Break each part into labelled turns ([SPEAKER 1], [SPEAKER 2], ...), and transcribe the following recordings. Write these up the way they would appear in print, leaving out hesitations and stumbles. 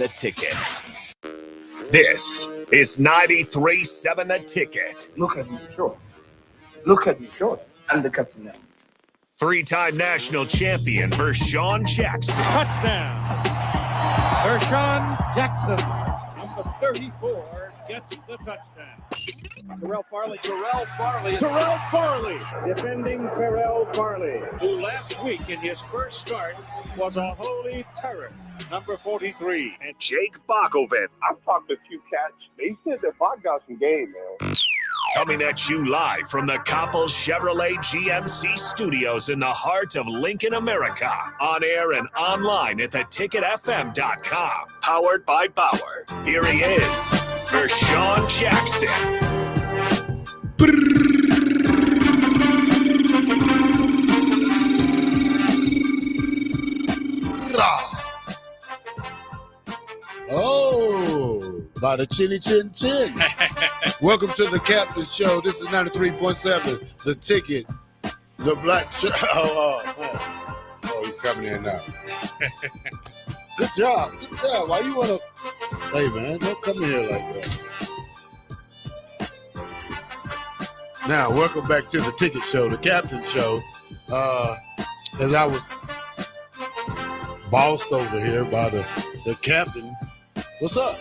[SPEAKER 1] The Ticket. This is 93.7 The Ticket.
[SPEAKER 2] Look at me short. Look at me short. I'm the captain now.
[SPEAKER 1] Three-time national champion Vershawn Jackson.
[SPEAKER 3] Touchdown. Vershawn Jackson, number 34, gets the touchdown. Terrell Farley, defending Terrell Farley, who last week in his first start was a holy terror, number 43.
[SPEAKER 1] And Jake Bakoven.
[SPEAKER 4] I've talked to a few cats. They said that Bach got some game, man.
[SPEAKER 1] Coming at you live from the Coppels Chevrolet GMC studios in the heart of Lincoln, America. On air and online at theticketfm.com. Powered by Bauer. Here he is, Vershawn Jackson.
[SPEAKER 5] Oh, by the chinny chin chin. Welcome to the Captain Show. This is 93.7, The Ticket, the Black Shirt. Oh, he's coming in now. Good job. Why you want to? Hey, man, don't come in here like that. Now, welcome back to The Ticket Show, the Captain Show. As I was bossed over here by the captain. What's up?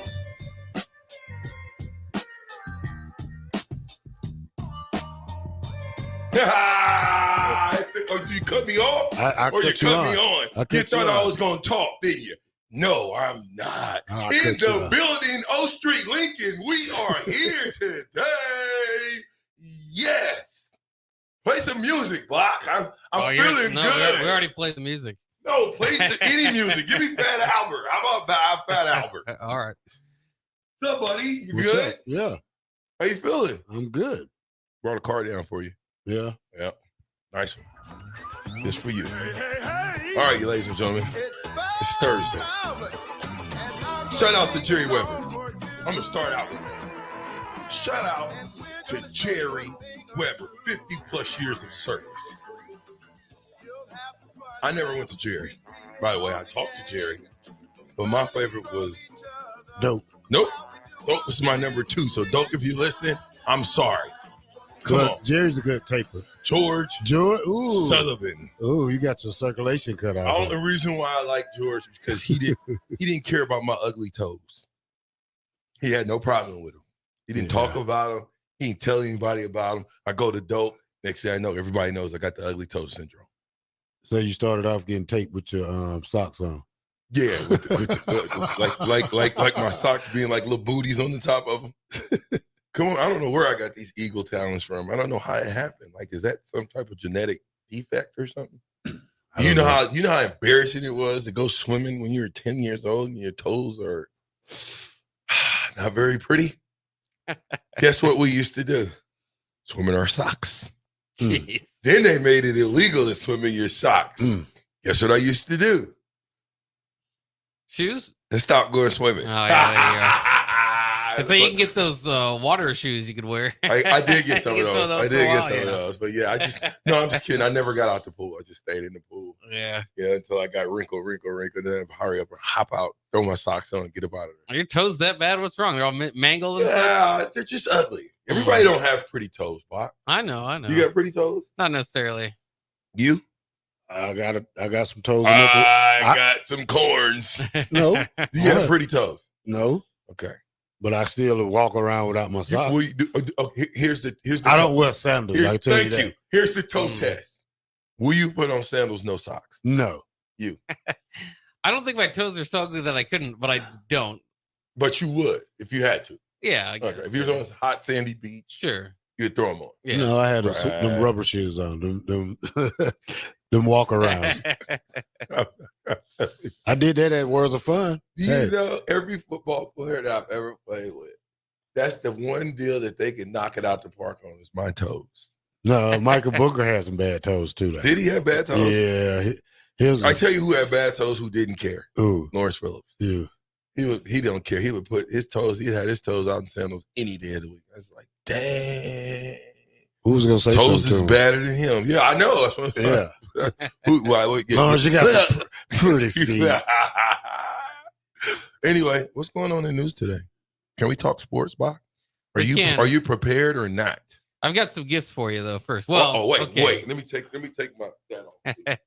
[SPEAKER 6] Oh, you cut me off?
[SPEAKER 5] Or you cut
[SPEAKER 6] me on? You thought I was going to talk, didn't you? No, I'm not. In the building, O Street, Lincoln, we are here today. Yes. Play some music, Block. I'm feeling good.
[SPEAKER 7] We already played the music.
[SPEAKER 6] No, play any music. Give me Fat Albert. How about Fat Albert?
[SPEAKER 7] All right.
[SPEAKER 6] What's up, buddy? You
[SPEAKER 5] What's
[SPEAKER 6] good?
[SPEAKER 5] up? Yeah.
[SPEAKER 6] How you feeling?
[SPEAKER 5] I'm good.
[SPEAKER 6] Brought a car down for you.
[SPEAKER 5] Yeah.
[SPEAKER 6] Yep. Nice one. Just for you. All right, you ladies and gentlemen. It's Thursday. Shout out to Jerry Weber. I'm going to start out with that. Shout out to Jerry Weber. 50 plus years of service. I never went to Jerry. By the way, I talked to Jerry. But my favorite was
[SPEAKER 5] Dope.
[SPEAKER 6] Nope. Dope was my number 2. So, Dope, if you're listening, I'm sorry. Come on.
[SPEAKER 5] Jerry's a good taper.
[SPEAKER 6] George
[SPEAKER 5] Ooh.
[SPEAKER 6] Sullivan.
[SPEAKER 5] Ooh, you got your circulation cut off.
[SPEAKER 6] The only reason why I like George is because he didn't care about my ugly toes. He had no problem with them. He didn't talk about them. He didn't tell anybody about them. I go to Dope. Next thing I know, everybody knows I got the ugly toe syndrome.
[SPEAKER 5] So you started off getting taped with your socks on.
[SPEAKER 6] Yeah, like my socks being like little booties on the top of them. Come on, I don't know where I got these eagle talons from. I don't know how it happened. Like, is that some type of genetic defect or something? You know how embarrassing it was to go swimming when you were 10 years old and your toes are not very pretty? Guess what we used to do? Swim in our socks.
[SPEAKER 7] Jeez.
[SPEAKER 6] Then they made it illegal to swim in your socks. Guess what I used to do?
[SPEAKER 7] Shoes?
[SPEAKER 6] And stop going swimming.
[SPEAKER 7] Oh, yeah, so you can get those water shoes you could wear.
[SPEAKER 6] I did get some of those. I did get some of those. But yeah, I'm just kidding. I never got out the pool. I just stayed in the pool.
[SPEAKER 7] Yeah.
[SPEAKER 6] Yeah, until I got wrinkle. Then I'd hurry up and hop out, throw my socks on, and get up out of there.
[SPEAKER 7] Are your toes that bad? What's wrong? They're all mangled and
[SPEAKER 6] stuff? They're just ugly. Everybody don't have pretty toes, Bob.
[SPEAKER 7] I know.
[SPEAKER 6] You got pretty toes?
[SPEAKER 7] Not necessarily.
[SPEAKER 6] You?
[SPEAKER 5] I got some toes.
[SPEAKER 6] I got some corns.
[SPEAKER 5] No.
[SPEAKER 6] Do you have pretty toes?
[SPEAKER 5] No.
[SPEAKER 6] Okay.
[SPEAKER 5] But I still walk around without my socks.
[SPEAKER 6] Here's the.
[SPEAKER 5] I don't wear sandals. I tell you that.
[SPEAKER 6] Thank you. Here's the toe test. Will you put on sandals, no socks?
[SPEAKER 5] No.
[SPEAKER 6] You.
[SPEAKER 7] I don't think my toes are so ugly that I couldn't, but I don't.
[SPEAKER 6] But you would if you had to.
[SPEAKER 7] Yeah. I guess.
[SPEAKER 6] Okay. If you were on a hot sandy beach,
[SPEAKER 7] sure,
[SPEAKER 6] you'd throw them on.
[SPEAKER 5] Yeah. No, I had them rubber shoes on. Them walk arounds. I did that at Worlds of Fun.
[SPEAKER 6] You know, every football player that I've ever played with, that's the one deal that they can knock it out the park on is my toes.
[SPEAKER 5] No, Michael Booker had some bad toes too.
[SPEAKER 6] Did he have bad toes?
[SPEAKER 5] Yeah. I
[SPEAKER 6] tell you who had bad toes who didn't care.
[SPEAKER 5] Ooh.
[SPEAKER 6] Lawrence Phillips.
[SPEAKER 5] Yeah.
[SPEAKER 6] He don't care. He would put his toes, he had his toes out in sandals any day of the week. I was like, dang.
[SPEAKER 5] Who was gonna say
[SPEAKER 6] toes
[SPEAKER 5] something?
[SPEAKER 6] Toes is better than him. Yeah, I know. That's what
[SPEAKER 5] yeah.
[SPEAKER 6] Why?
[SPEAKER 5] As long as you got some pretty feet.
[SPEAKER 6] Anyway, what's going on in the news today? Can we talk sports, Bach? Are you prepared or not?
[SPEAKER 7] I've got some gifts for you though. First, well,
[SPEAKER 6] wait.
[SPEAKER 7] okay.
[SPEAKER 6] Let me take my hat off.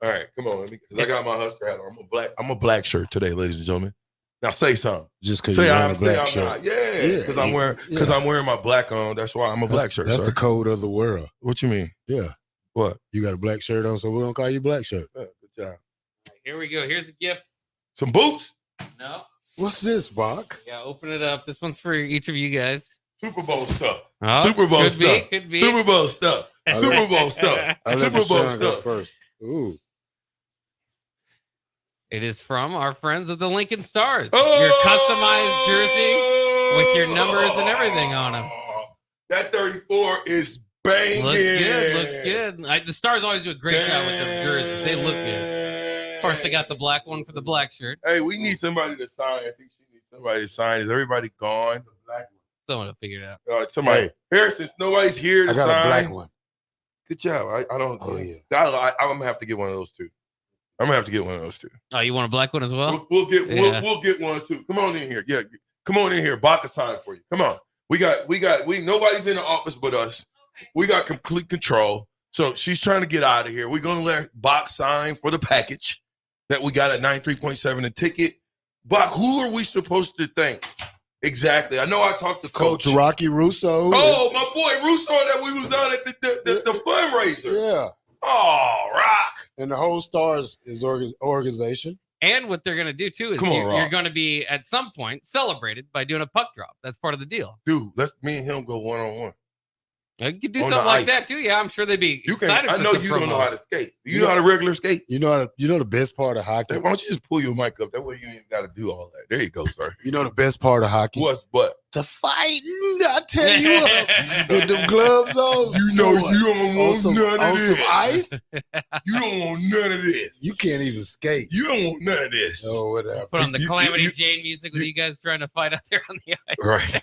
[SPEAKER 6] All right, come on. Because I got my Husker hat on. I'm a black shirt today, ladies and gentlemen. Now say something.
[SPEAKER 5] Just because you're wearing a black shirt.
[SPEAKER 6] Not. Yeah, because I'm wearing my black on. That's why I'm a black shirt.
[SPEAKER 5] That's the code of the world.
[SPEAKER 6] What you mean?
[SPEAKER 5] Yeah.
[SPEAKER 6] What?
[SPEAKER 5] You got a black shirt on, so we're gonna call you black shirt.
[SPEAKER 6] Yeah, good job.
[SPEAKER 7] Here we go. Here's a gift.
[SPEAKER 6] Some boots.
[SPEAKER 7] No.
[SPEAKER 5] What's this, Bach?
[SPEAKER 7] Yeah, open it up. This one's for each of you guys.
[SPEAKER 6] Super Bowl stuff.
[SPEAKER 7] Oh,
[SPEAKER 6] Super Bowl stuff.
[SPEAKER 7] Could be.
[SPEAKER 6] Super Bowl stuff. Super Bowl stuff. Super Bowl stuff.
[SPEAKER 5] First. Ooh.
[SPEAKER 7] It is from our friends of the Lincoln Stars. Your customized jersey with your numbers and everything on them.
[SPEAKER 6] That 34 is banging.
[SPEAKER 7] Looks good. The Stars always do a great job with their jerseys. They look good. Of course, they got the black one for the black shirt.
[SPEAKER 6] Hey, we need somebody to sign. I think she needs somebody to sign. Is everybody gone? The black one.
[SPEAKER 7] Someone will figure it out.
[SPEAKER 6] All right, somebody. Here, since nobody's here to sign.
[SPEAKER 5] I got a black one.
[SPEAKER 6] Good job. I don't.
[SPEAKER 5] Oh, yeah.
[SPEAKER 6] I'm going to have to get one of those too.
[SPEAKER 7] Oh, you want a black one as well?
[SPEAKER 6] We'll get one too. Come on in here. Yeah, come on in here. Bach a sign for you. Come on. We nobody's in the office but us. We got complete control. So she's trying to get out of here. We're gonna let Bach sign for the package that we got at 93.7 a ticket. Bach, who are we supposed to thank? Exactly. I know I talked to
[SPEAKER 5] Coach Rocky Russo.
[SPEAKER 6] Oh, my boy Russo that we was on at the fundraiser.
[SPEAKER 5] Yeah.
[SPEAKER 6] Oh, Rock.
[SPEAKER 5] And the whole Stars is organization.
[SPEAKER 7] And what they're going to do, too, is you're going to be, at some point, celebrated by doing a puck drop. That's part of the deal.
[SPEAKER 6] Dude, let's me and him go one-on-one.
[SPEAKER 7] You could do something like that, too. Yeah, I'm sure they'd be excited
[SPEAKER 6] I know you don't know how to skate. You know how to regular skate?
[SPEAKER 5] You know the best part of hockey?
[SPEAKER 6] Why don't you just pull your mic up? That way you ain't got to do all that. There you go, sir.
[SPEAKER 5] You know the best part of hockey?
[SPEAKER 6] What?
[SPEAKER 5] The fighting. I tell you what. With them gloves on.
[SPEAKER 6] You know you don't want none of this.
[SPEAKER 5] On some ice?
[SPEAKER 6] You don't want none of this.
[SPEAKER 5] You can't even skate.
[SPEAKER 6] You don't want none of this.
[SPEAKER 5] Oh, whatever.
[SPEAKER 7] Put on the Calamity Jane music with you guys trying to fight out there on the ice.
[SPEAKER 6] Right.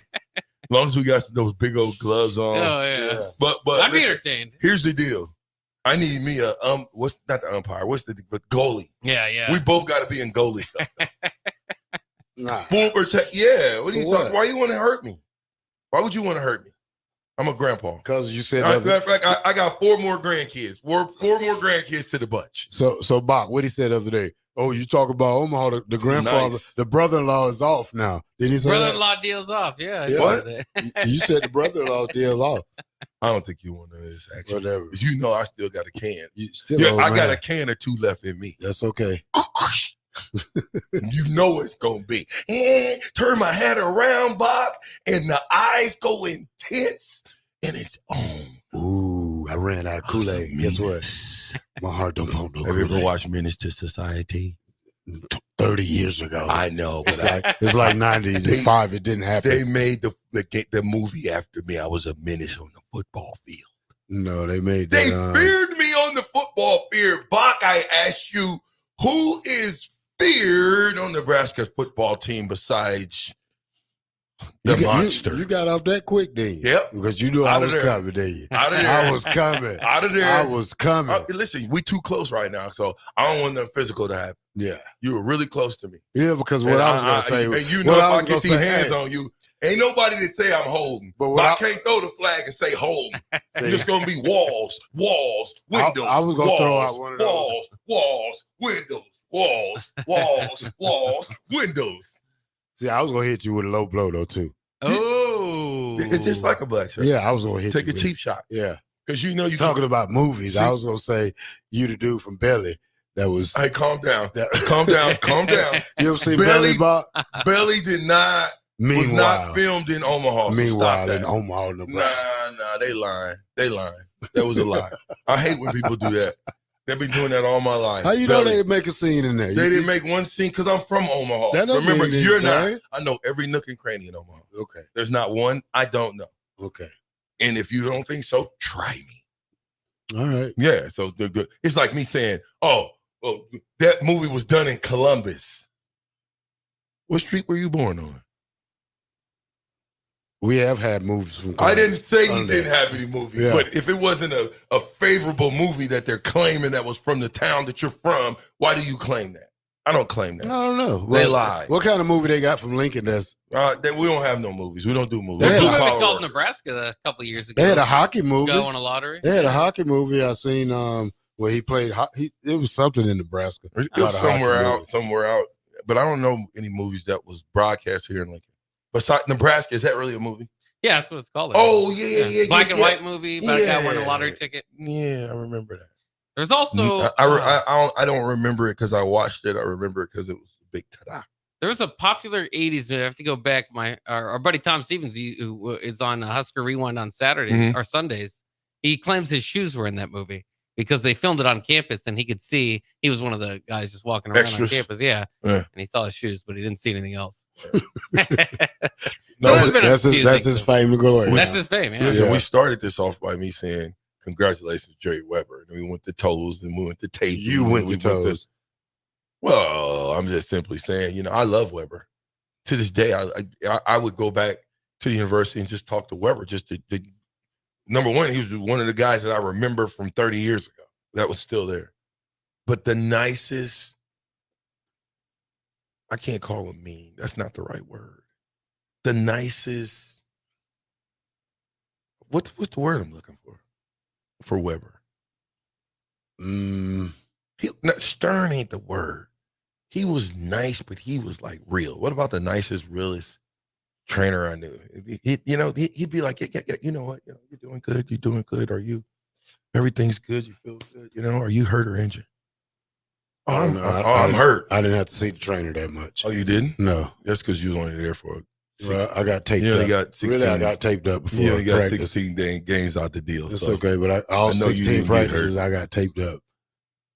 [SPEAKER 6] As long as we got those big old gloves on.
[SPEAKER 7] Oh, yeah.
[SPEAKER 6] But
[SPEAKER 7] I'd be entertained.
[SPEAKER 6] Here's the deal. I need me a what's not the umpire? What's the goalie?
[SPEAKER 7] Yeah.
[SPEAKER 6] We both got to be in goalie stuff.
[SPEAKER 5] Nah.
[SPEAKER 6] Full protect. Yeah. What are you
[SPEAKER 5] what?
[SPEAKER 6] talking? Why you want to hurt me? Why would you want to hurt me? I'm a grandpa.
[SPEAKER 5] Because you said
[SPEAKER 6] matter of fact, I got 4 more grandkids. Four more grandkids to the bunch.
[SPEAKER 5] So Bach, what he said the other day? Oh, you talk about Omaha, the grandfather,
[SPEAKER 6] nice.
[SPEAKER 5] The brother-in-law is off now. Did he say
[SPEAKER 7] brother-in-law deals off? Yeah.
[SPEAKER 5] What? You said the brother-in-law deals off.
[SPEAKER 6] I don't think you want none of this, actually.
[SPEAKER 5] Whatever.
[SPEAKER 6] You know I still got a can.
[SPEAKER 5] I
[SPEAKER 6] got a can or 2 left in me.
[SPEAKER 5] That's okay.
[SPEAKER 6] You know it's going to be. Turn my head around, Bob, and the eyes go intense, and it's on.
[SPEAKER 5] Ooh, I ran out of Kool-Aid. Guess what? My heart don't pump no
[SPEAKER 6] Have you
[SPEAKER 5] Kool-Aid.
[SPEAKER 6] ever watched Menace to Society?
[SPEAKER 5] 30 years ago.
[SPEAKER 6] I know. But
[SPEAKER 5] it's like 95. It didn't happen.
[SPEAKER 6] They made the movie after me. I was a menace on the football field.
[SPEAKER 5] No, they made
[SPEAKER 6] They
[SPEAKER 5] that.
[SPEAKER 6] feared me on the football field. Bach, I asked you, who is feared on Nebraska's football team besides the monster?
[SPEAKER 5] You got off that quick, then.
[SPEAKER 6] Yep.
[SPEAKER 5] Because you knew I was coming, didn't you?
[SPEAKER 6] Out of there.
[SPEAKER 5] I was coming.
[SPEAKER 6] Out of there.
[SPEAKER 5] I was coming.
[SPEAKER 6] Listen, we too close right now, so I don't want nothing physical to happen.
[SPEAKER 5] Yeah.
[SPEAKER 6] You were really close to me.
[SPEAKER 5] Yeah, because what I was going to say.
[SPEAKER 6] And you know if I get these hands on you, ain't nobody that say I'm holding. But I can't throw the flag and say hold. It's just going to be walls, windows.
[SPEAKER 5] I was going to throw out one of those.
[SPEAKER 6] Walls, windows, walls, windows.
[SPEAKER 5] See, I was going to hit you with a low blow, though, too.
[SPEAKER 7] Oh.
[SPEAKER 6] It's just like a black shirt.
[SPEAKER 5] Yeah, I was going to hit
[SPEAKER 6] Take
[SPEAKER 5] you.
[SPEAKER 6] a cheap shot.
[SPEAKER 5] Yeah.
[SPEAKER 6] Because you know you
[SPEAKER 5] talking about movies.
[SPEAKER 6] See?
[SPEAKER 5] I was going to say you the dude from Belly that was.
[SPEAKER 6] Hey, calm down. Calm down.
[SPEAKER 5] You ever seen Belly, Bob?
[SPEAKER 6] Belly was not filmed in Omaha.
[SPEAKER 5] Meanwhile, in Omaha, Nebraska.
[SPEAKER 6] Nah, they lying. That was a lie. I hate when people do that. They've been doing that all my life.
[SPEAKER 5] How you know they didn't make a scene in there?
[SPEAKER 6] They didn't make one scene because I'm from Omaha. Remember, you're not. I know every nook and cranny in Omaha.
[SPEAKER 5] Okay.
[SPEAKER 6] There's not one I don't know.
[SPEAKER 5] Okay.
[SPEAKER 6] And if you don't think so, try me.
[SPEAKER 5] All right.
[SPEAKER 6] Yeah. So they're good. It's like me saying, oh, that movie was done in Columbus. What street were you born on?
[SPEAKER 5] We have had movies from Columbus.
[SPEAKER 6] I didn't say you didn't have any movies, but if it wasn't a favorable movie that they're claiming that was from the town that you're from, why do you claim that? I don't claim that.
[SPEAKER 5] I don't know.
[SPEAKER 6] They lie.
[SPEAKER 5] What kind of movie they got from Lincoln that's...
[SPEAKER 6] We don't have no movies. We don't do movies.
[SPEAKER 5] They
[SPEAKER 7] There's a
[SPEAKER 5] had
[SPEAKER 7] movie
[SPEAKER 6] Blue-collar
[SPEAKER 7] called
[SPEAKER 6] workers.
[SPEAKER 7] Nebraska a couple years ago.
[SPEAKER 5] They had a hockey movie.
[SPEAKER 7] Go on a lottery.
[SPEAKER 5] They had a hockey movie I seen where he played it was something in Nebraska.
[SPEAKER 6] It
[SPEAKER 5] About
[SPEAKER 6] was
[SPEAKER 5] a hockey
[SPEAKER 6] somewhere out. But I don't know any movies that was broadcast here in Lincoln. Besides Nebraska, is that really a movie?
[SPEAKER 7] Yeah, that's what it's called.
[SPEAKER 6] Oh, yeah.
[SPEAKER 7] Black and white movie about a guy winning a lottery ticket.
[SPEAKER 6] Yeah, I remember that.
[SPEAKER 7] There's also
[SPEAKER 6] I don't remember it because I watched it. I remember it because it was a big ta-da.
[SPEAKER 7] there was a popular 80s movie. I have to go back. Our buddy Tom Stevens, who is on Husker Rewind on Saturdays or Sundays, he claims his shoes were in that movie because they filmed it on campus and he could see he was one of the guys just walking around on campus. Yeah. And he saw his shoes, but he didn't see anything else.
[SPEAKER 5] No, that's his fame and glory.
[SPEAKER 7] That's his fame. Yeah.
[SPEAKER 6] Listen, we started this off by me saying, congratulations, Jerry Weber. And we went to Toes and we went to Tape.
[SPEAKER 5] You went to Toes.
[SPEAKER 6] Well, I'm just simply saying, I love Weber. To this day, I would go back to the university and just talk to Weber. Just to number one, he was one of the guys that I remember from 30 years ago that was still there. But the nicest, I can't call him mean. That's not the right word. The nicest, what's the word I'm looking for Weber? Stern ain't the word. He was nice, but he was like real. What about the nicest, realest trainer I knew? He'd be like, yeah, you know what? You're doing good. You're doing good. Everything's good. You feel good. Are you hurt or injured? I'm hurt.
[SPEAKER 5] I didn't have to see the trainer that much.
[SPEAKER 6] Oh, you didn't?
[SPEAKER 5] No.
[SPEAKER 6] That's because you was only there for
[SPEAKER 5] I got taped up.
[SPEAKER 6] Got 16,
[SPEAKER 5] I got taped up before.
[SPEAKER 6] You got
[SPEAKER 5] practice.
[SPEAKER 6] 16 games out the deal.
[SPEAKER 5] It's okay, but all 16 practices I got taped up.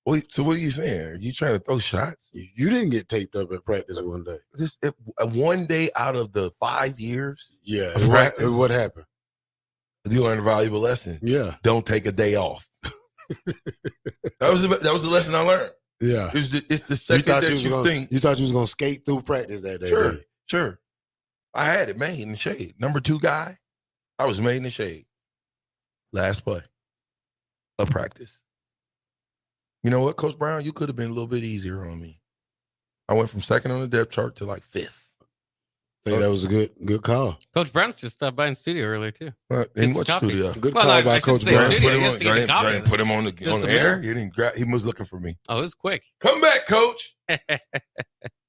[SPEAKER 6] Wait, so what are you saying? Are you trying to throw shots?
[SPEAKER 5] You didn't get taped up at practice one day.
[SPEAKER 6] Just one day out of the 5 years?
[SPEAKER 5] Yeah. What happened?
[SPEAKER 6] You learned a valuable lesson.
[SPEAKER 5] Yeah.
[SPEAKER 6] Don't take a day off. That was the lesson I learned.
[SPEAKER 5] Yeah.
[SPEAKER 6] It's the second that you think.
[SPEAKER 5] You thought you was going to skate through practice that day.
[SPEAKER 6] Sure. I had it made in the shade. Number 2 guy, I was made in the shade. Last play of practice. You know what, Coach Brown? You could have been a little bit easier on me. I went from second on the depth chart to like 5th.
[SPEAKER 5] I think that was a good call.
[SPEAKER 7] Coach Brown's just stopped by in studio earlier too.
[SPEAKER 6] In what studio?
[SPEAKER 5] Good call by Coach Brown.
[SPEAKER 6] I didn't put him on the air. He didn't grab. He was looking for me.
[SPEAKER 7] Oh, it was quick.
[SPEAKER 6] Come back, Coach.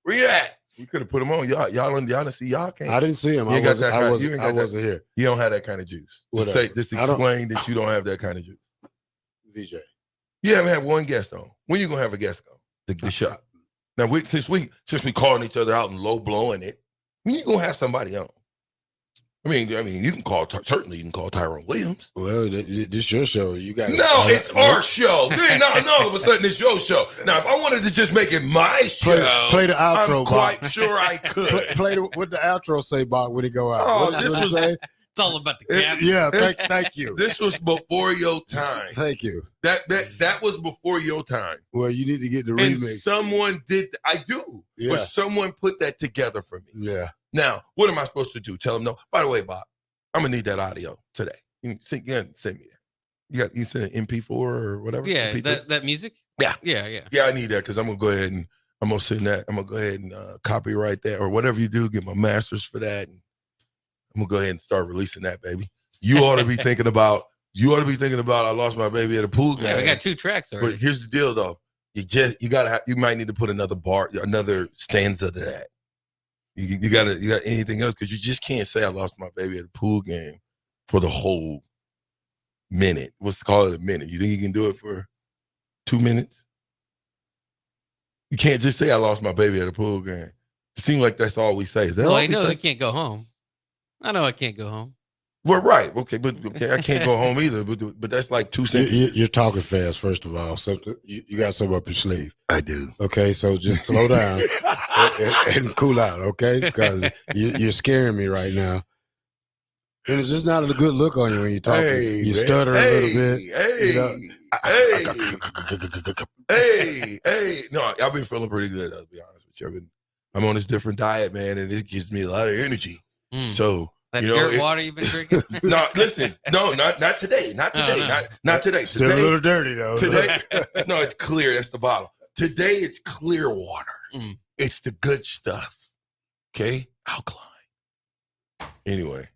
[SPEAKER 6] Where you at? We could have put him on. Y'all didn't see. Y'all can't.
[SPEAKER 5] I didn't see him. I wasn't here.
[SPEAKER 6] You don't have that kind of juice. Just explain that you don't have that kind of juice.
[SPEAKER 5] VJ.
[SPEAKER 6] You haven't had one guest on. When you gonna have a guest on? The shot. Now since we calling each other out and low blowing it, when you gonna have somebody on? I mean, you can call certainly you can call Tyrone Williams.
[SPEAKER 5] Well, this your show. You got
[SPEAKER 6] it's our show. No, all of a sudden it's your show. Now, if I wanted to just make it my show,
[SPEAKER 5] play the outro.
[SPEAKER 6] I'm quite sure I could.
[SPEAKER 5] play what the outro say, Bob, when he go out.
[SPEAKER 6] This was
[SPEAKER 5] say.
[SPEAKER 7] It's all about the camera.
[SPEAKER 5] Yeah, thank you.
[SPEAKER 6] This was before your time.
[SPEAKER 5] Thank you.
[SPEAKER 6] That was before your time.
[SPEAKER 5] Well, you need to get the remix.
[SPEAKER 6] And someone did. I do.
[SPEAKER 5] Yeah.
[SPEAKER 6] But someone put that together for me.
[SPEAKER 5] Yeah.
[SPEAKER 6] Now, what am I supposed to do? Tell him no. By the way, Bob, I'm gonna need that audio today. You send me that. You send an MP4 or whatever.
[SPEAKER 7] Yeah,
[SPEAKER 6] MP3?
[SPEAKER 7] that music.
[SPEAKER 6] Yeah.
[SPEAKER 7] Yeah.
[SPEAKER 6] I need that because I'm gonna go ahead and I'm gonna send that. I'm gonna go ahead and copyright that or whatever you do. Get my masters for that. And I'm gonna go ahead and start releasing that, baby. You ought to be thinking about. I lost my baby at a pool game.
[SPEAKER 7] Yeah, we got 2 tracks already.
[SPEAKER 6] But here's the deal, though. You might need to put another stanza to that. You got anything else? Because you just can't say I lost my baby at a pool game for the whole minute. What's call it a minute? You think you can do it for 2 minutes? You can't just say I lost my baby at a pool game. It seems like that's all we say. Is that all
[SPEAKER 7] I know I can't go home. I know I can't go home.
[SPEAKER 6] Well, right. Okay, but I can't go home either. But that's like 2 sentences.
[SPEAKER 5] You're talking fast, first of all. So you got something up your sleeve.
[SPEAKER 6] I do.
[SPEAKER 5] Okay, so just slow down and cool out, okay? Because you're scaring me right now. And it's just not a good look on you when you're talking. You stutter a little
[SPEAKER 6] bit. No, I've been feeling pretty good, I'll be honest with you. I'm on this different diet, man, and it gives me a lot of energy. So
[SPEAKER 7] that dirt water you've been drinking?
[SPEAKER 6] No, listen, not today, not today.
[SPEAKER 5] Still a little dirty though.
[SPEAKER 6] Today, no, it's clear. That's the bottle. Today it's clear water.
[SPEAKER 7] Mm.
[SPEAKER 6] It's the good stuff. Okay? Alkaline. Anyway.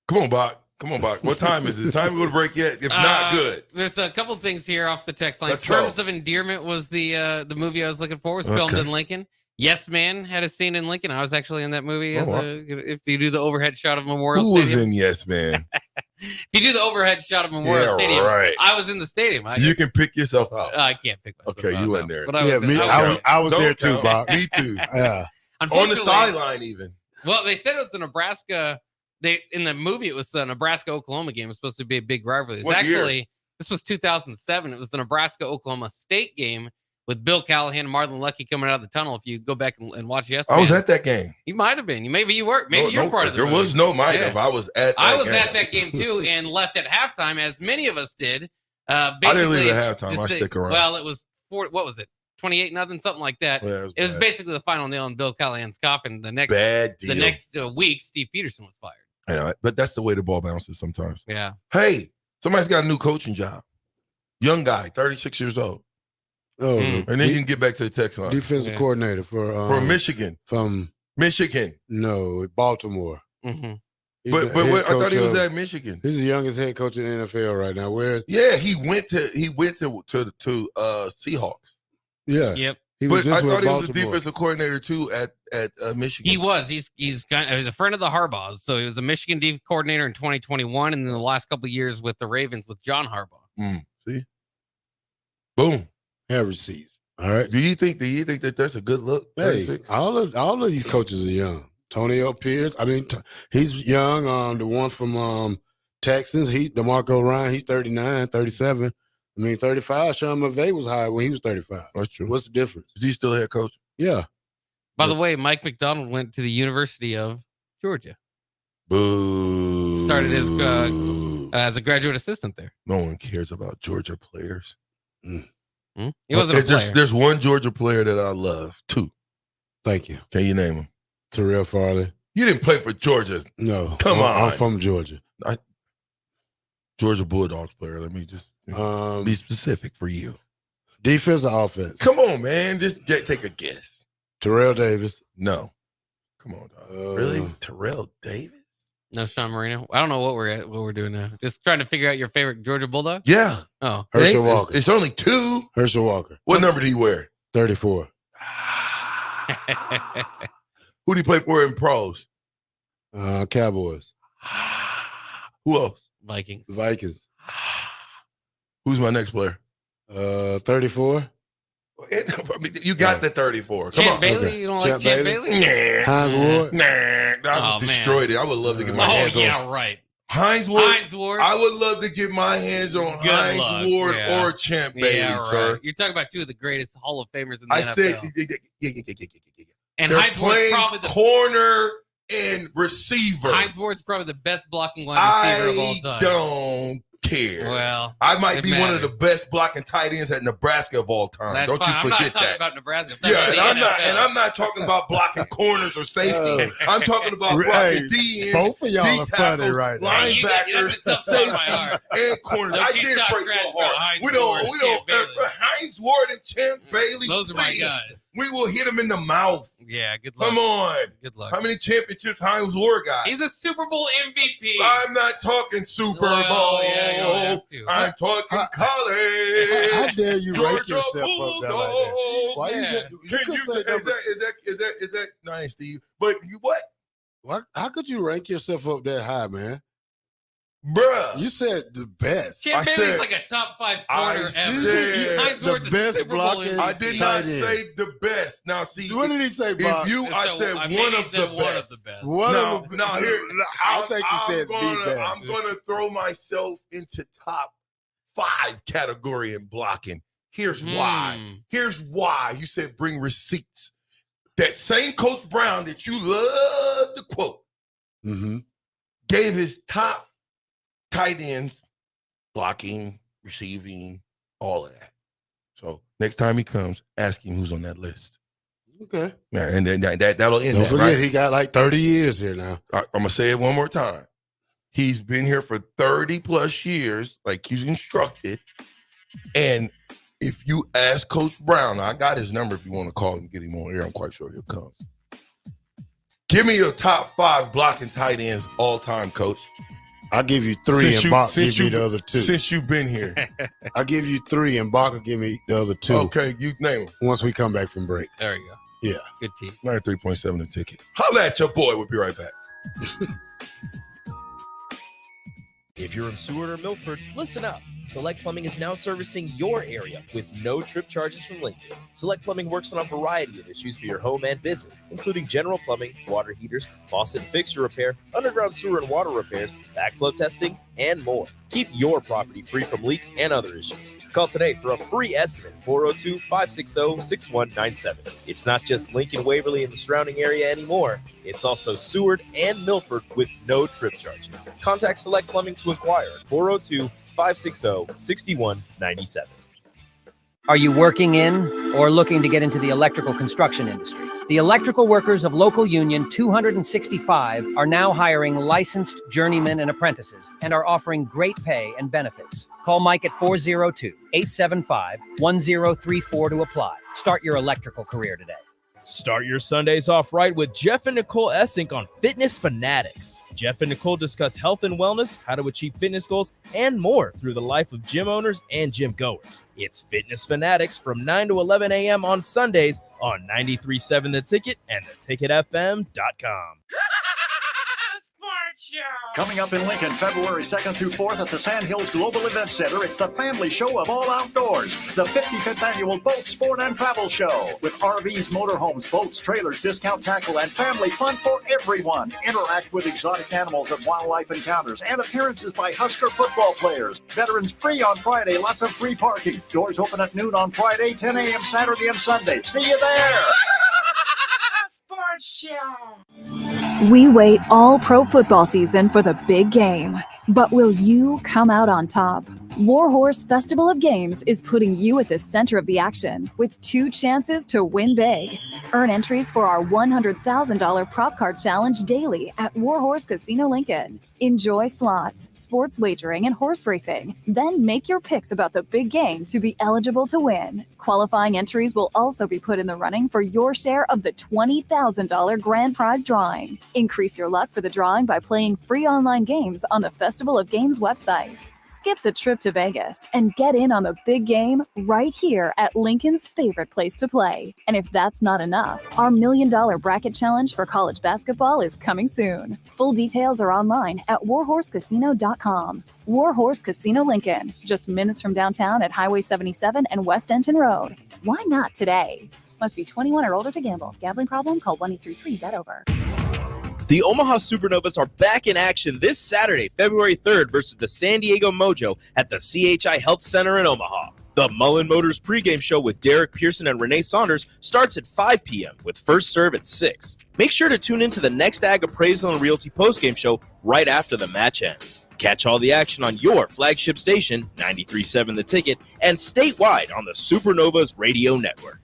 [SPEAKER 6] Come on, Bach. What time is it? Time to go to break yet? If not, good.
[SPEAKER 7] There's a couple things here off the text line.
[SPEAKER 6] Let's
[SPEAKER 7] Terms
[SPEAKER 6] go.
[SPEAKER 7] of Endearment was the movie I was looking for. It was filmed in Lincoln. Yes Man had a scene in Lincoln. I was actually in that movie. If you do the overhead shot of Memorial
[SPEAKER 6] Who
[SPEAKER 7] Stadium.
[SPEAKER 6] was in Yes Man?
[SPEAKER 7] If you do the overhead shot of Memorial Stadium,
[SPEAKER 6] right.
[SPEAKER 7] I was in the stadium.
[SPEAKER 6] You can pick yourself out.
[SPEAKER 7] I can't pick myself out.
[SPEAKER 6] Okay, you in there.
[SPEAKER 7] But I
[SPEAKER 5] was there too,
[SPEAKER 6] count.
[SPEAKER 5] Bob.
[SPEAKER 6] Me too.
[SPEAKER 5] Yeah.
[SPEAKER 6] On the sideline even.
[SPEAKER 7] Well, they said it was the Nebraska. In the movie, it was the Nebraska-Oklahoma game. It was supposed to be a big rivalry. This was 2007. It was the Nebraska-Oklahoma State game with Bill Callahan and Marlon Lucky coming out of the tunnel. If you go back and watch yesterday,
[SPEAKER 6] I was at that game.
[SPEAKER 7] You might have been. Maybe you were. Maybe you're part of the
[SPEAKER 6] There
[SPEAKER 7] movie.
[SPEAKER 6] was no might have. I was at
[SPEAKER 7] that game too, and left at halftime, as many of us did.
[SPEAKER 6] I didn't leave at halftime. I stick around.
[SPEAKER 7] Well, it was what was it? 28-0, something like that.
[SPEAKER 6] Yeah,
[SPEAKER 7] it was basically the final nail in Bill Callahan's coffin. The next week, Steve Peterson was fired.
[SPEAKER 6] I know, but that's the way the ball bounces sometimes.
[SPEAKER 7] Yeah.
[SPEAKER 6] Hey, somebody's got a new coaching job. Young guy, 36 years old.
[SPEAKER 5] Oh,
[SPEAKER 6] and then you can get back to the text line.
[SPEAKER 5] Defensive coordinator for
[SPEAKER 6] Michigan.
[SPEAKER 5] From
[SPEAKER 6] Michigan.
[SPEAKER 5] No, Baltimore.
[SPEAKER 7] Mm-hmm.
[SPEAKER 6] But I thought he was at Michigan.
[SPEAKER 5] He's the youngest head coach in the NFL right now.
[SPEAKER 6] He went to Seahawks.
[SPEAKER 5] Yeah.
[SPEAKER 7] Yep.
[SPEAKER 5] He was
[SPEAKER 6] I thought he
[SPEAKER 5] Baltimore.
[SPEAKER 6] was a defensive coordinator too at Michigan.
[SPEAKER 7] He was. He's a friend of the Harbaughs. So he was a Michigan D coordinator in 2021, and then the last couple of years with the Ravens with John Harbaugh.
[SPEAKER 6] See, boom,
[SPEAKER 5] have receipts. All right.
[SPEAKER 6] Do you think that that's a good look?
[SPEAKER 5] Hey, all of these coaches are young. Tonio Pierce. I mean, he's young. The one from Texans, DeMarco Ryan. He's 39, 37. I mean, 35. Sean McVay was high when he was 35.
[SPEAKER 6] That's true.
[SPEAKER 5] What's the difference?
[SPEAKER 6] Is he still head coach?
[SPEAKER 5] Yeah.
[SPEAKER 7] By the way, Mike McDonald went to the University of Georgia.
[SPEAKER 6] Boo.
[SPEAKER 7] Started as a graduate assistant there.
[SPEAKER 6] No one cares about Georgia players.
[SPEAKER 7] He wasn't a player.
[SPEAKER 6] There's one Georgia player that I love. Two.
[SPEAKER 5] Thank you.
[SPEAKER 6] Can you name him?
[SPEAKER 5] Terrell Farley.
[SPEAKER 6] You didn't play for Georgia.
[SPEAKER 5] No.
[SPEAKER 6] Come on.
[SPEAKER 5] I'm from Georgia.
[SPEAKER 6] Georgia Bulldogs player. Let me just be specific for you.
[SPEAKER 5] Defense or offense?
[SPEAKER 6] Come on, man. Just take a guess.
[SPEAKER 5] Terrell Davis.
[SPEAKER 6] No. Come on, dog. Really? Terrell Davis?
[SPEAKER 7] No, Sean Marino. I don't know what we're doing now. Just trying to figure out your favorite Georgia Bulldog.
[SPEAKER 6] Yeah.
[SPEAKER 7] Oh,
[SPEAKER 5] Herschel Walker.
[SPEAKER 6] It's only two.
[SPEAKER 5] Herschel Walker.
[SPEAKER 6] What number did he wear?
[SPEAKER 5] 34.
[SPEAKER 6] Who did he play for in pros?
[SPEAKER 5] Cowboys.
[SPEAKER 6] Who else?
[SPEAKER 7] Vikings.
[SPEAKER 6] Who's my next player?
[SPEAKER 5] 34.
[SPEAKER 6] You got the 34. Come
[SPEAKER 7] Champ
[SPEAKER 6] on.
[SPEAKER 7] Bailey? You don't like Champ Bailey?
[SPEAKER 5] Hines Ward?
[SPEAKER 6] I destroyed it. I would love to get my hands on.
[SPEAKER 7] Oh, yeah, right.
[SPEAKER 6] Hines Ward. I would love to get my hands on Hines Ward or Champ Bailey, sir.
[SPEAKER 7] You're talking about two of the greatest Hall of Famers in the NFL.
[SPEAKER 6] I said,
[SPEAKER 7] and
[SPEAKER 6] they're
[SPEAKER 7] Hines Ward's probably the
[SPEAKER 6] corner and receiver.
[SPEAKER 7] Hines Ward's probably the best blocking wide receiver of all time.
[SPEAKER 6] I don't care.
[SPEAKER 7] Well,
[SPEAKER 6] I might be one of the best blocking tight ends at Nebraska of all time.
[SPEAKER 7] That's
[SPEAKER 6] don't
[SPEAKER 7] fine.
[SPEAKER 6] you forget
[SPEAKER 7] I'm not talking
[SPEAKER 6] that.
[SPEAKER 7] about Nebraska.
[SPEAKER 6] I'm not talking about blocking corners or safety. I'm talking about blocking DNs,
[SPEAKER 5] both of y'all are funny right now.
[SPEAKER 6] Linebackers, safeties, and corners. I did break your heart. We don't. Hines Ward and Champ Bailey.
[SPEAKER 7] Those are my guys.
[SPEAKER 6] We will hit him in the mouth.
[SPEAKER 7] Yeah, good luck.
[SPEAKER 6] Come on.
[SPEAKER 7] Good luck.
[SPEAKER 6] How many championships Hines Ward got?
[SPEAKER 7] He's a Super Bowl MVP.
[SPEAKER 6] I'm not talking Super Bowl.
[SPEAKER 7] Yeah,
[SPEAKER 6] I'm talking college.
[SPEAKER 5] How dare you rank
[SPEAKER 6] Georgia
[SPEAKER 5] yourself up there like that? Why
[SPEAKER 6] is that nice, Steve? But you what?
[SPEAKER 5] How could you rank yourself up that high, man?
[SPEAKER 6] Bruh.
[SPEAKER 5] You said the best.
[SPEAKER 7] Champ Bailey's like a top 5 corner ever. Hines Ward's the best Super Bowl MVP.
[SPEAKER 6] I did not say the best. Now, see.
[SPEAKER 5] What did he say, Bob?
[SPEAKER 6] I said one of the best. Now, here,
[SPEAKER 5] I think he said the best.
[SPEAKER 6] I'm going to throw myself into top 5 category in blocking. Here's why. Here's why. You said bring receipts. That same Coach Brown that you love to quote gave his top tight ends blocking, receiving, all of that. So next time he comes, ask him who's on that list.
[SPEAKER 5] Okay.
[SPEAKER 6] Yeah, and then that'll end.
[SPEAKER 5] Don't forget,
[SPEAKER 6] right?
[SPEAKER 5] he got like 30 years here now.
[SPEAKER 6] I'm going to say it one more time. He's been here for 30 plus years, like he's instructed. And If you ask Coach Brown, I got his number if you want to call him, get him on here. I'm quite sure he'll come. Give me your top 5 blocking tight ends all time, Coach.
[SPEAKER 5] I'll give you 3 and Bach give me the other 2.
[SPEAKER 6] Since you've been here.
[SPEAKER 5] I'll give you 3 and Bach will give me the other 2.
[SPEAKER 6] Okay, you name them.
[SPEAKER 5] Once we come back from break.
[SPEAKER 7] There you go.
[SPEAKER 5] Yeah.
[SPEAKER 7] Good team.
[SPEAKER 6] 93.7 The Ticket. Holla at your boy. We'll be right back.
[SPEAKER 8] If you're in Seward or Milford, listen up. Select Plumbing is now servicing your area with no trip charges from Lincoln. Select Plumbing works on a variety of issues for your home and business, including general plumbing, water heaters, faucet and fixture repair, underground sewer and water repairs, backflow testing, and more. Keep your property free from leaks and other issues. Call today for a free estimate, 402-560-6197. It's not just Lincoln, Waverly, and the surrounding area anymore. It's also Seward and Milford with no trip charges. Contact Select Plumbing to inquire at 402-560-6197.
[SPEAKER 9] Are you working in or looking to get into the electrical construction industry? The electrical workers of Local Union 265 are now hiring licensed journeymen and apprentices and are offering great pay and benefits. Call Mike at 402-875-1034 to apply. Start your electrical career today.
[SPEAKER 8] Start your Sundays off right with Jeff and Nicole Essink on Fitness Fanatics. Jeff and Nicole discuss health and wellness, how to achieve fitness goals, and more through the life of gym owners and gym goers. It's Fitness Fanatics from 9 to 11 a.m. on Sundays on 93.7 The Ticket and theticketfm.com.
[SPEAKER 10] Coming up in Lincoln, February 2nd through 4th at the Sandhills Global Event Center, it's the family show of all outdoors, the 55th Annual Boat, Sport, and Travel Show. With RVs, motorhomes, boats, trailers, discount tackle, and family fun for everyone. Interact with exotic animals at wildlife encounters and appearances by Husker football players. Veterans free on Friday, lots of free parking. Doors open at noon on Friday, 10 a.m. Saturday and Sunday. See you there!
[SPEAKER 11] We wait all pro football season for the big game. But will you come out on top? Warhorse Festival of Games is putting you at the center of the action with 2 chances to win big. Earn entries for our $100,000 prop card challenge daily at Warhorse Casino Lincoln. Enjoy slots, sports wagering, and horse racing. Then make your picks about the big game to be eligible to win. Qualifying entries will also be put in the running for your share of the $20,000 grand prize drawing. Increase your luck for the drawing by playing free online games on the Festival of Games website. Skip the trip to Vegas and get in on the big game right here at Lincoln's favorite place to play. And if that's not enough, our $1 Million Bracket Challenge for college basketball is coming soon. Full details are online at warhorsecasino.com. Warhorse Casino Lincoln, just minutes from downtown at Highway 77 and West Denton Road. Why not today? Must be 21 or older to gamble. Gambling problem? Call 1-833-BET-OVER.
[SPEAKER 8] The Omaha Supernovas are back in action this Saturday, February 3rd versus the San Diego Mojo at the CHI Health Center in Omaha. The Mullen Motors pregame show with Derek Pearson and Renee Saunders starts at 5 p.m. with first serve at 6. Make sure to tune in to the Next Ag Appraisal and Realty postgame show right after the match ends. Catch all the action on your flagship station, 93.7 The Ticket, and statewide on the Supernovas Radio Network.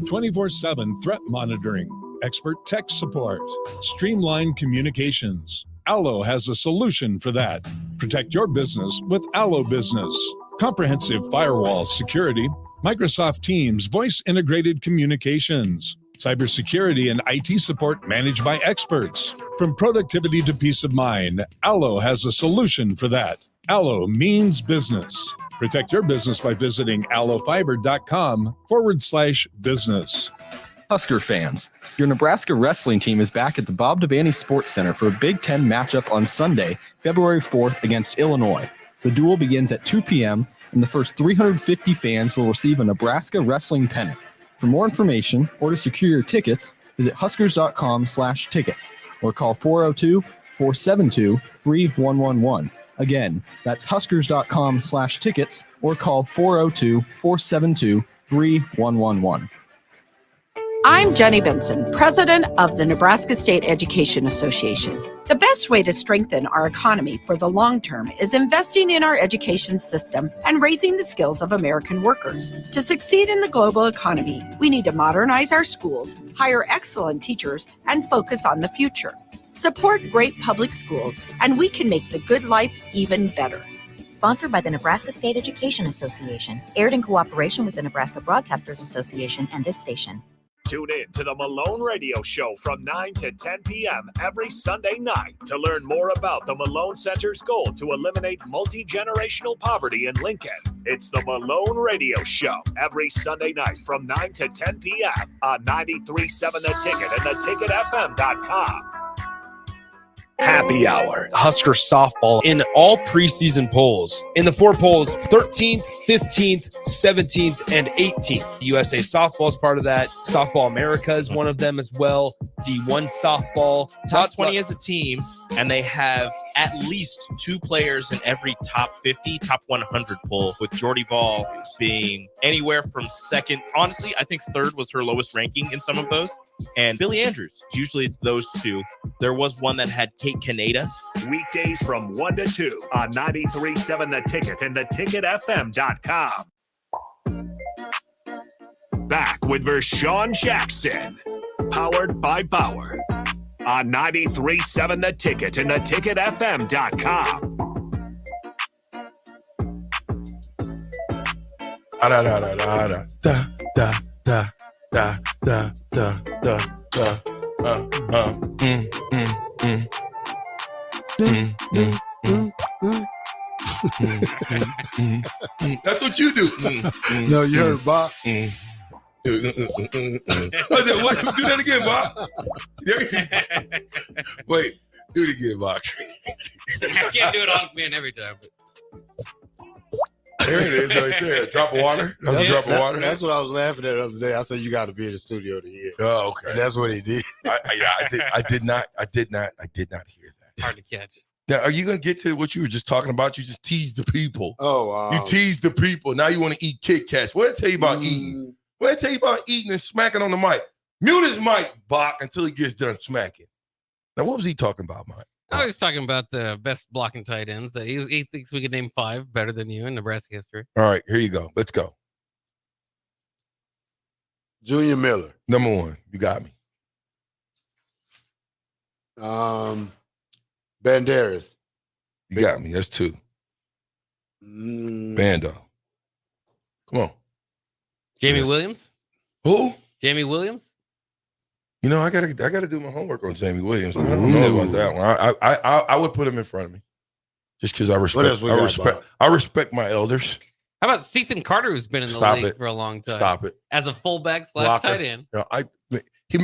[SPEAKER 12] 24/7 threat monitoring, expert tech support, streamlined communications. Allo has a solution for that. Protect your business with Allo Business. Comprehensive firewall security, Microsoft Teams voice-integrated communications, cybersecurity and IT support managed by experts. From productivity to peace of mind, Allo has a solution for that. Allo means business. Protect your business by visiting allofiber.com/business.
[SPEAKER 13] Husker fans, your Nebraska wrestling team is back at the Bob Devaney Sports Center for a Big Ten matchup on Sunday, February 4th against Illinois. The duel begins at 2 p.m., and the first 350 fans will receive a Nebraska wrestling pennant. For more information or to secure your tickets, visit huskers.com/tickets or call 402-472-3111. Again, that's huskers.com/tickets or call 402-472-3111.
[SPEAKER 14] I'm Jenny Benson, president of the Nebraska State Education Association. The best way to strengthen our economy for the long term is investing in our education system and raising the skills of American workers. To succeed in the global economy, we need to modernize our schools, hire excellent teachers, and focus on the future. Support great public schools, and we can make the good life even better.
[SPEAKER 15] Sponsored by the Nebraska State Education Association. Aired in cooperation with the Nebraska Broadcasters Association and this station.
[SPEAKER 1] Tune in to the Malone Radio Show from 9 to 10 p.m. every Sunday night to learn more about the Malone Center's goal to eliminate multi-generational poverty in Lincoln. It's the Malone Radio Show every Sunday night from 9 to 10 p.m. on 93.7 The Ticket and theticketfm.com. Happy Hour.
[SPEAKER 8] Husker softball in all preseason polls. In the 4 polls, 13th, 15th, 17th, and 18th. USA Softball is part of that. Softball America is one of them as well. D1 Softball. Top 20 as a team, and they have at least 2 players in every top 50, top 100 poll, with Jordy Ball being anywhere from second. Honestly, I think third was her lowest ranking in some of those. And Billy Andrews. Usually it's those 2. There was one that had Kate Kaneda.
[SPEAKER 1] Weekdays from 1 to 2 on 93.7 The Ticket and theticketfm.com. Back with Vershawn Jackson, powered by Bauer, on 93.7 The Ticket and theticketfm.com.
[SPEAKER 6] Da da da da da da da da da da da da da. That's what you do.
[SPEAKER 5] No, you heard Bob.
[SPEAKER 6] Do that again, Bob. Wait, do it again, Bob.
[SPEAKER 7] I can't do it on command every time. But...
[SPEAKER 6] There it is, right there. Drop of water. That's a drop of water.
[SPEAKER 5] That's what I was laughing at the other day. I said you got to be in the studio to hear.
[SPEAKER 6] Oh, okay.
[SPEAKER 5] And that's what he did.
[SPEAKER 6] I did not hear that.
[SPEAKER 7] Hard to catch.
[SPEAKER 6] Now, are you gonna get to what you were just talking about? You just teased the people.
[SPEAKER 5] Oh,
[SPEAKER 6] you teased the people. Now you want to eat Kit Kats. What did I tell you about eating? What did I tell you about eating and smacking on the mic? Mute his mic, Bach, until he gets done smacking. Now, what was he talking about, Mike?
[SPEAKER 7] I was talking about the best blocking tight ends. He thinks we could name 5 better than you in Nebraska history.
[SPEAKER 6] All right, here you go. Let's go.
[SPEAKER 5] Junior Miller.
[SPEAKER 6] Number 1. You got me.
[SPEAKER 5] Banderas.
[SPEAKER 6] You got me. That's 2. Bando. Come on.
[SPEAKER 7] Jamie Williams?
[SPEAKER 6] Who?
[SPEAKER 7] Jamie Williams?
[SPEAKER 6] You know, I gotta do my homework on Jamie Williams. I don't know about that one. I would put him in front of me. Just because I respect my elders.
[SPEAKER 7] How about Sethan Carter, who's been in the league for a long time?
[SPEAKER 6] Stop it.
[SPEAKER 7] As a fullback / tight end.
[SPEAKER 6] You know,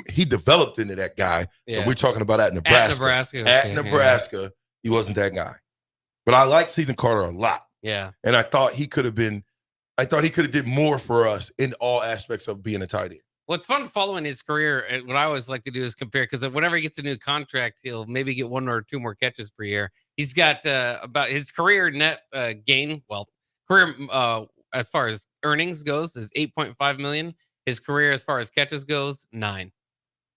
[SPEAKER 6] he developed into that guy.
[SPEAKER 7] Yeah.
[SPEAKER 6] We're talking about at Nebraska. At Nebraska, he wasn't that guy. But I like Sethan Carter a lot.
[SPEAKER 7] Yeah.
[SPEAKER 6] And I thought he could have did more for us in all aspects of being a tight end.
[SPEAKER 7] Well, it's fun following his career. And what I always like to do is compare, because whenever he gets a new contract, he'll maybe get 1 or 2 more catches per year. He's got about his career net gain. Well, career as far as earnings goes is $8.5 million. His career as far as catches goes, 9.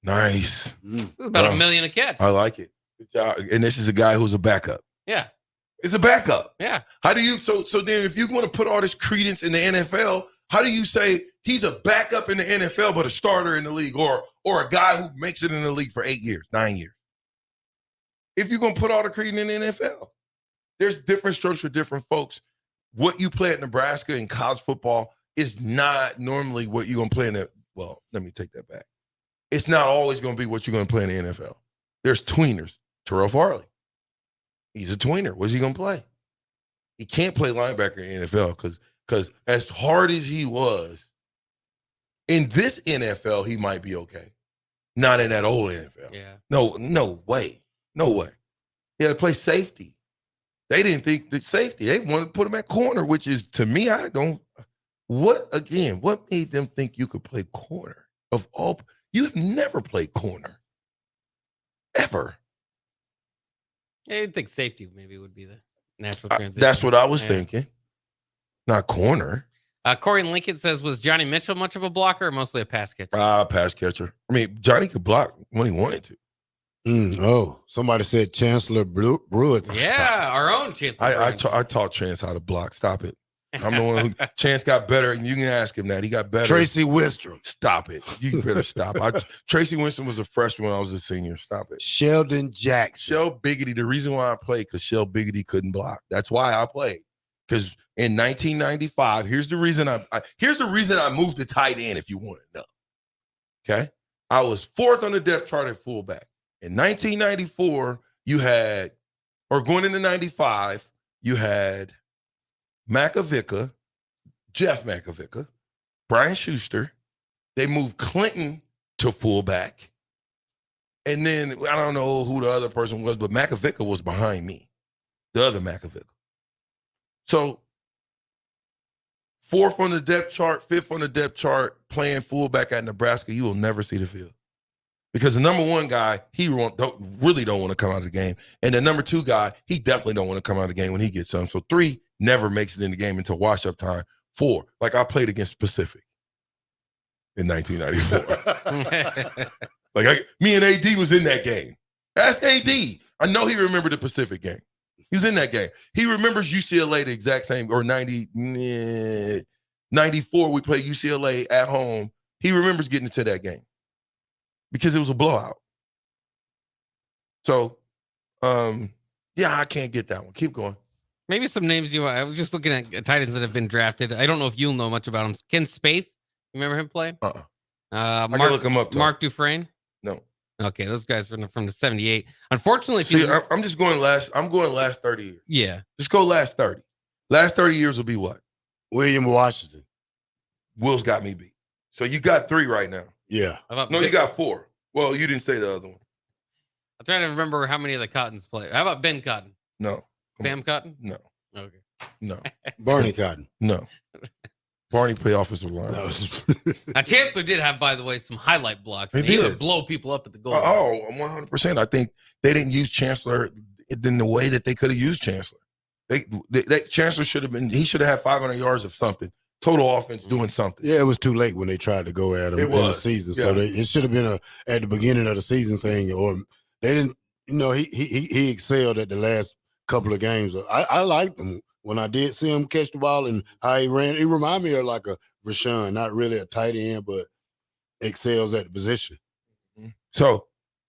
[SPEAKER 6] Nice.
[SPEAKER 7] It's about $1 million a catch.
[SPEAKER 6] I like it. Good job. And this is a guy who's a backup.
[SPEAKER 7] Yeah.
[SPEAKER 6] It's a backup.
[SPEAKER 7] Yeah.
[SPEAKER 6] How do you so then if you want to put all this credence in the NFL, how do you say he's a backup in the NFL but a starter in the league, or a guy who makes it in the league for 8 years, 9 years? If you're gonna put all the credence in the NFL, there's different strokes for different folks. What you play at Nebraska in college football is not normally what you're gonna play in the. Well, let me take that back. It's not always gonna be what you're gonna play in the NFL. There's tweeners. Terrell Farley. He's a tweener. What's he gonna play? He can't play linebacker in the NFL because as hard as he was, in this NFL, he might be okay. Not in that old NFL.
[SPEAKER 7] Yeah.
[SPEAKER 6] No way. No way. He had to play safety. They didn't think that safety. They wanted to put him at corner, which is, to me, what made them think you could play corner? Of all, you have never played corner. Ever.
[SPEAKER 7] Yeah, you'd think safety maybe would be the natural transition.
[SPEAKER 6] That's what I was thinking. Not corner.
[SPEAKER 7] Corey Lincoln says, was Johnny Mitchell much of a blocker or mostly a pass catcher?
[SPEAKER 6] Pass catcher. I mean, Johnny could block when he wanted to.
[SPEAKER 5] Somebody said Chancellor Brewer.
[SPEAKER 7] Yeah, our own Chancellor.
[SPEAKER 6] I taught Chance how to block. Stop it. I'm the one who Chance got better, and you can ask him that. He got better.
[SPEAKER 5] Tracy Winstrom.
[SPEAKER 6] Stop it. You better stop. Tracy Winstrom was a freshman when I was a senior. Stop it.
[SPEAKER 5] Sheldon Jackson.
[SPEAKER 6] Shell Biggity. The reason why I played because Shell Biggity couldn't block. That's why I played. Because in 1995, here's the reason I moved to tight end, if you want to know. Okay? I was 4th on the depth chart at fullback. In 1994, going into 95, you had Jeff Makovica, Brian Schuster. They moved Clinton to fullback. And then, I don't know who the other person was, but Makovica was behind me, the other Makovica. So, 4th on the depth chart, 5th on the depth chart, playing fullback at Nebraska, you will never see the field. Because the number 1 guy, he really don't want to come out of the game. And the number 2 guy, he definitely don't want to come out of the game when he gets some. So 3 never makes it in the game until wash-up time. 4, like I played against Pacific in 1994. Me and AD was in that game. Ask AD. I know he remembered the Pacific game. He was in that game. He remembers UCLA the exact same, or 94, we played UCLA at home. He remembers getting into that game because it was a blowout. So, I can't get that one. Keep going.
[SPEAKER 7] Maybe some names I was just looking at tight ends that have been drafted. I don't know if you'll know much about them. Ken Spaeth, you remember him play?
[SPEAKER 6] I can look him up.
[SPEAKER 7] Mark Dufresne?
[SPEAKER 6] No.
[SPEAKER 7] Okay, those guys from the 78. Unfortunately,
[SPEAKER 6] I'm just going last. I'm going last 30 years.
[SPEAKER 7] Yeah.
[SPEAKER 6] Just go last 30. Last 30 years will be what?
[SPEAKER 5] William Washington.
[SPEAKER 6] Will's got me beat. So you got 3 right now.
[SPEAKER 5] Yeah.
[SPEAKER 6] No, you got 4. Well, you didn't say the other one.
[SPEAKER 7] I'm trying to remember how many of the Cottons play. How about Ben Cotton?
[SPEAKER 6] No.
[SPEAKER 7] Sam Cotton?
[SPEAKER 6] No.
[SPEAKER 7] Okay.
[SPEAKER 6] No.
[SPEAKER 5] Barney Cotton?
[SPEAKER 6] No. Barney play offensive line.
[SPEAKER 5] No.
[SPEAKER 7] Now, Chancellor did have, by the way, some highlight blocks.
[SPEAKER 6] He
[SPEAKER 7] He
[SPEAKER 6] did.
[SPEAKER 7] would blow people up at the goal.
[SPEAKER 6] 100%. I think they didn't use Chancellor in the way that they could have used Chancellor. Chancellor should have had 500 yards of something. Total offense doing something.
[SPEAKER 5] Yeah, it was too late when they tried to go at him in the season.
[SPEAKER 6] Yeah.
[SPEAKER 5] So it should have been at the beginning of the season thing, or they didn't. He excelled at the last couple of games. I liked him when I did see him catch the ball and how he ran. He reminded me of like a Rashawn, not really a tight end, but excels at the position.
[SPEAKER 6] So,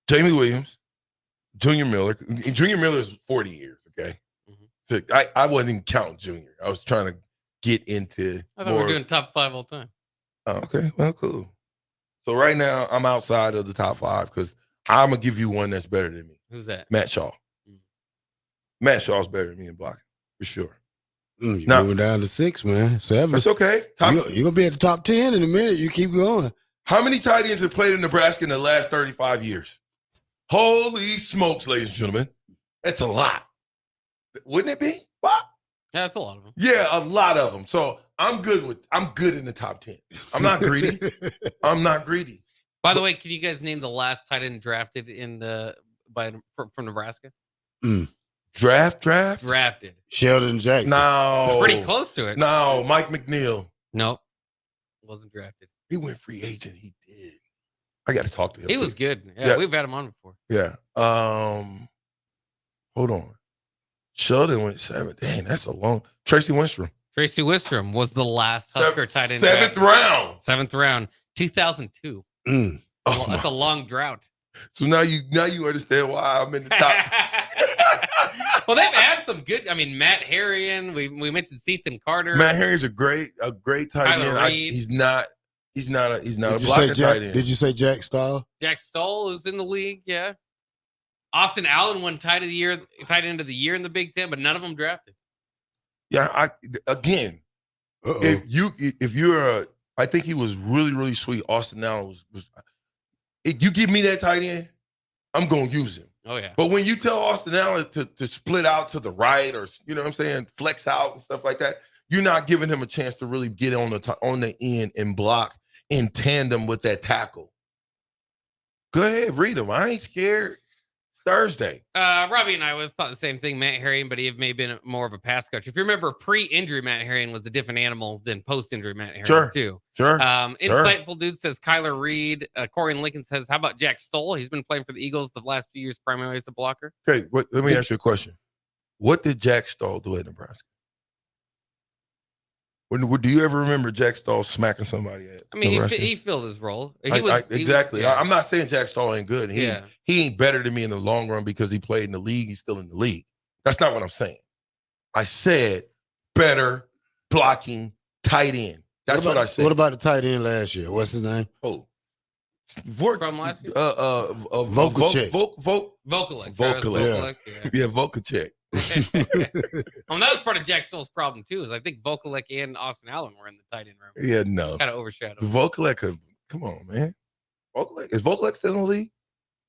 [SPEAKER 6] Jamie Williams, Junior Miller. Junior Miller is 40 years, okay? So I wasn't even counting Junior. I was trying to get into
[SPEAKER 7] I thought we were doing top 5 all time.
[SPEAKER 6] Oh, okay, well, cool. So right now, I'm outside of the top 5 because I'm going to give you one that's better than me.
[SPEAKER 7] Who's that?
[SPEAKER 6] Matt Shaw. Matt Shaw's better than me in blocking, for sure.
[SPEAKER 5] You're moving down to 6, man. 7.
[SPEAKER 6] That's okay.
[SPEAKER 5] You're going to be at the top 10 in a minute. You keep going.
[SPEAKER 6] How many tight ends have played in Nebraska in the last 35 years? Holy smokes, ladies and gentlemen. That's a lot. Wouldn't it be? What?
[SPEAKER 7] Yeah, that's a lot of them.
[SPEAKER 6] Yeah, a lot of them. So I'm good in the top 10. I'm not greedy. I'm not greedy.
[SPEAKER 7] By the way, can you guys name the last tight end drafted from Nebraska?
[SPEAKER 6] Drafted.
[SPEAKER 5] Sheldon Jackson.
[SPEAKER 6] No.
[SPEAKER 7] Pretty close to it.
[SPEAKER 6] No, Mike McNeil.
[SPEAKER 7] Nope. Wasn't drafted.
[SPEAKER 6] He went free agent. He did. I got to talk to him.
[SPEAKER 7] He was good. Yeah, we've had him on before.
[SPEAKER 6] Yeah. Hold on. Sheldon went 7. Dang, that's a long. Tracy Winstrom.
[SPEAKER 7] Tracy Winstrom was the last Husker tight end.
[SPEAKER 6] 7th round.
[SPEAKER 7] 7th round. 2002. That's a long drought.
[SPEAKER 6] So now you understand why I'm in the top.
[SPEAKER 7] Well, they've had some good. I mean, Matt Harrion. We mentioned Ethan Carter.
[SPEAKER 6] Matt Harrion's a great tight end. He's not a blocking tight end.
[SPEAKER 5] Did you say Jack Stahl?
[SPEAKER 7] Jack Stoll is in the league. Yeah. Austin Allen won tight end of the year in the Big Ten, but none of them drafted.
[SPEAKER 6] Yeah. I think he was really, really sweet. Austin Allen was. If you give me that tight end, I'm gonna use him.
[SPEAKER 7] Oh yeah.
[SPEAKER 6] But when you tell Austin Allen to split out to the right, or you know what I'm saying, flex out and stuff like that, you're not giving him a chance to really get on the end and block in tandem with that tackle. Go ahead, read him. I ain't scared. Thursday.
[SPEAKER 7] Robbie and I thought the same thing, Matt Harrion, but he may have been more of a pass coach. If you remember, pre-injury Matt Harrion was a different animal than post-injury Matt Harrion, too.
[SPEAKER 6] Sure.
[SPEAKER 7] Insightful dude says Kyler Reed. Corey and Lincoln says, how about Jack Stoll? He's been playing for the Eagles the last few years, primarily as a blocker.
[SPEAKER 6] Okay, let me ask you a question. What did Jack Stoll do at Nebraska? Do you ever remember Jack Stoll smacking somebody at Nebraska?
[SPEAKER 7] He filled his role.
[SPEAKER 6] Exactly. I'm not saying Jack Stoll ain't good. He ain't better than me in the long run because he played in the league. He's still in the league. That's not what I'm saying. I said better blocking tight end. That's what I said.
[SPEAKER 5] What about the tight end last year? What's his name?
[SPEAKER 6] Oh,
[SPEAKER 7] From last year?
[SPEAKER 5] Vokalek.
[SPEAKER 7] Vokalek.
[SPEAKER 6] Yeah, Vokalek.
[SPEAKER 7] That was part of Jack Stoll's problem too. Is I think Vokalek and Austin Allen were in the tight end room.
[SPEAKER 6] Yeah, no.
[SPEAKER 7] Kind of overshadowed.
[SPEAKER 6] Vokalek, come on, man. Is Vokalek still in the league?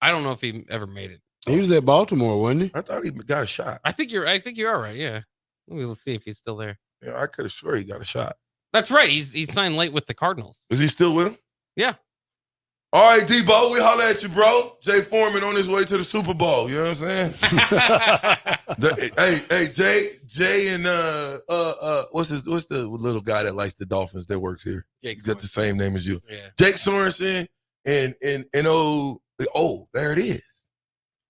[SPEAKER 7] I don't know if he ever made it.
[SPEAKER 5] He was at Baltimore, wasn't he?
[SPEAKER 6] I thought he got a shot.
[SPEAKER 7] I think you are right. Yeah. We'll see if he's still there.
[SPEAKER 6] Yeah, I could have sworn he got a shot.
[SPEAKER 7] That's right. He's signed late with the Cardinals.
[SPEAKER 6] Is he still with him?
[SPEAKER 7] Yeah.
[SPEAKER 6] All right, Debo, we holler at you, bro. Jay Foreman on his way to the Super Bowl. You know what I'm saying? hey, Jay, and what's the little guy that likes the Dolphins that works here? He's got the same name as you.
[SPEAKER 7] Yeah.
[SPEAKER 6] Jake Sorensen and there it is.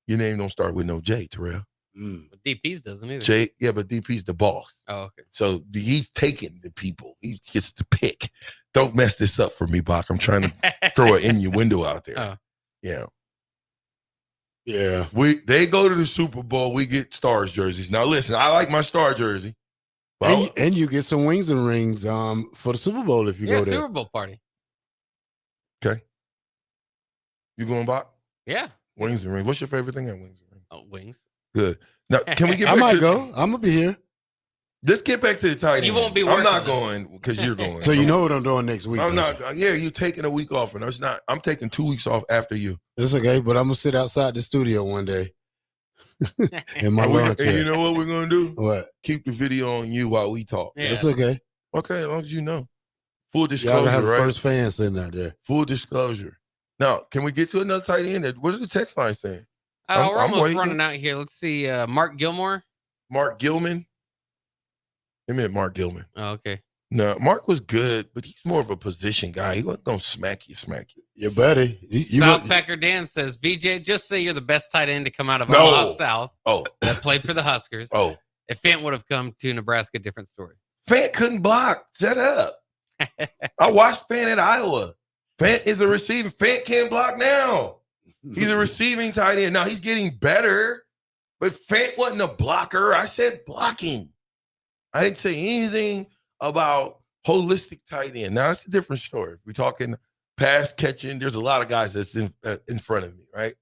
[SPEAKER 6] Your name don't start with no J, Terrell.
[SPEAKER 7] But DP's doesn't either.
[SPEAKER 6] Jay, yeah, but DP's the boss.
[SPEAKER 7] Oh, okay.
[SPEAKER 6] So he's taking the people. He gets to pick. Don't mess this up for me, Bach. I'm trying to throw an innuendo out there.
[SPEAKER 7] Oh.
[SPEAKER 6] Yeah.
[SPEAKER 5] Yeah.
[SPEAKER 6] They go to the Super Bowl. We get Stars jerseys. Now listen, I like my Star jersey.
[SPEAKER 5] And you get some wings and rings for the Super Bowl if you go there.
[SPEAKER 7] Super Bowl party.
[SPEAKER 6] Okay. You going, Bach?
[SPEAKER 7] Yeah.
[SPEAKER 6] Wings and rings. What's your favorite thing at wings and rings?
[SPEAKER 7] Oh, wings.
[SPEAKER 6] Good. Now, can we get
[SPEAKER 5] I
[SPEAKER 6] back
[SPEAKER 5] might
[SPEAKER 6] to
[SPEAKER 5] go. I'm gonna be here.
[SPEAKER 6] Let's get back to the tight end.
[SPEAKER 7] You won't be
[SPEAKER 6] I'm
[SPEAKER 7] working
[SPEAKER 6] not
[SPEAKER 7] though.
[SPEAKER 6] going because you're going.
[SPEAKER 5] So you know what I'm doing next week.
[SPEAKER 6] I'm
[SPEAKER 5] don't
[SPEAKER 6] not.
[SPEAKER 5] you?
[SPEAKER 6] Yeah, you're taking a week off, and it's not. I'm taking 2 weeks off after you.
[SPEAKER 5] It's okay, but I'm gonna sit outside the studio one day. In my lunch.
[SPEAKER 6] And you know what we're gonna do?
[SPEAKER 5] What?
[SPEAKER 6] Keep the video on you while we talk.
[SPEAKER 7] Yeah.
[SPEAKER 5] It's okay.
[SPEAKER 6] Okay, as long as you know. Full
[SPEAKER 5] Y'all
[SPEAKER 6] disclosure,
[SPEAKER 5] gonna have
[SPEAKER 6] right?
[SPEAKER 5] the first fan sitting out there.
[SPEAKER 6] Full disclosure. Now, can we get to another tight end? What is the text line saying? I'm
[SPEAKER 7] We're almost
[SPEAKER 6] waiting.
[SPEAKER 7] running out here. Let's see. Mark Gilmore.
[SPEAKER 6] Mark Gilman. I meant Mark Gilman.
[SPEAKER 7] Oh, okay.
[SPEAKER 6] No, Mark was good, but he's more of a position guy. He wasn't gonna smack you.
[SPEAKER 5] Your buddy.
[SPEAKER 7] South Pecker Dan says, VJ, just say you're the best tight end to come out of
[SPEAKER 6] No.
[SPEAKER 7] Omaha South.
[SPEAKER 6] Oh.
[SPEAKER 7] That played for the Huskers.
[SPEAKER 6] Oh.
[SPEAKER 7] If Fant would have come to Nebraska, different story.
[SPEAKER 6] Fant couldn't block. Shut up. I watched Fant at Iowa. Fant is a receiving. Fant can't block now. He's a receiving tight end. Now he's getting better, but Fant wasn't a blocker. I said blocking. I didn't say anything about holistic tight end. Now it's a different story. We're talking pass catching. There's a lot of guys that's in front of me, right?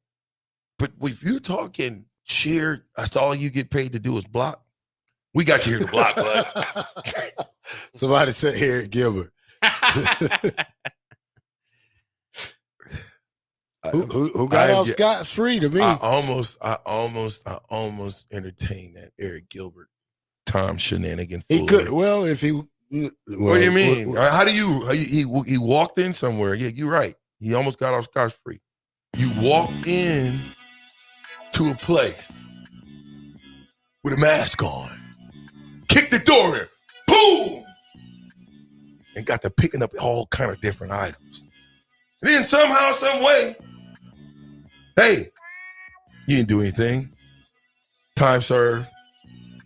[SPEAKER 6] But if you're talking sheer, that's all you get paid to do is block. We got you here to block, bud.
[SPEAKER 5] Somebody said Eric Gilbert. Who got off scot-free to me?
[SPEAKER 6] I almost entertained that Eric Gilbert Tom shenanigan.
[SPEAKER 5] He could. Well, if he. Well,
[SPEAKER 6] What do you mean? How do you? He walked in somewhere. Yeah, you're right. He almost got off scot-free. You walked in to a place with a mask on, kicked the door in, boom, and got to picking up all kind of different items. And then somehow, some way, hey, you didn't do anything. Time served.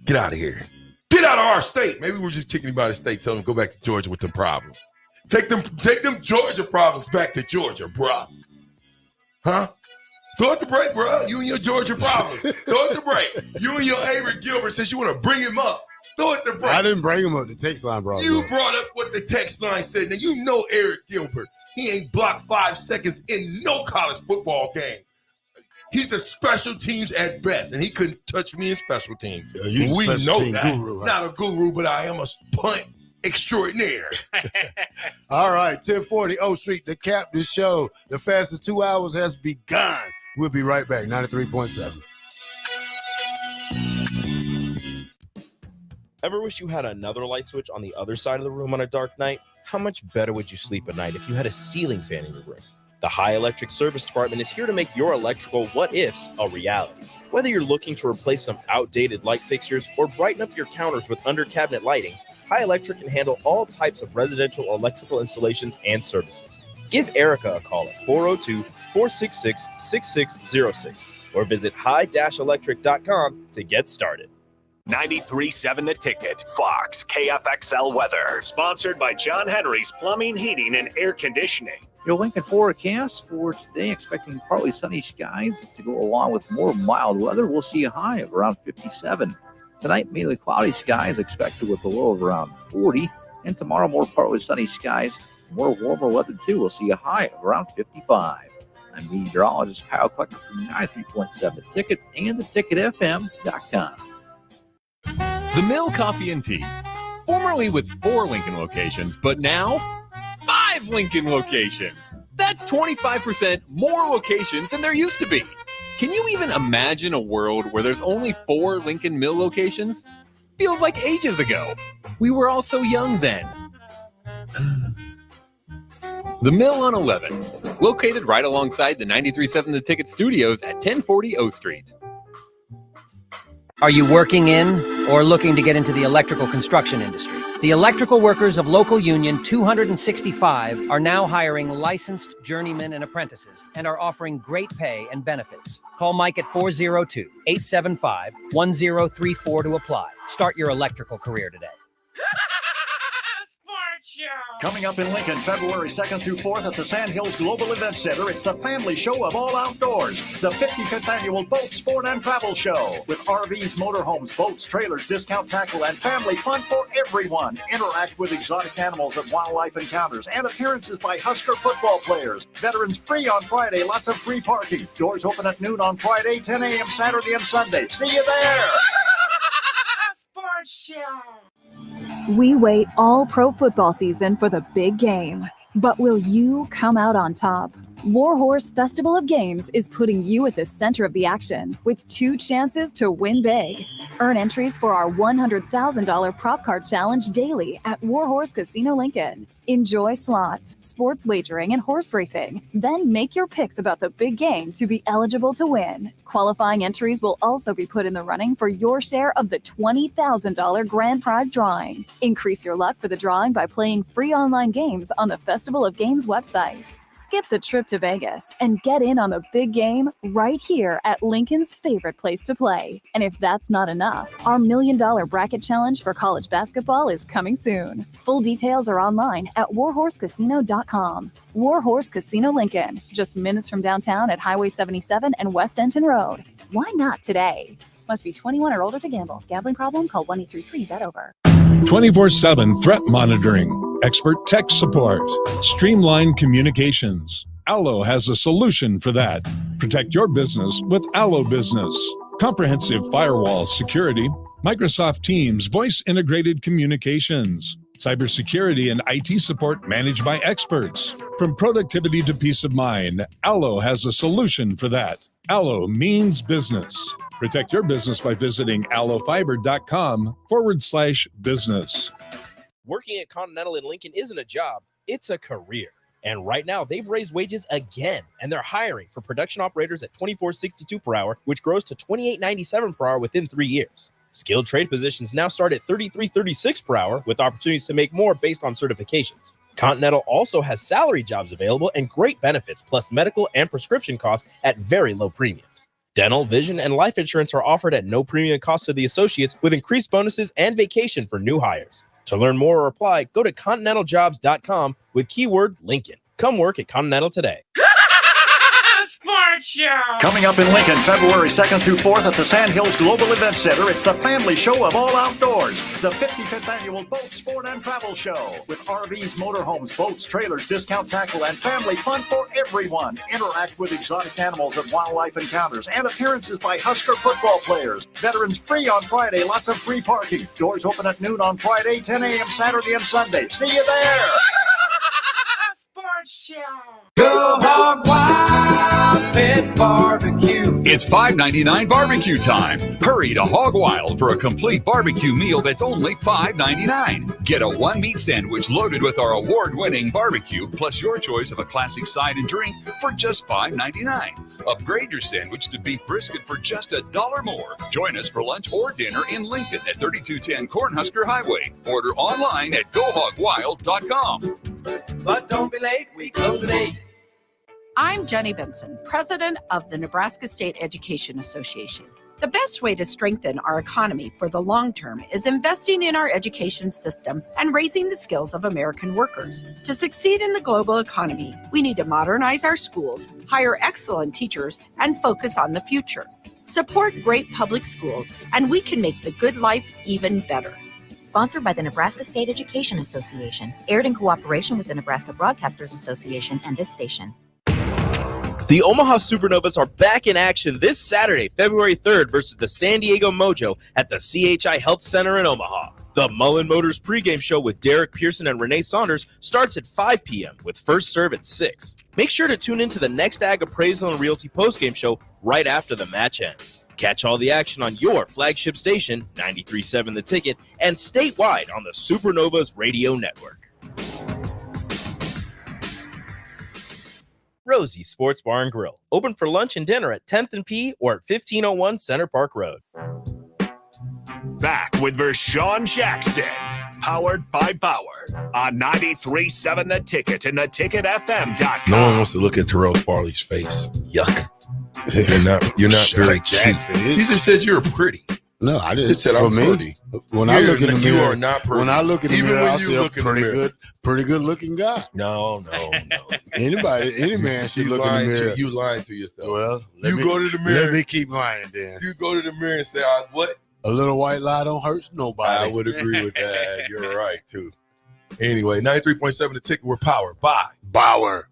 [SPEAKER 6] Get out of here. Get out of our state. Maybe we're just kicking him out of state, telling him go back to Georgia with them problems. Take them Georgia problems back to Georgia, bro. Huh? Throw it the break, bro. You and your Georgia problems. Throw it the break. You and your Eric Gilbert, since you want to bring him up, throw it the break.
[SPEAKER 5] I didn't bring him up. The text line brought him
[SPEAKER 6] You
[SPEAKER 5] up.
[SPEAKER 6] brought up what the text line said. Now, you know Eric Gilbert. He ain't blocked 5 seconds in no college football game. He's a special teams at best, and he couldn't touch me in special teams.
[SPEAKER 5] You
[SPEAKER 6] We
[SPEAKER 5] special
[SPEAKER 6] know
[SPEAKER 5] team
[SPEAKER 6] that.
[SPEAKER 5] guru, right?
[SPEAKER 6] Not a guru, but I am a punt extraordinaire.
[SPEAKER 5] All right, 1040 O Street, the Captain Show. The fastest 2 hours has begun. We'll be right back. 93.7.
[SPEAKER 8] Ever wish you had another light switch on the other side of the room on a dark night? How much better would you sleep at night if you had a ceiling fan in your room? The High Electric Service Department is here to make your electrical what-ifs a reality. Whether you're looking to replace some outdated light fixtures or brighten up your counters with under-cabinet lighting, High Electric can handle all types of residential electrical installations and services. Give Erica a call at 402-466-6606 or visit high-electric.com to get started.
[SPEAKER 1] 93.7 The Ticket, Fox, KFXL weather. Sponsored by John Henry's Plumbing, Heating, and Air Conditioning.
[SPEAKER 16] Your Lincoln forecast for today, expecting partly sunny skies to go along with more mild weather. We'll see a high of around 57. Tonight, mainly cloudy skies expected with a low of around 40. And tomorrow, more partly sunny skies, more warmer weather too. We'll see a high of around 55. I'm meteorologist Kyle Clucker from 93.7 Ticket and theticketfm.com.
[SPEAKER 17] The Mill Coffee and Tea, formerly with 4 Lincoln locations, but now 5 Lincoln locations. That's 25% more locations than there used to be. Can you even imagine a world where there's only 4 Lincoln Mill locations? Feels like ages ago. We were all so young then. The Mill on 11, located right alongside the 93.7 The Ticket Studios at 1040 O Street.
[SPEAKER 9] Are you working in or looking to get into the electrical construction industry? The electrical workers of local union 265 are now hiring licensed journeymen and apprentices and are offering great pay and benefits. Call Mike at 402-875-1034 to apply. Start your electrical career today.
[SPEAKER 10] Coming up in Lincoln, February 2nd through 4th at the Sandhills Global Event Center, it's the family show of all outdoors, the 55th Annual Boat, Sport, and Travel Show. With RVs, motorhomes, boats, trailers, discount tackle, and family fun for everyone. Interact with exotic animals at wildlife encounters and appearances by Husker football players. Veterans free on Friday, lots of free parking. Doors open at noon on Friday, 10 a.m. Saturday and Sunday. See you there! Sports Show!
[SPEAKER 11] We wait all pro football season for the big game. But will you come out on top? Warhorse Festival of Games is putting you at the center of the action with 2 chances to win big. Earn entries for our $100,000 prop card challenge daily at Warhorse Casino Lincoln. Enjoy slots, sports wagering, and horse racing. Then make your picks about the big game to be eligible to win. Qualifying entries will also be put in the running for your share of the $20,000 grand prize drawing. Increase your luck for the drawing by playing free online games on the Festival of Games website. Skip the trip to Vegas and get in on the big game right here at Lincoln's favorite place to play. And if that's not enough, our $1 Million Bracket Challenge for college basketball is coming soon. Full details are online at warhorsecasino.com. Warhorse Casino Lincoln, just minutes from downtown at Highway 77 and West Denton Road. Why not today? Must be 21 or older to gamble. Gambling problem? Call 1-833-BET-OVER.
[SPEAKER 12] 24/7 threat monitoring, expert tech support, streamlined communications. Allo has a solution for that. Protect your business with Allo Business. Comprehensive firewall security, Microsoft Teams voice-integrated communications, cybersecurity and IT support managed by experts. From productivity to peace of mind, Allo has a solution for that. Allo means business. Protect your business by visiting allofiber.com/business.
[SPEAKER 8] Working at Continental in Lincoln isn't a job, it's a career. And right now, they've raised wages again, and they're hiring for production operators at $24.62 per hour, which grows to $28.97 per hour within 3 years. Skilled trade positions now start at $33.36 per hour, with opportunities to make more based on certifications. Continental also has salary jobs available and great benefits, plus medical and prescription costs at very low premiums. Dental, vision, and life insurance are offered at no premium cost to the associates, with increased bonuses and vacation for new hires. To learn more or apply, go to continentaljobs.com with keyword Lincoln. Come work at Continental today.
[SPEAKER 10] Sports Show! Coming up in Lincoln, February 2nd through 4th at the Sandhills Global Event Center, it's the family show of all outdoors, the 55th Annual Boat, Sport, and Travel Show. With RVs, motorhomes, boats, trailers, discount tackle, and family fun for everyone. Interact with exotic animals at wildlife encounters and appearances by Husker football players. Veterans free on Friday, lots of free parking. Doors open at noon on Friday, 10 a.m. Saturday and Sunday. See you there!
[SPEAKER 18] Go Hog Wild Pit Barbecue.
[SPEAKER 19] It's $5.99 barbecue time. Hurry to Hog Wild for a complete barbecue meal that's only $5.99. Get a 1-meat sandwich loaded with our award-winning barbecue, plus your choice of a classic side and drink for just $5.99. Upgrade your sandwich to beef brisket for just $1 more. Join us for lunch or dinner in Lincoln at 3210 Cornhusker Highway. Order online at GoHogWild.com.
[SPEAKER 18] But don't be late, we close at 8.
[SPEAKER 14] I'm Jenny Benson, president of the Nebraska State Education Association. The best way to strengthen our economy for the long term is investing in our education system and raising the skills of American workers. To succeed in the global economy, we need to modernize our schools, hire excellent teachers, and focus on the future. Support great public schools, and we can make the good life even better.
[SPEAKER 15] Sponsored by the Nebraska State Education Association. Aired in cooperation with the Nebraska Broadcasters Association and this station.
[SPEAKER 8] The Omaha Supernovas are back in action this Saturday, February 3rd versus the San Diego Mojo at the CHI Health Center in Omaha. The Mullen Motors pregame show with Derek Pearson and Renee Saunders starts at 5 p.m. with first serve at 6. Make sure to tune into the Next Ag Appraisal and Realty postgame show right after the match ends. Catch all the action on your flagship station, 93.7 The Ticket, and statewide on the Supernovas Radio Network. Rosie Sports Bar and Grill, open for lunch and dinner at 10th and P or at 1501 Center Park Road.
[SPEAKER 1] Back with Vershawn Jackson, powered by Bauer on 93.7 The Ticket and theticketfm.com.
[SPEAKER 6] No one wants to look at Terrell Farley's face. Yuck. You're not very Jackson. You just said you were pretty.
[SPEAKER 5] No, I didn't.
[SPEAKER 6] You said I'm pretty.
[SPEAKER 5] When I look in the mirror,
[SPEAKER 6] you are not pretty.
[SPEAKER 5] When I look in the mirror, I see a
[SPEAKER 6] mirror.
[SPEAKER 5] pretty good looking guy.
[SPEAKER 6] No.
[SPEAKER 5] Any man should look in the mirror.
[SPEAKER 6] You lying to yourself.
[SPEAKER 5] Well,
[SPEAKER 6] go to the mirror.
[SPEAKER 5] Let me keep lying then.
[SPEAKER 6] You go to the mirror and say, what?
[SPEAKER 5] A little white lie don't hurt nobody.
[SPEAKER 6] I would agree with that. You're right, too. Anyway, 93.7 The Ticket, we're powered by
[SPEAKER 5] Bauer.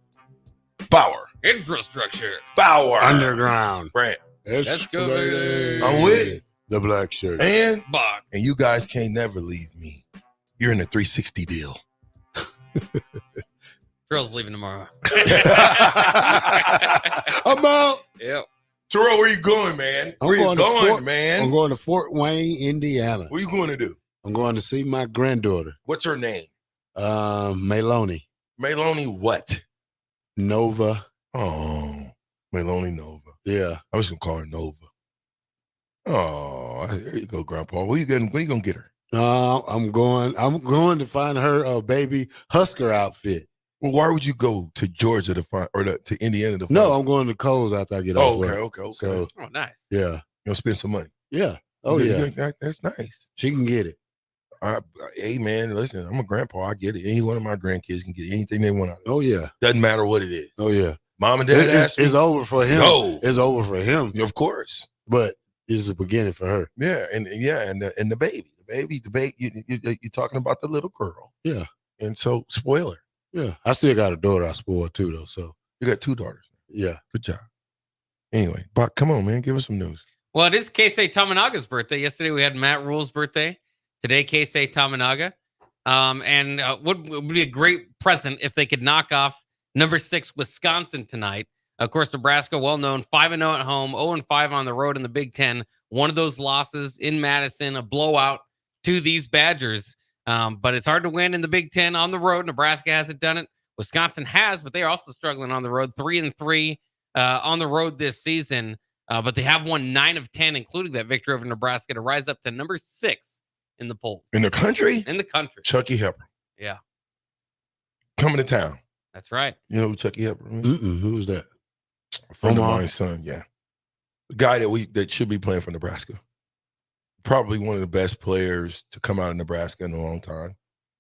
[SPEAKER 7] Infrastructure.
[SPEAKER 6] Bauer.
[SPEAKER 5] Underground.
[SPEAKER 6] Brand.
[SPEAKER 7] Let's go, baby.
[SPEAKER 6] I'm with
[SPEAKER 5] the black shirt.
[SPEAKER 6] And
[SPEAKER 7] Bach.
[SPEAKER 6] And you guys can't never leave me. You're in a 360 deal.
[SPEAKER 7] Girl's leaving tomorrow.
[SPEAKER 5] I'm out.
[SPEAKER 7] Yep.
[SPEAKER 6] Terrell, where you going, man? Where you going, man?
[SPEAKER 5] I'm going to Fort Wayne, Indiana.
[SPEAKER 6] What are you going to do?
[SPEAKER 5] I'm going to see my granddaughter.
[SPEAKER 6] What's her name?
[SPEAKER 5] Meloni.
[SPEAKER 6] Meloni what?
[SPEAKER 5] Nova.
[SPEAKER 6] Oh, Meloni Nova.
[SPEAKER 5] Yeah.
[SPEAKER 6] I was going to call her Nova. Oh, there you go, Grandpa. Where you going to get her?
[SPEAKER 5] I'm going to find her a baby Husker outfit.
[SPEAKER 6] Well, why would you go to Georgia to find, or to Indiana to find?
[SPEAKER 5] No, I'm going to Coles after I get off work.
[SPEAKER 6] Okay.
[SPEAKER 5] So,
[SPEAKER 7] oh, nice.
[SPEAKER 5] Yeah.
[SPEAKER 6] You'll spend some money.
[SPEAKER 5] Yeah. Oh, yeah.
[SPEAKER 6] That's nice.
[SPEAKER 5] She can get it.
[SPEAKER 6] Hey, man, listen, I'm a grandpa. I get it. Any one of my grandkids can get anything they want out of it.
[SPEAKER 5] Oh, yeah.
[SPEAKER 6] Doesn't matter what it is.
[SPEAKER 5] Oh, yeah.
[SPEAKER 6] Mom and dad asked me.
[SPEAKER 5] It's over for him.
[SPEAKER 6] No.
[SPEAKER 5] It's over for him.
[SPEAKER 6] Of course.
[SPEAKER 5] But it's the beginning for her.
[SPEAKER 6] Yeah, and the baby. You're talking about the little girl.
[SPEAKER 5] Yeah.
[SPEAKER 6] And so spoil her.
[SPEAKER 5] Yeah. I still got a daughter I spoiled too, though. So
[SPEAKER 6] you got 2 daughters.
[SPEAKER 5] Yeah.
[SPEAKER 6] Good job. Anyway, Buck, come on, man. Give us some news.
[SPEAKER 7] Well, it is Keisei Tominaga's birthday. Yesterday we had Matt Rule's birthday. Today, Keisei Tominaga. Would be a great present if they could knock off number 6 Wisconsin tonight. Of course, Nebraska, well known, 5-0 at home, 0-5 on the road in the Big Ten. One of those losses in Madison, a blowout to these Badgers. But it's hard to win in the Big Ten on the road. Nebraska hasn't done it. Wisconsin has, but they are also struggling on the road. 3-3 on the road this season. But they have won 9 of 10, including that victory over Nebraska, to rise up to number 6 in the polls.
[SPEAKER 6] In the country?
[SPEAKER 7] In the country.
[SPEAKER 6] Chucky Hepburn.
[SPEAKER 7] Yeah.
[SPEAKER 6] Coming to town.
[SPEAKER 7] That's right.
[SPEAKER 6] You know who Chucky Hepburn is?
[SPEAKER 5] Who was that?
[SPEAKER 6] A friend of mine's son, yeah. The guy that should be playing for Nebraska. Probably one of the best players to come out of Nebraska in a long time.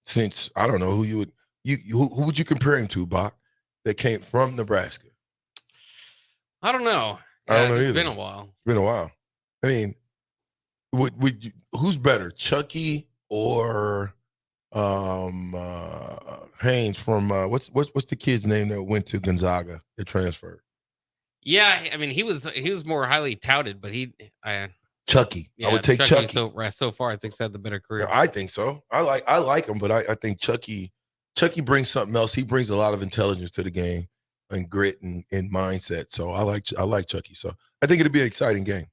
[SPEAKER 6] Since, I don't know, who would you compare him to, Bach, that came from Nebraska?
[SPEAKER 7] I don't know.
[SPEAKER 6] I don't know
[SPEAKER 7] It's
[SPEAKER 6] either.
[SPEAKER 7] been a while.
[SPEAKER 6] It's been a while. I mean, who's better, Chucky or Haynes from what's the kid's name that went to Gonzaga that transferred?
[SPEAKER 7] Yeah, I mean he was more highly touted, but
[SPEAKER 6] Chucky.
[SPEAKER 7] Yeah,
[SPEAKER 6] I would take Chucky.
[SPEAKER 7] So far, I think he's had the better career.
[SPEAKER 6] Yeah, I think so. I like him, but I think Chucky brings something else. He brings a lot of intelligence to the game and grit and mindset. So I like Chucky. So I think it'll be an exciting game.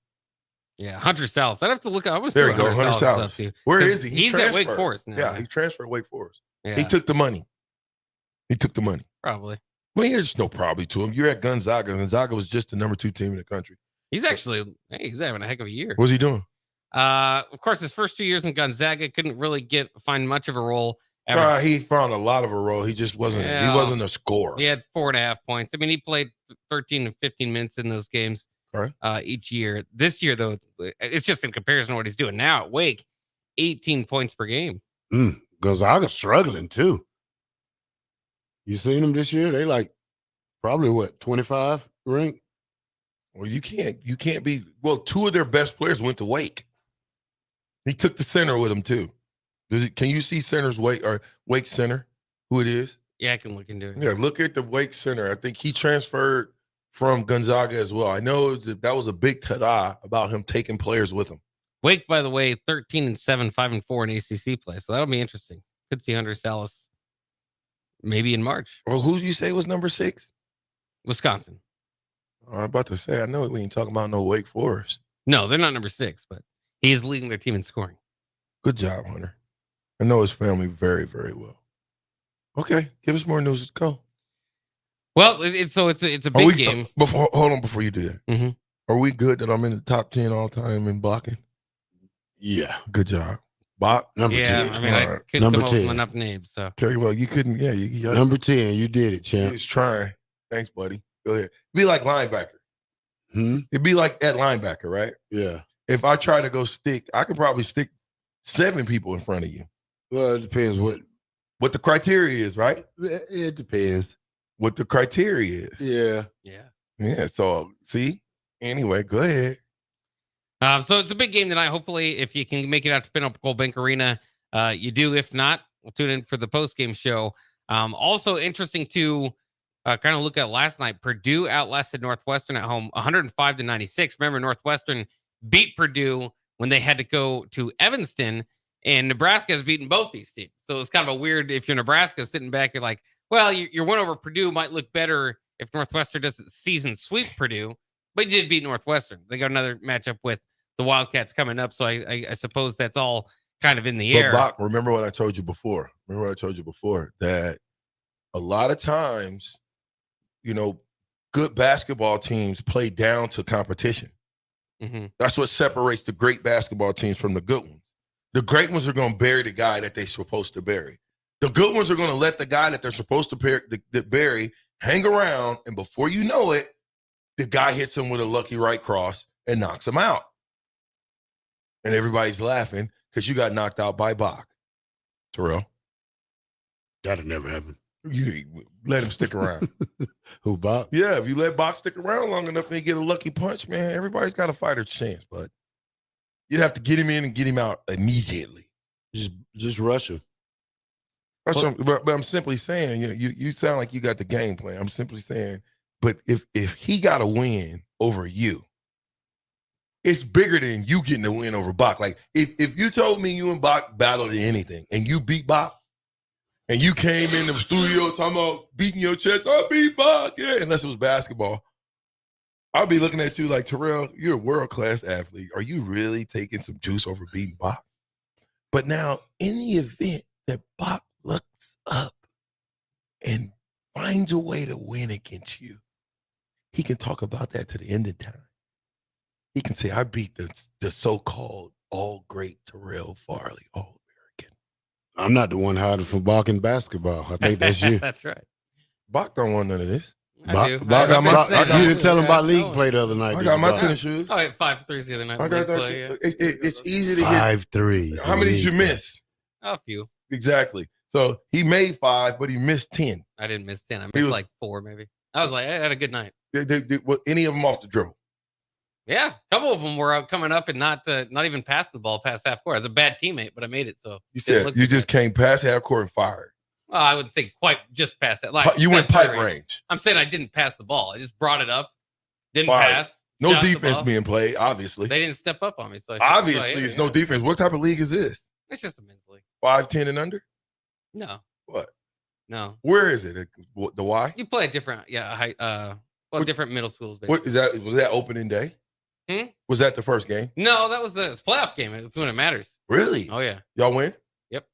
[SPEAKER 7] Yeah, Hunter South. I'd have to look up.
[SPEAKER 6] There you go, Hunter South. Where is he?
[SPEAKER 7] He's at Wake Forest now.
[SPEAKER 6] Yeah, he transferred to Wake Forest.
[SPEAKER 7] Yeah.
[SPEAKER 6] He took the money.
[SPEAKER 7] Probably.
[SPEAKER 6] Well, there's no probably to him. You're at Gonzaga. Gonzaga was just the number 2 team in the country.
[SPEAKER 7] He's having a heck of a year.
[SPEAKER 6] What's he doing?
[SPEAKER 7] Of course, his first 2 years in Gonzaga couldn't really find much of a role.
[SPEAKER 6] He found a lot of a role. He just wasn't. He wasn't a scorer.
[SPEAKER 7] He had 4.5 points. I mean, he played 13 and 15 minutes in those games each year. This year, though, it's just in comparison to what he's doing now at Wake, 18 points per game.
[SPEAKER 5] Gonzaga's struggling too. You seen them this year? They probably 25 ranked.
[SPEAKER 6] Well, you can't be. Well, two of their best players went to Wake. He took the center with him too. Can you see center's Wake center? Who it is?
[SPEAKER 7] Yeah, I can look into it.
[SPEAKER 6] Yeah, look at the Wake center. I think he transferred from Gonzaga as well. I know that was a big ta-da about him taking players with him.
[SPEAKER 7] Wake, by the way, 13-7, 5-4 in ACC play. So that'll be interesting. Could see Hunter Salas maybe in March.
[SPEAKER 6] Well, who did you say was number 6?
[SPEAKER 7] Wisconsin.
[SPEAKER 6] I'm about to say, I know we ain't talking about no Wake Forest.
[SPEAKER 7] No, they're not number 6, but he is leading their team in scoring.
[SPEAKER 6] Good job, Hunter. I know his family very, very well. Okay, give us more news. Let's go.
[SPEAKER 7] Well, it's a big game.
[SPEAKER 6] Hold on before you do that.
[SPEAKER 7] Mm-hmm.
[SPEAKER 6] Are we good that I'm in the top 10 all time in blocking?
[SPEAKER 5] Yeah.
[SPEAKER 6] Good job. Block
[SPEAKER 5] number 10.
[SPEAKER 7] I mean, I couldn't
[SPEAKER 5] number
[SPEAKER 7] come up
[SPEAKER 5] 10.
[SPEAKER 7] with enough names. So
[SPEAKER 6] Terry, well, you couldn't. Yeah, you
[SPEAKER 5] number 10. You did it, champ.
[SPEAKER 6] He's trying. Thanks, buddy. Go ahead. Be like linebacker.
[SPEAKER 5] Hmm?
[SPEAKER 6] It'd be like at linebacker, right?
[SPEAKER 5] Yeah.
[SPEAKER 6] If I try to go stick, I could probably stick 7 people in front of you.
[SPEAKER 5] Well, it depends
[SPEAKER 6] what the criteria is, right?
[SPEAKER 5] It depends.
[SPEAKER 6] What the criteria is.
[SPEAKER 5] Yeah.
[SPEAKER 6] Yeah. So see. Anyway, go ahead.
[SPEAKER 7] So it's a big game tonight. Hopefully, if you can make it out to Pinnacle Bank Arena, you do. If not, we'll tune in for the post-game show. Also interesting to kind of look at last night. Purdue outlasted Northwestern at home 105-96. Remember, Northwestern beat Purdue when they had to go to Evanston, and Nebraska has beaten both these teams. So it's kind of a weird, if you're Nebraska sitting back, you're like, well, your win over Purdue might look better if Northwestern doesn't season sweep Purdue, but you did beat Northwestern. They got another matchup with the Wildcats coming up. So I suppose that's all kind of in the air.
[SPEAKER 6] But Bach, remember what I told you before. That a lot of times, good basketball teams play down to competition.
[SPEAKER 7] Mm-hmm.
[SPEAKER 6] That's what separates the great basketball teams from the good ones. The great ones are going to bury the guy that they're supposed to bury. The good ones are going to let the guy that they're supposed to bury hang around, and before you know it, the guy hits him with a lucky right cross and knocks him out. And everybody's laughing because you got knocked out by Bach. Terrell.
[SPEAKER 5] That'll never happen.
[SPEAKER 6] You let him stick around.
[SPEAKER 5] Who, Bach?
[SPEAKER 6] Yeah, if you let Bach stick around long enough and he get a lucky punch, man, everybody's got a fighter's chance. But you'd have to get him in and get him out immediately.
[SPEAKER 5] Just rush him.
[SPEAKER 6] But I'm simply saying, you sound like you got the game plan. I'm simply saying, but if he got a win over you, it's bigger than you getting a win over Bach. Like if you told me you and Bach battled in anything and you beat Bach, and you came in the studio talking about beating your chest, I beat Bach, yeah, unless it was basketball, I'd be looking at you like, Terrell, you're a world-class athlete. Are you really taking some juice over beating Bach? But now, in the event that Bach looks up and finds a way to win against you, he can talk about that to the end of time. He can say, I beat the so-called all-great Terrell Farley, all-American.
[SPEAKER 5] I'm not the one hiding from Bach in basketball. I think that's you.
[SPEAKER 7] That's right.
[SPEAKER 6] Bach don't want none of this.
[SPEAKER 7] I do.
[SPEAKER 5] You didn't tell him about league play the other night.
[SPEAKER 6] I got my tennis shoes.
[SPEAKER 7] Oh, I had 5 threes the other night.
[SPEAKER 6] I got that.
[SPEAKER 7] Play, yeah.
[SPEAKER 6] It's easy to
[SPEAKER 5] 5 threes.
[SPEAKER 6] How many did you miss?
[SPEAKER 7] A few.
[SPEAKER 6] Exactly. So he made 5, but he missed 10.
[SPEAKER 7] I didn't miss 10. I missed like 4 maybe. I was like, I had a good night.
[SPEAKER 6] Were any of them off the dribble?
[SPEAKER 7] Yeah, a couple of them were out coming up and not even past the ball past half court. I was a bad teammate, but I made it. So
[SPEAKER 6] you said you just came past half court and fired.
[SPEAKER 7] Well, I would say quite just past that. Like
[SPEAKER 6] you went pipe range.
[SPEAKER 7] I'm saying I didn't pass the ball. I just brought it up, didn't pass.
[SPEAKER 6] No defense being played. Obviously,
[SPEAKER 7] they didn't step up on me. So
[SPEAKER 6] obviously, it's no defense. What type of league is this?
[SPEAKER 7] It's just a men's league.
[SPEAKER 6] 5'10" and under?
[SPEAKER 7] No.
[SPEAKER 6] What?
[SPEAKER 7] No.
[SPEAKER 6] Where is it? The Y?
[SPEAKER 7] You play at different, different middle schools. Basically.
[SPEAKER 6] What is that? Was that opening day? Was that the first game?
[SPEAKER 7] No, that was the playoff game. It's when it matters.
[SPEAKER 6] Really?
[SPEAKER 7] Oh yeah.
[SPEAKER 6] Y'all win?
[SPEAKER 7] Yep.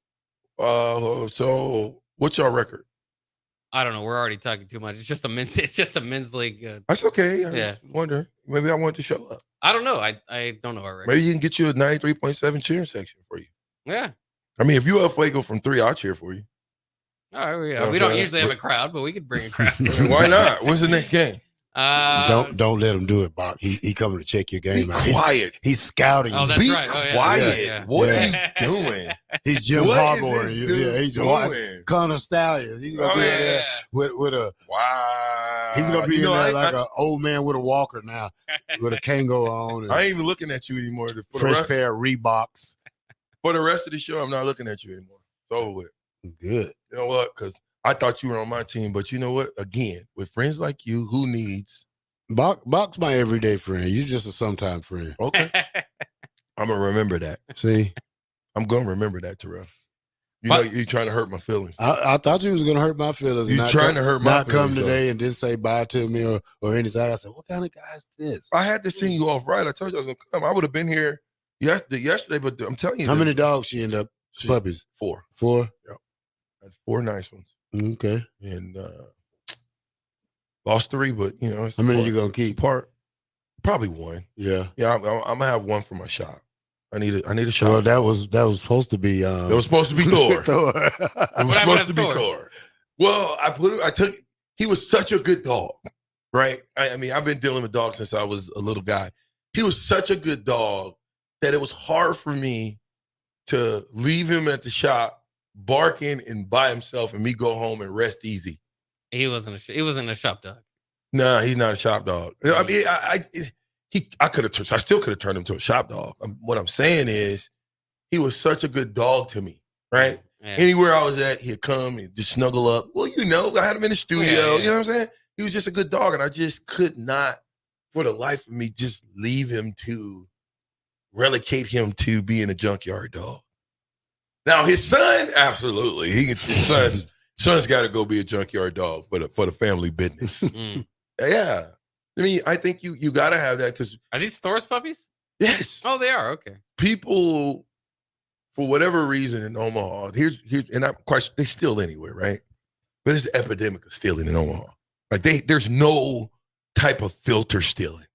[SPEAKER 6] So what's your record?
[SPEAKER 7] I don't know. We're already talking too much. It's just a men's league.
[SPEAKER 6] That's okay. I
[SPEAKER 7] was
[SPEAKER 6] wondering. Maybe I want to show up.
[SPEAKER 7] I don't know. I don't know our record.
[SPEAKER 6] Maybe you can get you a 93.7 cheering section for you.
[SPEAKER 7] Yeah.
[SPEAKER 6] I mean, if you have Fuego from 3, I'll cheer for you.
[SPEAKER 7] Oh yeah. We don't usually have a crowd, but we could bring a crowd.
[SPEAKER 6] Why not? When's the next game?
[SPEAKER 5] Don't let him do it, Bach. He coming to check your game out.
[SPEAKER 6] Quiet.
[SPEAKER 5] He's scouting.
[SPEAKER 7] Oh, that's
[SPEAKER 5] you.
[SPEAKER 7] right. Oh, yeah.
[SPEAKER 6] Quiet.
[SPEAKER 7] Yeah.
[SPEAKER 6] What are you doing?
[SPEAKER 5] He's Jim
[SPEAKER 6] What
[SPEAKER 5] Harbaugh.
[SPEAKER 6] is this dude
[SPEAKER 5] Yeah, he's
[SPEAKER 6] doing?
[SPEAKER 5] Connor Stallions. He's gonna be in there with a.
[SPEAKER 6] Wow.
[SPEAKER 5] He's gonna be in there like an old man with a walker now, with a Kango on. And
[SPEAKER 6] I ain't even looking at you anymore.
[SPEAKER 5] fresh pair of Reeboks.
[SPEAKER 6] For the rest of the show, I'm not looking at you anymore. It's over with.
[SPEAKER 5] Good.
[SPEAKER 6] You know what? Because I thought you were on my team, but you know what? Again, with friends like you, who needs?
[SPEAKER 5] Bach's my everyday friend. You're just a sometime friend.
[SPEAKER 6] Okay. I'm going to remember that.
[SPEAKER 5] See?
[SPEAKER 6] I'm going to remember that, Terrell. You're trying to hurt my feelings.
[SPEAKER 5] I thought you was going to hurt my feelings.
[SPEAKER 6] You're trying to hurt my
[SPEAKER 5] not
[SPEAKER 6] feelings.
[SPEAKER 5] Not come today and didn't say bye to me or anything. I said, what kind of guy is this?
[SPEAKER 6] I had to send you off right. I told you I was going to come. I would have been here yesterday, but I'm telling you.
[SPEAKER 5] How many dogs she end up? Puppies?
[SPEAKER 6] 4.
[SPEAKER 5] 4?
[SPEAKER 6] Yep. That's 4 nice ones.
[SPEAKER 5] Okay.
[SPEAKER 6] And lost 3, but you know.
[SPEAKER 5] How many are you going to keep?
[SPEAKER 6] Probably 1.
[SPEAKER 5] Yeah.
[SPEAKER 6] Yeah, I'm going to have 1 for my shop. I need a shop.
[SPEAKER 5] Well, that was supposed to be.
[SPEAKER 6] It was supposed to be Thor. It was supposed to be Thor. Well, he was such a good dog, right? I mean, I've been dealing with dogs since I was a little guy. He was such a good dog that it was hard for me to leave him at the shop barking and by himself and me go home and rest easy.
[SPEAKER 7] He wasn't a shop dog.
[SPEAKER 6] No, he's not a shop dog. I mean, I still could have turned him to a shop dog. What I'm saying is, he was such a good dog to me, right? Yeah. Anywhere I was at, he'd come and just snuggle up. Well, you know, I had him in the studio. Yeah. You know what I'm saying? He was just a good dog, and I just could not, for the life of me, just leave him to relegate him to being a junkyard dog. Now, his son, absolutely, his son's got to go be a junkyard dog for the family business. Yeah. I mean, I think you got to have that because.
[SPEAKER 7] Are these Thor's puppies?
[SPEAKER 6] Yes.
[SPEAKER 7] Oh, they are. Okay.
[SPEAKER 6] People, for whatever reason in Omaha, here's and I'm quite, they steal anywhere, right? But there's an epidemic of stealing in Omaha. Like there's no type of filter stealing.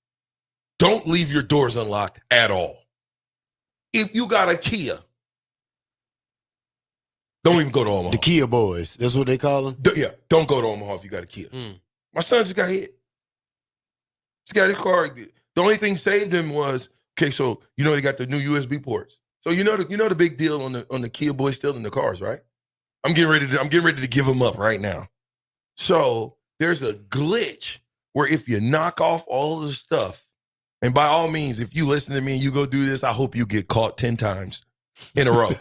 [SPEAKER 6] Don't leave your doors unlocked at all. If you got a Kia, don't even go to Omaha.
[SPEAKER 5] The Kia boys, that's what they call them?
[SPEAKER 6] Yeah, don't go to Omaha if you got a Kia. My son just got hit. He got his car. The only thing saved him was, okay, so you know they got the new USB ports. So you know the big deal on the Kia boys stealing the cars, right? I'm getting ready to give them up right now. So there's a glitch where if you knock off all of the stuff, and by all means, if you listen to me and you go do this, I hope you get caught 10 times in a row.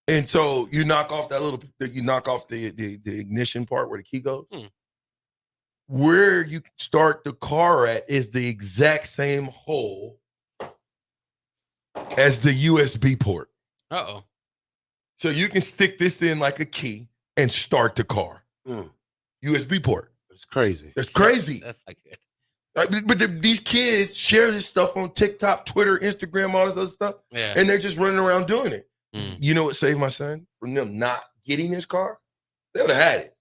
[SPEAKER 6] And so you knock off the ignition part where the key goes. Where you start the car at is the exact same hole as the USB port.
[SPEAKER 7] Uh-oh.
[SPEAKER 6] So you can stick this in like a key and start the car. USB port.
[SPEAKER 5] That's crazy.
[SPEAKER 6] That's crazy.
[SPEAKER 7] That's not good.
[SPEAKER 6] But these kids share this stuff on TikTok, Twitter, Instagram, all this other stuff.
[SPEAKER 7] Yeah.
[SPEAKER 6] And they're just running around doing it. You know what saved my son from them not getting his car? They would have had it.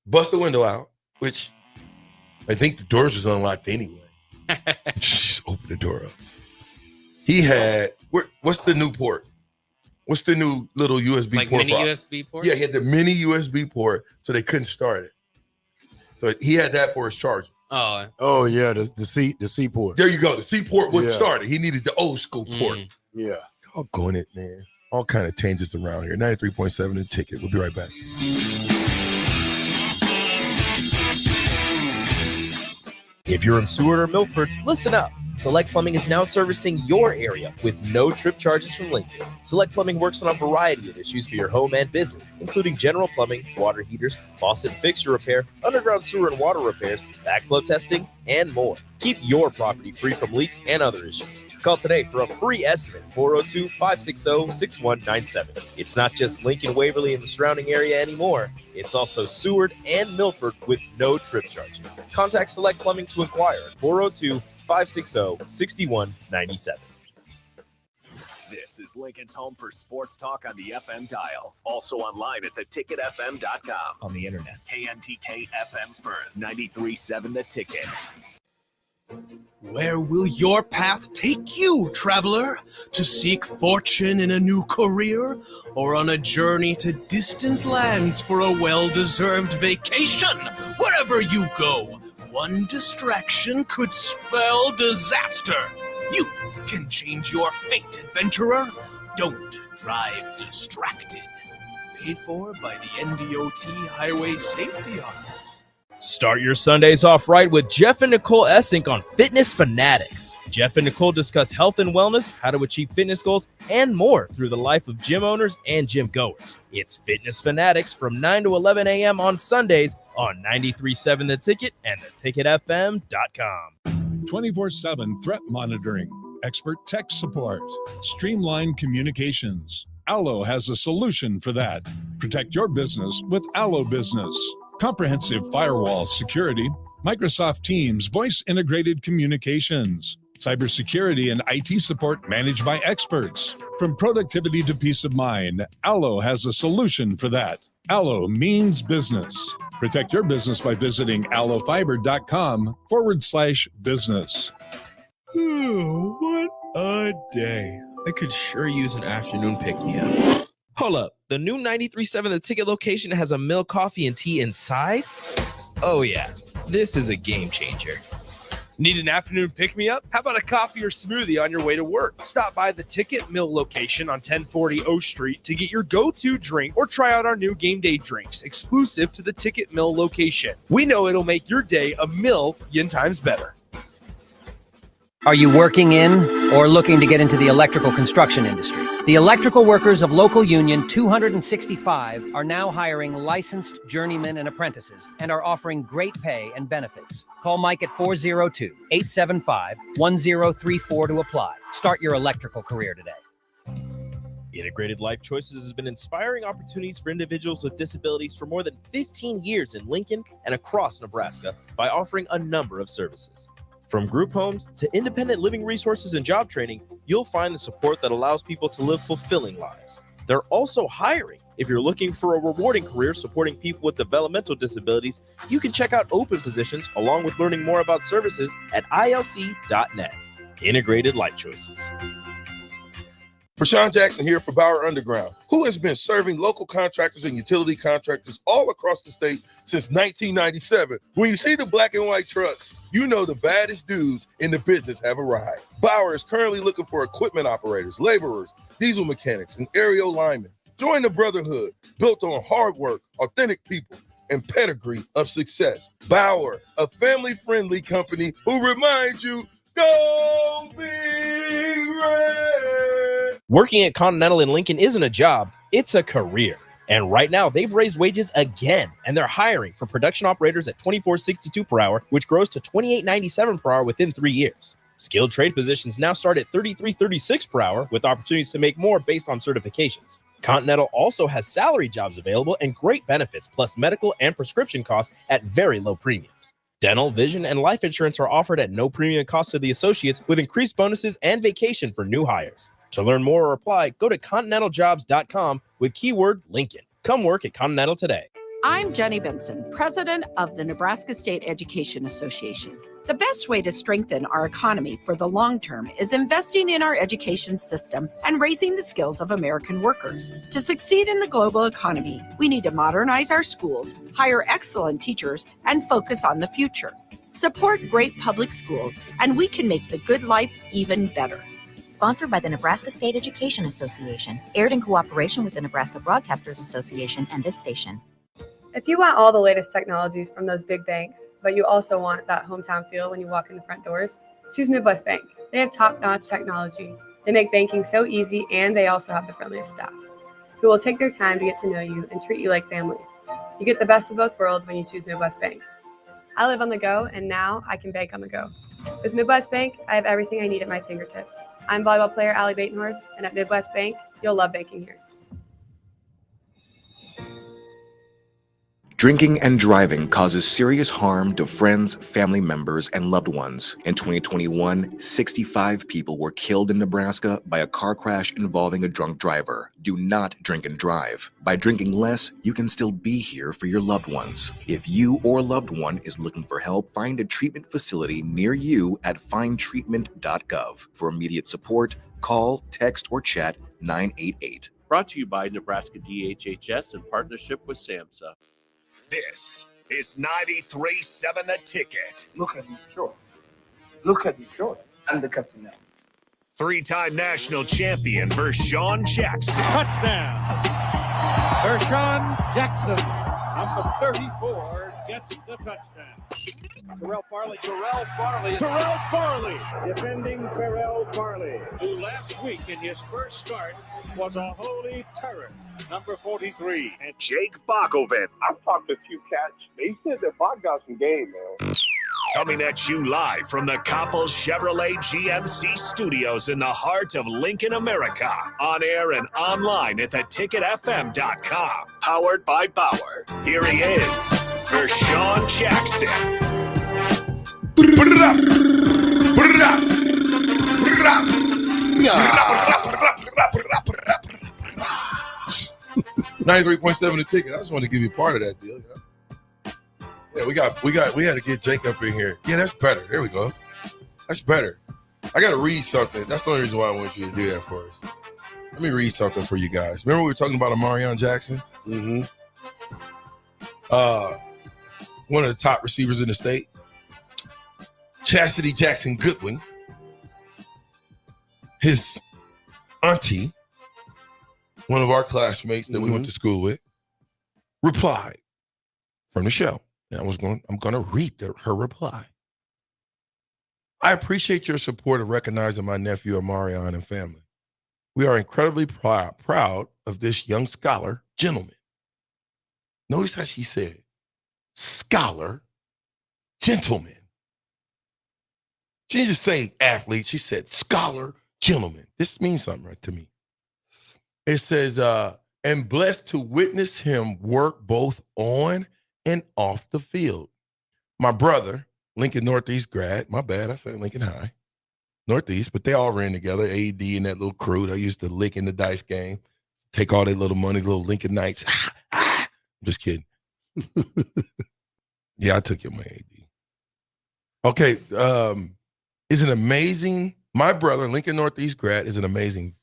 [SPEAKER 6] Bust the window out, which I think the doors was unlocked anyway. Just open the door up. He had, what's the new port? What's the new little USB
[SPEAKER 7] like
[SPEAKER 6] port?
[SPEAKER 7] Mini USB port?
[SPEAKER 6] Yeah, he had the mini USB port, so they couldn't start it. So he had that for his charger.
[SPEAKER 5] Oh yeah, the C port.
[SPEAKER 6] There you go. The C port wouldn't start it. He needed the old school port.
[SPEAKER 5] Yeah.
[SPEAKER 6] Doggone it, man. All kind of changes around here. 93.7 The Ticket. We'll be right back.
[SPEAKER 8] If you're in Seward or Milford, listen up. Select Plumbing is now servicing your area with no trip charges from Lincoln. Select Plumbing works on a variety of issues for your home and business, including general plumbing, water heaters, faucet and fixture repair, underground sewer and water repairs, backflow testing, and more. Keep your property free from leaks and other issues. Call today for a free estimate, 402-560-6197. It's not just Lincoln, Waverly, and the surrounding area anymore. It's also Seward and Milford with no trip charges. Contact Select Plumbing to inquire at 402-560-6197.
[SPEAKER 1] This is Lincoln's home for sports talk on the FM dial. Also online at theticketfm.com.
[SPEAKER 8] On the internet.
[SPEAKER 1] KNTK FM Firth, 93.7 The Ticket.
[SPEAKER 18] Where will your path take you, traveler? To seek fortune in a new career? Or on a journey to distant lands for a well-deserved vacation? Wherever you go, one distraction could spell disaster. You can change your fate, adventurer. Don't drive distracted. Paid for by the NDOT Highway Safety Office.
[SPEAKER 8] Start your Sundays off right with Jeff and Nicole Essink on Fitness Fanatics. Jeff and Nicole discuss health and wellness, how to achieve fitness goals, and more through the life of gym owners and gym goers. It's Fitness Fanatics from 9 to 11 a.m. on Sundays on 93.7 The Ticket and theticketfm.com.
[SPEAKER 12] 24/7 threat monitoring, expert tech support, streamlined communications. Allo has a solution for that. Protect your business with Allo Business. Comprehensive firewall security, Microsoft Teams voice-integrated communications, cybersecurity and IT support managed by experts. From productivity to peace of mind, Allo has a solution for that. Allo means business. Protect your business by visiting allofiber.com/business.
[SPEAKER 8] What a day. I could sure use an afternoon pick-me-up. Hold up. The new 93.7 The Ticket location has a milk, coffee, and tea inside? Oh, yeah. This is a game changer. Need an afternoon pick-me-up? How about a coffee or smoothie on your way to work? Stop by the Ticket Mill location on 1040 O Street to get your go-to drink or try out our new game day drinks exclusive to the Ticket Mill location. We know it'll make your day a million times better.
[SPEAKER 9] Are you working in or looking to get into the electrical construction industry? The electrical workers of local union 265 are now hiring licensed journeymen and apprentices and are offering great pay and benefits. Call Mike at 402-875-1034 to apply. Start your electrical career today.
[SPEAKER 8] Integrated Life Choices has been inspiring opportunities for individuals with disabilities for more than 15 years in Lincoln and across Nebraska by offering a number of services. From group homes to independent living resources and job training, you'll find the support that allows people to live fulfilling lives. They're also hiring. If you're looking for a rewarding career supporting people with developmental disabilities, you can check out open positions along with learning more about services at ilc.net. Integrated Life Choices.
[SPEAKER 6] Rashawn Jackson here for Bauer Underground, who has been serving local contractors and utility contractors all across the state since 1997. When you see the black and white trucks, you know the baddest dudes in the business have arrived. Bauer is currently looking for equipment operators, laborers, diesel mechanics, and aerial linemen. Join the brotherhood built on hard work, authentic people, and pedigree of success. Bauer, a family-friendly company who reminds you, go Big Red!
[SPEAKER 8] Working at Continental in Lincoln isn't a job, it's a career. And right now, they've raised wages again, and they're hiring for production operators at $24.62 per hour, which grows to $28.97 per hour within 3 years. Skilled trade positions now start at $33.36 per hour, with opportunities to make more based on certifications. Continental also has salary jobs available and great benefits, plus medical and prescription costs at very low premiums. Dental, vision, and life insurance are offered at no premium cost to the associates, with increased bonuses and vacation for new hires. To learn more or apply, go to continentaljobs.com with keyword Lincoln. Come work at Continental today.
[SPEAKER 14] I'm Jenny Benson, president of the Nebraska State Education Association. The best way to strengthen our economy for the long term is investing in our education system and raising the skills of American workers. To succeed in the global economy, we need to modernize our schools, hire excellent teachers, and focus on the future. Support great public schools, and we can make the good life even better.
[SPEAKER 15] Sponsored by the Nebraska State Education Association, aired in cooperation with the Nebraska Broadcasters Association and this station.
[SPEAKER 20] If you want all the latest technologies from those big banks, but you also want that hometown feel when you walk in the front doors, choose Midwest Bank. They have top-notch technology. They make banking so easy, and they also have the friendliest staff, who will take their time to get to know you and treat you like family. You get the best of both worlds when you choose Midwest Bank. I live on the go, and now I can bank on the go. With Midwest Bank, I have everything I need at my fingertips. I'm volleyball player Allie Batenhorst, and at Midwest Bank, you'll love banking here.
[SPEAKER 21] Drinking and driving causes serious harm to friends, family members, and loved ones. In 2021, 65 people were killed in Nebraska by a car crash involving a drunk driver. Do not drink and drive. By drinking less, you can still be here for your loved ones. If you or loved one is looking for help, find a treatment facility near you at findtreatment.gov. For immediate support, call, text, or chat 988.
[SPEAKER 22] Brought to you by Nebraska DHHS in partnership with SAMHSA.
[SPEAKER 1] This is 93.7 The Ticket.
[SPEAKER 4] Look at him short. Look at him short. I'm the captain now.
[SPEAKER 1] Three-time national champion Vershawn Jackson.
[SPEAKER 3] Touchdown. Vershawn Jackson, number 34, gets the touchdown. Terrell Farley, defending Terrell Farley, who last week in his first start was a holy terror, number 43.
[SPEAKER 1] And Jake Bakoven.
[SPEAKER 4] I've talked to a few cats. They said that Bach got some game, man.
[SPEAKER 1] Coming at you live from the Coppels Chevrolet GMC studios in the heart of Lincoln, America. On air and online at theticketfm.com. Powered by Bauer. Here he is, Vershawn Jackson.
[SPEAKER 6] 93.7 The Ticket. I just want to give you part of that deal. You know? Yeah, we had to get Jake up in here. Yeah, that's better. There we go. That's better. I got to read something. That's the only reason why I want you to do that for us. Let me read something for you guys. Remember we were talking about Amarion Jackson?
[SPEAKER 5] Mm-hmm.
[SPEAKER 6] One of the top receivers in the state. Chastity Jackson Goodwin. His auntie, one of our classmates that we went to school with, replied from the show. And I'm going to read her reply. I appreciate your support of recognizing my nephew Amarion and family. We are incredibly proud of this young scholar gentleman. Notice how she said, scholar gentleman. She didn't just say athlete. She said scholar gentleman. This means something right to me. It says, and blessed to witness him work both on and off the field. My brother, Lincoln Northeast grad, my bad, I said Lincoln High, Northeast, but they all ran together, AD and that little crew that used to lick in the dice game, take all their little money, little Lincoln Knights. I'm just kidding. Yeah, I took your money, AD. Okay, is an amazing, my brother, Lincoln Northeast grad, is an amazing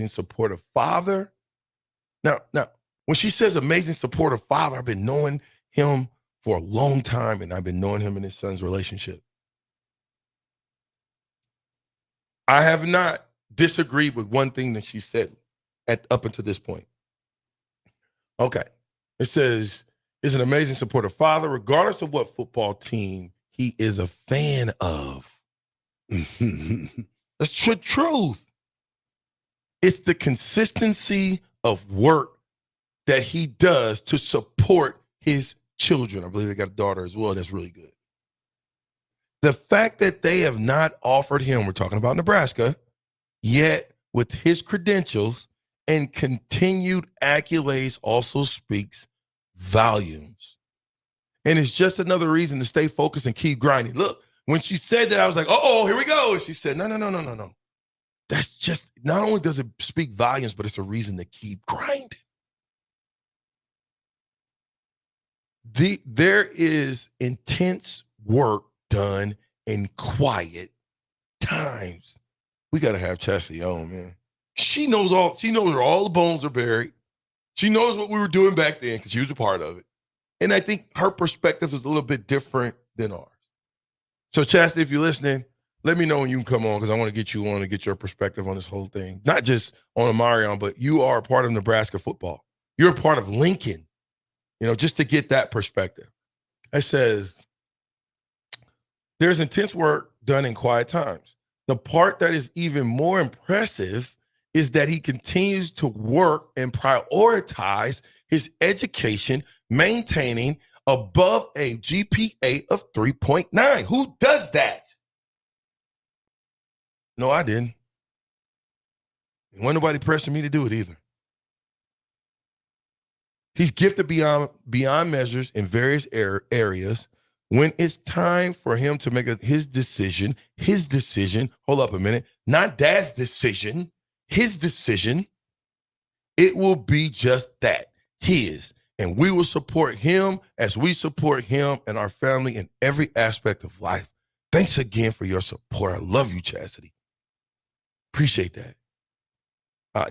[SPEAKER 6] supportive father. Now, when she says amazing supportive father, I've been knowing him for a long time, and I've been knowing him and his son's relationship. I have not disagreed with one thing that she said up until this point. Okay. It says, is an amazing supportive father, regardless of what football team he is a fan of. That's the truth. It's the consistency of work that he does to support his children. I believe they got a daughter as well. That's really good. The fact that they have not offered him, we're talking about Nebraska, yet with his credentials and continued accolades also speaks volumes. And it's just another reason to stay focused and keep grinding. Look, when she said that, I was like, oh, here we go. And she said, no. That's just, not only does it speak volumes, but it's a reason to keep grinding. There is intense work done in quiet times. We got to have Chastity on, man. She knows where all the bones are buried. She knows what we were doing back then because she was a part of it. And I think her perspective is a little bit different than ours. So Chastity, if you're listening, let me know when you can come on because I want to get you on and get your perspective on this whole thing. Not just on Amarion, but you are a part of Nebraska football. You're a part of Lincoln, just to get that perspective. It says, there's intense work done in quiet times. The part that is even more impressive is that he continues to work and prioritize his education, maintaining above a GPA of 3.9. Who does that? No, I didn't. And wasn't nobody pressing me to do it either. He's gifted beyond measures in various areas. When it's time for him to make his decision, hold up a minute, not Dad's decision, his decision, it will be just that, his. And we will support him as we support him and our family in every aspect of life. Thanks again for your support. I love you, Chastity. Appreciate that.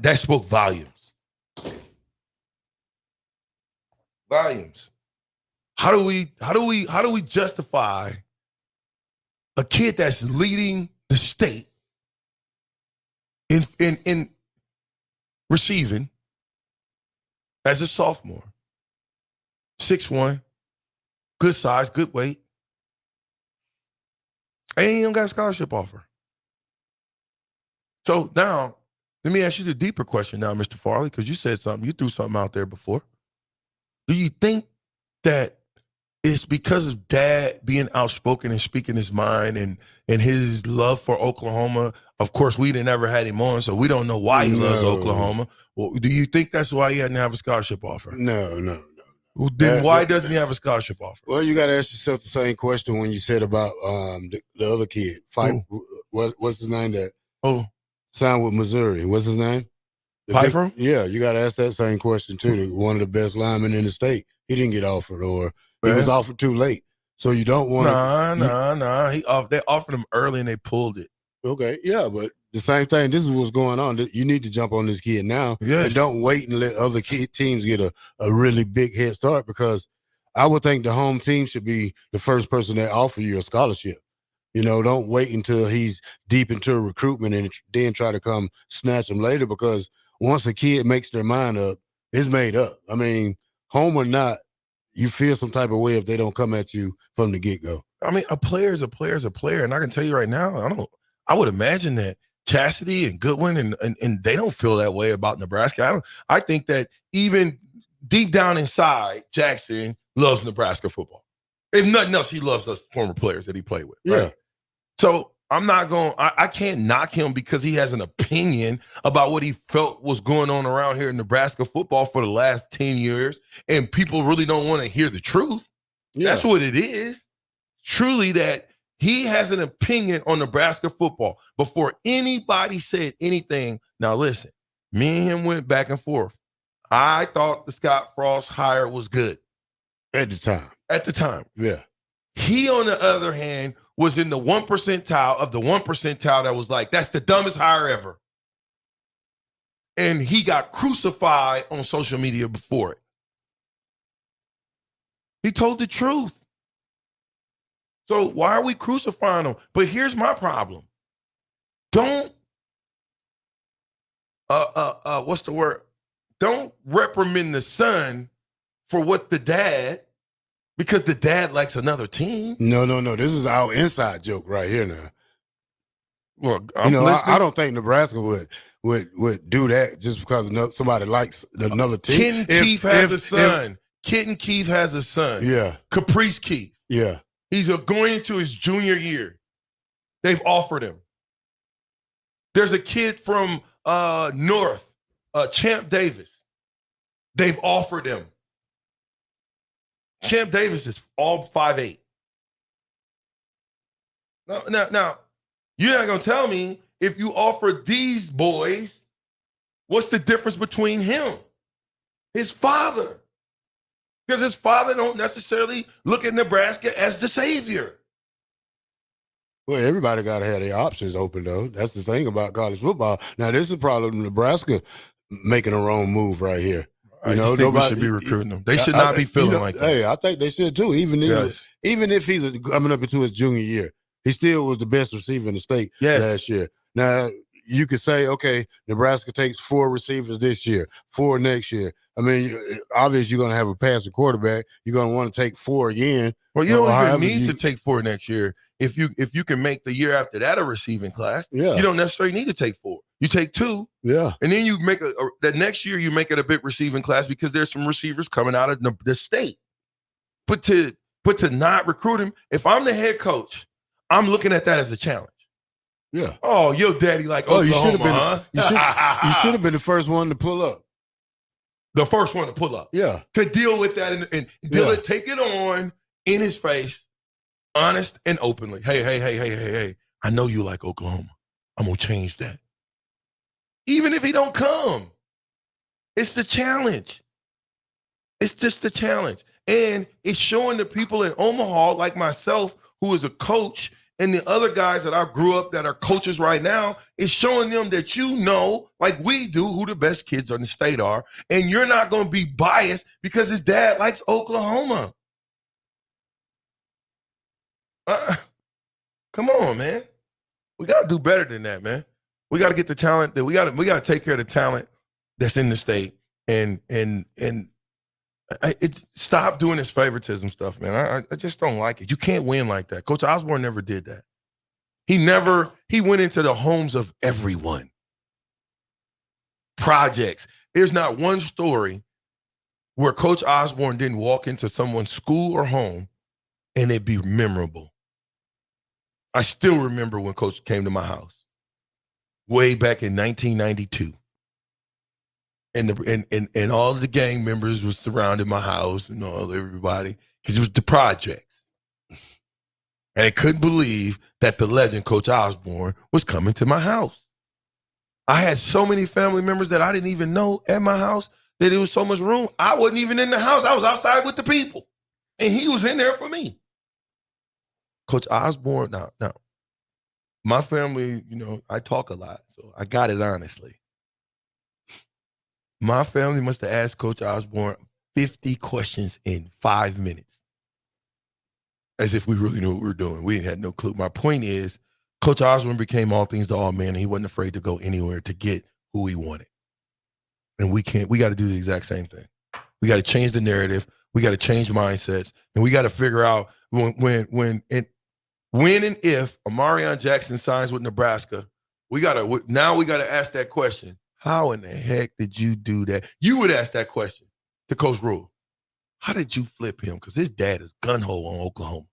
[SPEAKER 6] That spoke volumes. Volumes. How do we justify a kid that's leading the state in receiving as a sophomore? 6'1", good size, good weight. And he don't got a scholarship offer. So now, let me ask you the deeper question now, Mr. Farley, because you said something, you threw something out there before. Do you think that it's because of dad being outspoken and speaking his mind and his love for Oklahoma? Of course, we didn't ever had him on, so we don't know why he loves Oklahoma. Well, do you think that's why he hadn't have a scholarship offer?
[SPEAKER 5] No.
[SPEAKER 6] Well, then why doesn't he have a scholarship offer?
[SPEAKER 5] Well, you got to ask yourself the same question when you said about the other kid. What's his name that signed with Missouri? What's his name?
[SPEAKER 6] Pfeiffer?
[SPEAKER 5] Yeah, you got to ask that same question, too. One of the best linemen in the state. He didn't get offered, or he was offered too late. So you don't want to.
[SPEAKER 6] Nah. They offered him early and they pulled it.
[SPEAKER 5] Okay, yeah, but the same thing. This is what's going on. You need to jump on this kid now.
[SPEAKER 6] Yes.
[SPEAKER 5] And don't wait and let other teams get a really big head start, because I would think the home team should be the first person that offer you a scholarship. You know, don't wait until he's deep into recruitment and then try to come snatch him later, because once a kid makes their mind up, it's made up. I mean, home or not, you feel some type of way if they don't come at you from the get-go.
[SPEAKER 6] I mean, a player is a player is a player. And I can tell you right now, I would imagine that Chastity and Goodwin and they don't feel that way about Nebraska. I think that even deep down inside, Jackson loves Nebraska football. If nothing else, he loves us former players that he played with. Right?
[SPEAKER 5] Yeah.
[SPEAKER 6] So I can't knock him because he has an opinion about what he felt was going on around here in Nebraska football for the last 10 years. And people really don't want to hear the truth. Yeah. That's what it is. Truly that he has an opinion on Nebraska football before anybody said anything. Now, listen, me and him went back and forth. I thought the Scott Frost hire was good.
[SPEAKER 5] At the time.
[SPEAKER 6] Yeah. He, on the other hand, was in the 1% of the 1% that was like, that's the dumbest hire ever. And he got crucified on social media before it. He told the truth. So why are we crucifying him? But here's my problem. Don't, what's the word? Don't reprimand the son for what the dad, because the dad likes another team.
[SPEAKER 5] No. This is our inside joke right here now.
[SPEAKER 6] Well,
[SPEAKER 5] I don't think Nebraska would do that just because somebody likes another team.
[SPEAKER 6] Kenton Keefe has a son. Kenton Keefe has a son.
[SPEAKER 5] Yeah.
[SPEAKER 6] Caprice Keefe.
[SPEAKER 5] Yeah.
[SPEAKER 6] He's going into his junior year. They've offered him. There's a kid from North, Champ Davis. They've offered him. Champ Davis is all 5'8". Now, you're not going to tell me if you offer these boys, what's the difference between him? His father. Because his father don't necessarily look at Nebraska as the savior.
[SPEAKER 5] Well, everybody got to have their options open, though. That's the thing about college football. Now, this is probably Nebraska making a wrong move right here.
[SPEAKER 6] I just think we should be recruiting them. They should not be feeling like that.
[SPEAKER 5] Hey, I think they should, too. Even if he's coming up into his junior year, he still was the best receiver in the state last year. Now, you could say, okay, Nebraska takes 4 receivers this year, 4 next year. I mean, obviously you're going to have a passing quarterback. You're going to want to take 4 again.
[SPEAKER 6] Well, you don't even need to take 4 next year. If you can make the year after that a receiving class, you don't necessarily need to take 4. You take 2.
[SPEAKER 5] Yeah.
[SPEAKER 6] And then you make the next year you make it a big receiving class because there's some receivers coming out of the state. But to not recruit him, if I'm the head coach, I'm looking at that as a challenge.
[SPEAKER 5] Yeah.
[SPEAKER 6] Oh, your daddy like Oklahoma,
[SPEAKER 5] you should have been.
[SPEAKER 6] huh?
[SPEAKER 5] You should have been the first one to pull up.
[SPEAKER 6] The first one to pull up.
[SPEAKER 5] Yeah.
[SPEAKER 6] To deal with that and take it on in his face, honest and openly. Hey. I know you like Oklahoma. I'm going to change that. Even if he don't come. It's the challenge. It's just the challenge. And it's showing the people in Omaha, like myself, who is a coach, and the other guys that I grew up that are coaches right now, it's showing them that you know, like we do, who the best kids in the state are, and you're not going to be biased because his dad likes Oklahoma. Come on, man. We got to do better than that, man. We got to get the talent that we got to take care of the talent that's in the state and stop doing this favoritism stuff, man. I just don't like it. You can't win like that. Coach Osborne never did that. He went into the homes of everyone. Projects. There's not one story where Coach Osborne didn't walk into someone's school or home and it'd be memorable. I still remember when Coach came to my house way back in 1992. And all of the gang members was surrounding my house and all everybody because it was the projects. And I couldn't believe that the legend Coach Osborne was coming to my house. I had so many family members that I didn't even know at my house that there was so much room. I wasn't even in the house. I was outside with the people. And he was in there for me. Coach Osborne, now, my family, I talk a lot, so I got it honestly. My family must have asked Coach Osborne 50 questions in 5 minutes. As if we really knew what we were doing. We had no clue. My point is, Coach Osborne became all things to all men, and he wasn't afraid to go anywhere to get who he wanted. And we got to do the exact same thing. We got to change the narrative. We got to change mindsets, and we got to figure out when and if Amarion Jackson signs with Nebraska, we got to ask that question. How in the heck did you do that? You would ask that question to Coach Rule. How did you flip him? Because his dad is gun-ho on Oklahoma.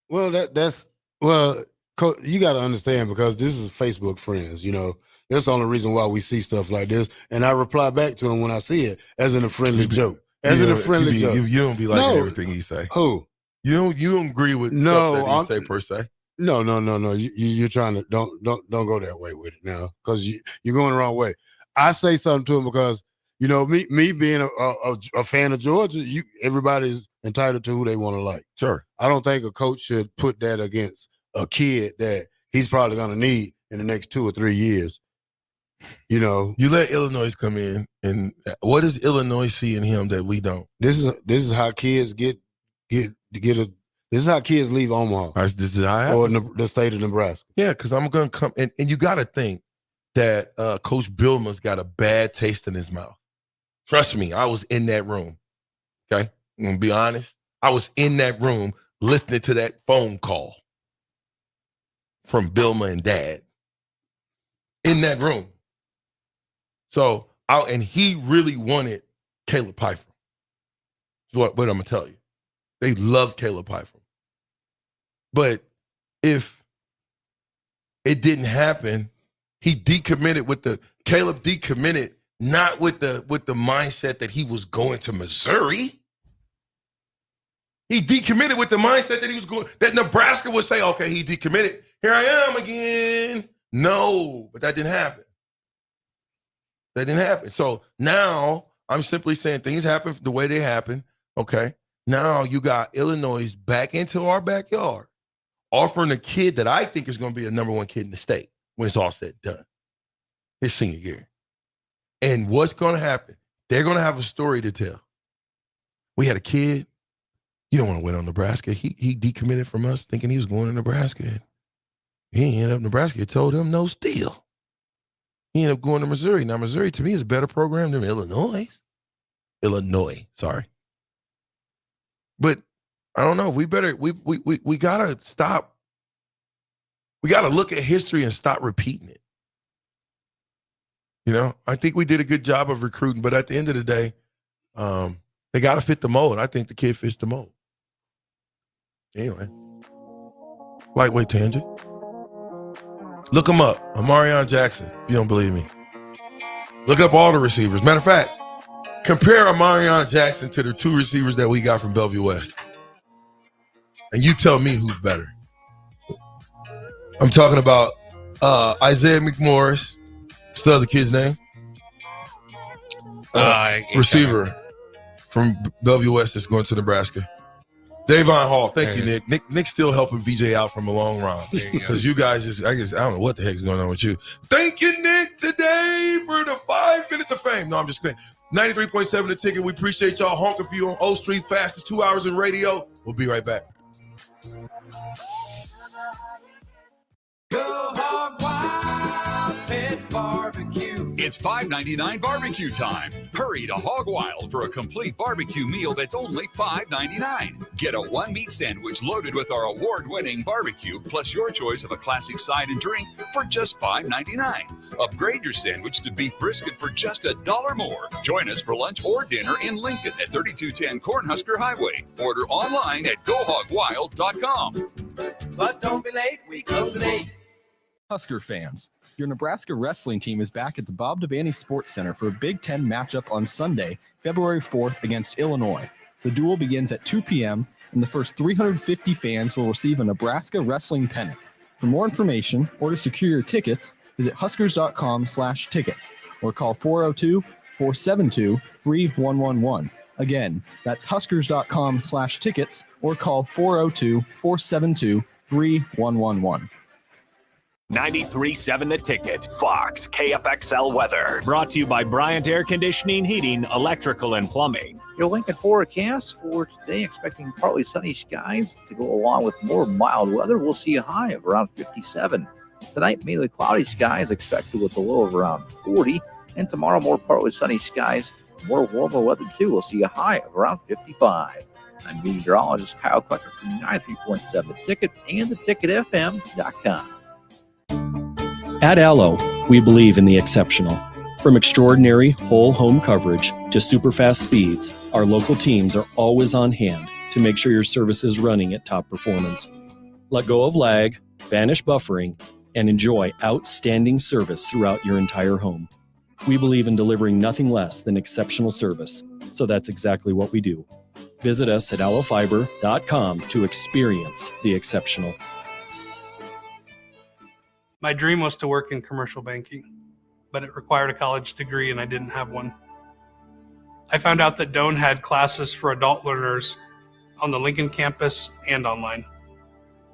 [SPEAKER 5] Well, Coach, you got to understand, because this is Facebook friends, That's the only reason why we see stuff like this. And I reply back to him when I see it, as in a friendly joke. Joke.
[SPEAKER 6] You don't be like everything he say.
[SPEAKER 5] Who?
[SPEAKER 6] You don't agree with stuff that he say per se?
[SPEAKER 5] No. You're trying to don't go that way with it now, because you're going the wrong way. I say something to him because me being a fan of Georgia, everybody's entitled to who they want to like.
[SPEAKER 6] Sure.
[SPEAKER 5] I don't think a coach should put that against a kid that he's probably going to need in the next 2 or 3 years.
[SPEAKER 6] You let Illinois come in, and what does Illinois see in him that we don't?
[SPEAKER 5] This is how kids this is how kids leave Omaha.
[SPEAKER 6] This is how
[SPEAKER 5] or the state of Nebraska.
[SPEAKER 6] Yeah, because I'm going to come, and you got to think that Coach Billman's got a bad taste in his mouth. Trust me, I was in that room. Okay, I'm going to be honest. I was in that room listening to that phone call from Billman and Dad. In that room. So, and he really wanted Caleb Pfeiffer. What I'm going to tell you. They love Caleb Pfeiffer. But if it didn't happen, Caleb decommitted, not with the mindset that he was going to Missouri. He decommitted with the mindset that Nebraska would say, okay, he decommitted. Here I am again. No, but that didn't happen. So now I'm simply saying things happen the way they happen. Okay. Now you got Illinois back into our backyard, offering a kid that I think is going to be a number 1 kid in the state when it's all said and done, his senior year. And what's going to happen? They're going to have a story to tell. We had a kid. You don't want to win on Nebraska. He decommitted from us thinking he was going to Nebraska. He ended up in Nebraska. He told him no steal. He ended up going to Missouri. Now, Missouri, to me, is a better program than Illinois. Sorry. But I don't know. We got to stop. We got to look at history and stop repeating it. I think we did a good job of recruiting, but at the end of the day, they got to fit the mold. I think the kid fits the mold. Anyway, lightweight tangent. Look him up, Amarion Jackson, if you don't believe me. Look up all the receivers. Matter of fact, compare Amarion Jackson to the 2 receivers that we got from Bellevue West. And you tell me who's better. I'm talking about Isaiah McMorris. What's the other kid's name? Receiver from Bellevue West that's going to Nebraska. Davon Hall. Thank you, Nick. Nick's still helping VJ out from a long run. Because you guys I don't know what the heck's going on with you. Thank you, Nick, today for the 5 minutes of fame. No, I'm just kidding. 93.7 The Ticket. We appreciate y'all honking for you on O Street fastest 2 hours in radio. We'll be right back.
[SPEAKER 2] Go hog wild, pit barbecue.
[SPEAKER 19] It's $5.99 barbecue time. Hurry to Hog Wild for a complete barbecue meal that's only $5.99. Get a one-meat sandwich loaded with our award-winning barbecue, plus your choice of a classic side and drink for just $5.99. Upgrade your sandwich to beef brisket for just $1 more. Join us for lunch or dinner in Lincoln at 3210 Cornhusker Highway. Order online at GoHogWild.com.
[SPEAKER 2] But don't be late, we close at 8.
[SPEAKER 13] Husker fans, your Nebraska wrestling team is back at the Bob Devaney Sports Center for a Big Ten matchup on Sunday, February 4th against Illinois. The duel begins at 2 p.m., and the first 350 fans will receive a Nebraska wrestling pennant. For more information or to secure your tickets, visit huskers.com/tickets or call 402-472-3111. Again, that's huskers.com/tickets or call 402-472-3111.
[SPEAKER 1] 93.7 The Ticket, Fox, KFXL weather. Brought to you by Bryant Air Conditioning, Heating, Electrical, and Plumbing.
[SPEAKER 16] Your Lincoln forecast for today, expecting partly sunny skies to go along with more mild weather. We'll see a high of around 57. Tonight, mainly cloudy skies expected with a low of around 40. And tomorrow, more partly sunny skies, more warmer weather too. We'll see a high of around 55. I'm meteorologist Kyle Clucker from 93.7 The Ticket and theticketfm.com.
[SPEAKER 22] At Allo, we believe in the exceptional. From extraordinary whole home coverage to super fast speeds, our local teams are always on hand to make sure your service is running at top performance. Let go of lag, banish buffering, and enjoy outstanding service throughout your entire home. We believe in delivering nothing less than exceptional service, so that's exactly what we do. Visit us at allofiber.com to experience the exceptional.
[SPEAKER 23] My dream was to work in commercial banking, but it required a college degree and I didn't have one. I found out that Doane had classes for adult learners on the Lincoln campus and online.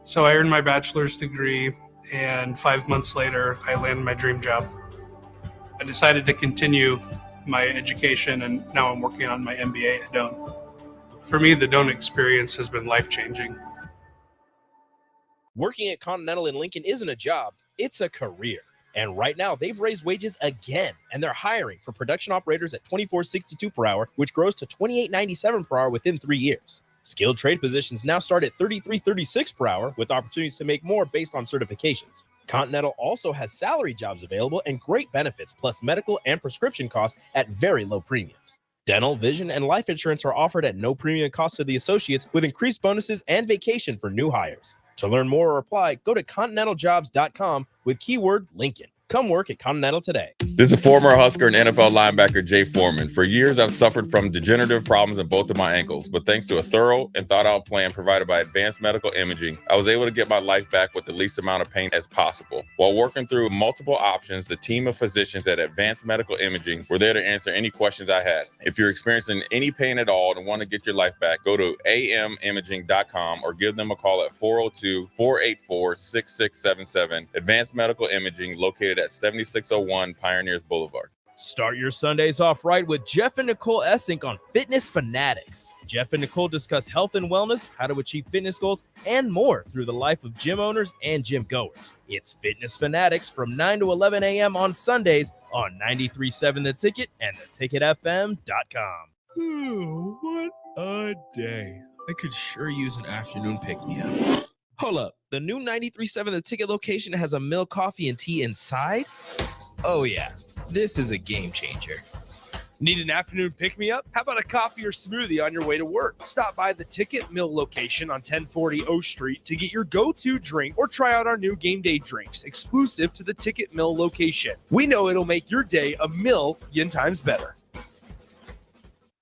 [SPEAKER 23] So I earned my bachelor's degree, and 5 months later, I landed my dream job. I decided to continue my education, and now I'm working on my MBA at Doane. For me, the Doane experience has been life-changing.
[SPEAKER 8] Working at Continental in Lincoln isn't a job, it's a career. And right now, they've raised wages again, and they're hiring for production operators at $24.62 per hour, which grows to $28.97 per hour within 3 years. Skilled trade positions now start at $33.36 per hour, with opportunities to make more based on certifications. Continental also has salary jobs available and great benefits, plus medical and prescription costs at very low premiums. Dental, vision, and life insurance are offered at no premium cost to the associates, with increased bonuses and vacation for new hires. To learn more or apply, go to continentaljobs.com with keyword Lincoln. Come work at Continental today.
[SPEAKER 24] This is former Husker and NFL linebacker Jay Foreman. For years, I've suffered from degenerative problems in both of my ankles, but thanks to a thorough and thought-out plan provided by Advanced Medical Imaging, I was able to get my life back with the least amount of pain as possible. While working through multiple options, the team of physicians at Advanced Medical Imaging were there to answer any questions I had. If you're experiencing any pain at all and want to get your life back, go to amimaging.com or give them a call at 402-484-6677. Advanced Medical Imaging, located at 7601 Pioneers Boulevard.
[SPEAKER 8] Start your Sundays off right with Jeff and Nicole Essink on Fitness Fanatics. Jeff and Nicole discuss health and wellness, how to achieve fitness goals, and more through the life of gym owners and gym goers. It's Fitness Fanatics from 9 to 11 a.m. on Sundays on 93.7 The Ticket and theticketfm.com.
[SPEAKER 25] What a day. I could sure use an afternoon pick-me-up.
[SPEAKER 8] Hold up. The new 93.7 The Ticket location has a milk, coffee, and tea inside? Oh, yeah. This is a game changer.
[SPEAKER 26] Need an afternoon pick-me-up? How about a coffee or smoothie on your way to work? Stop by the Ticket Mill location on 1040 O Street to get your go-to drink or try out our new game day drinks exclusive to the Ticket Mill location. We know it'll make your day a million times better.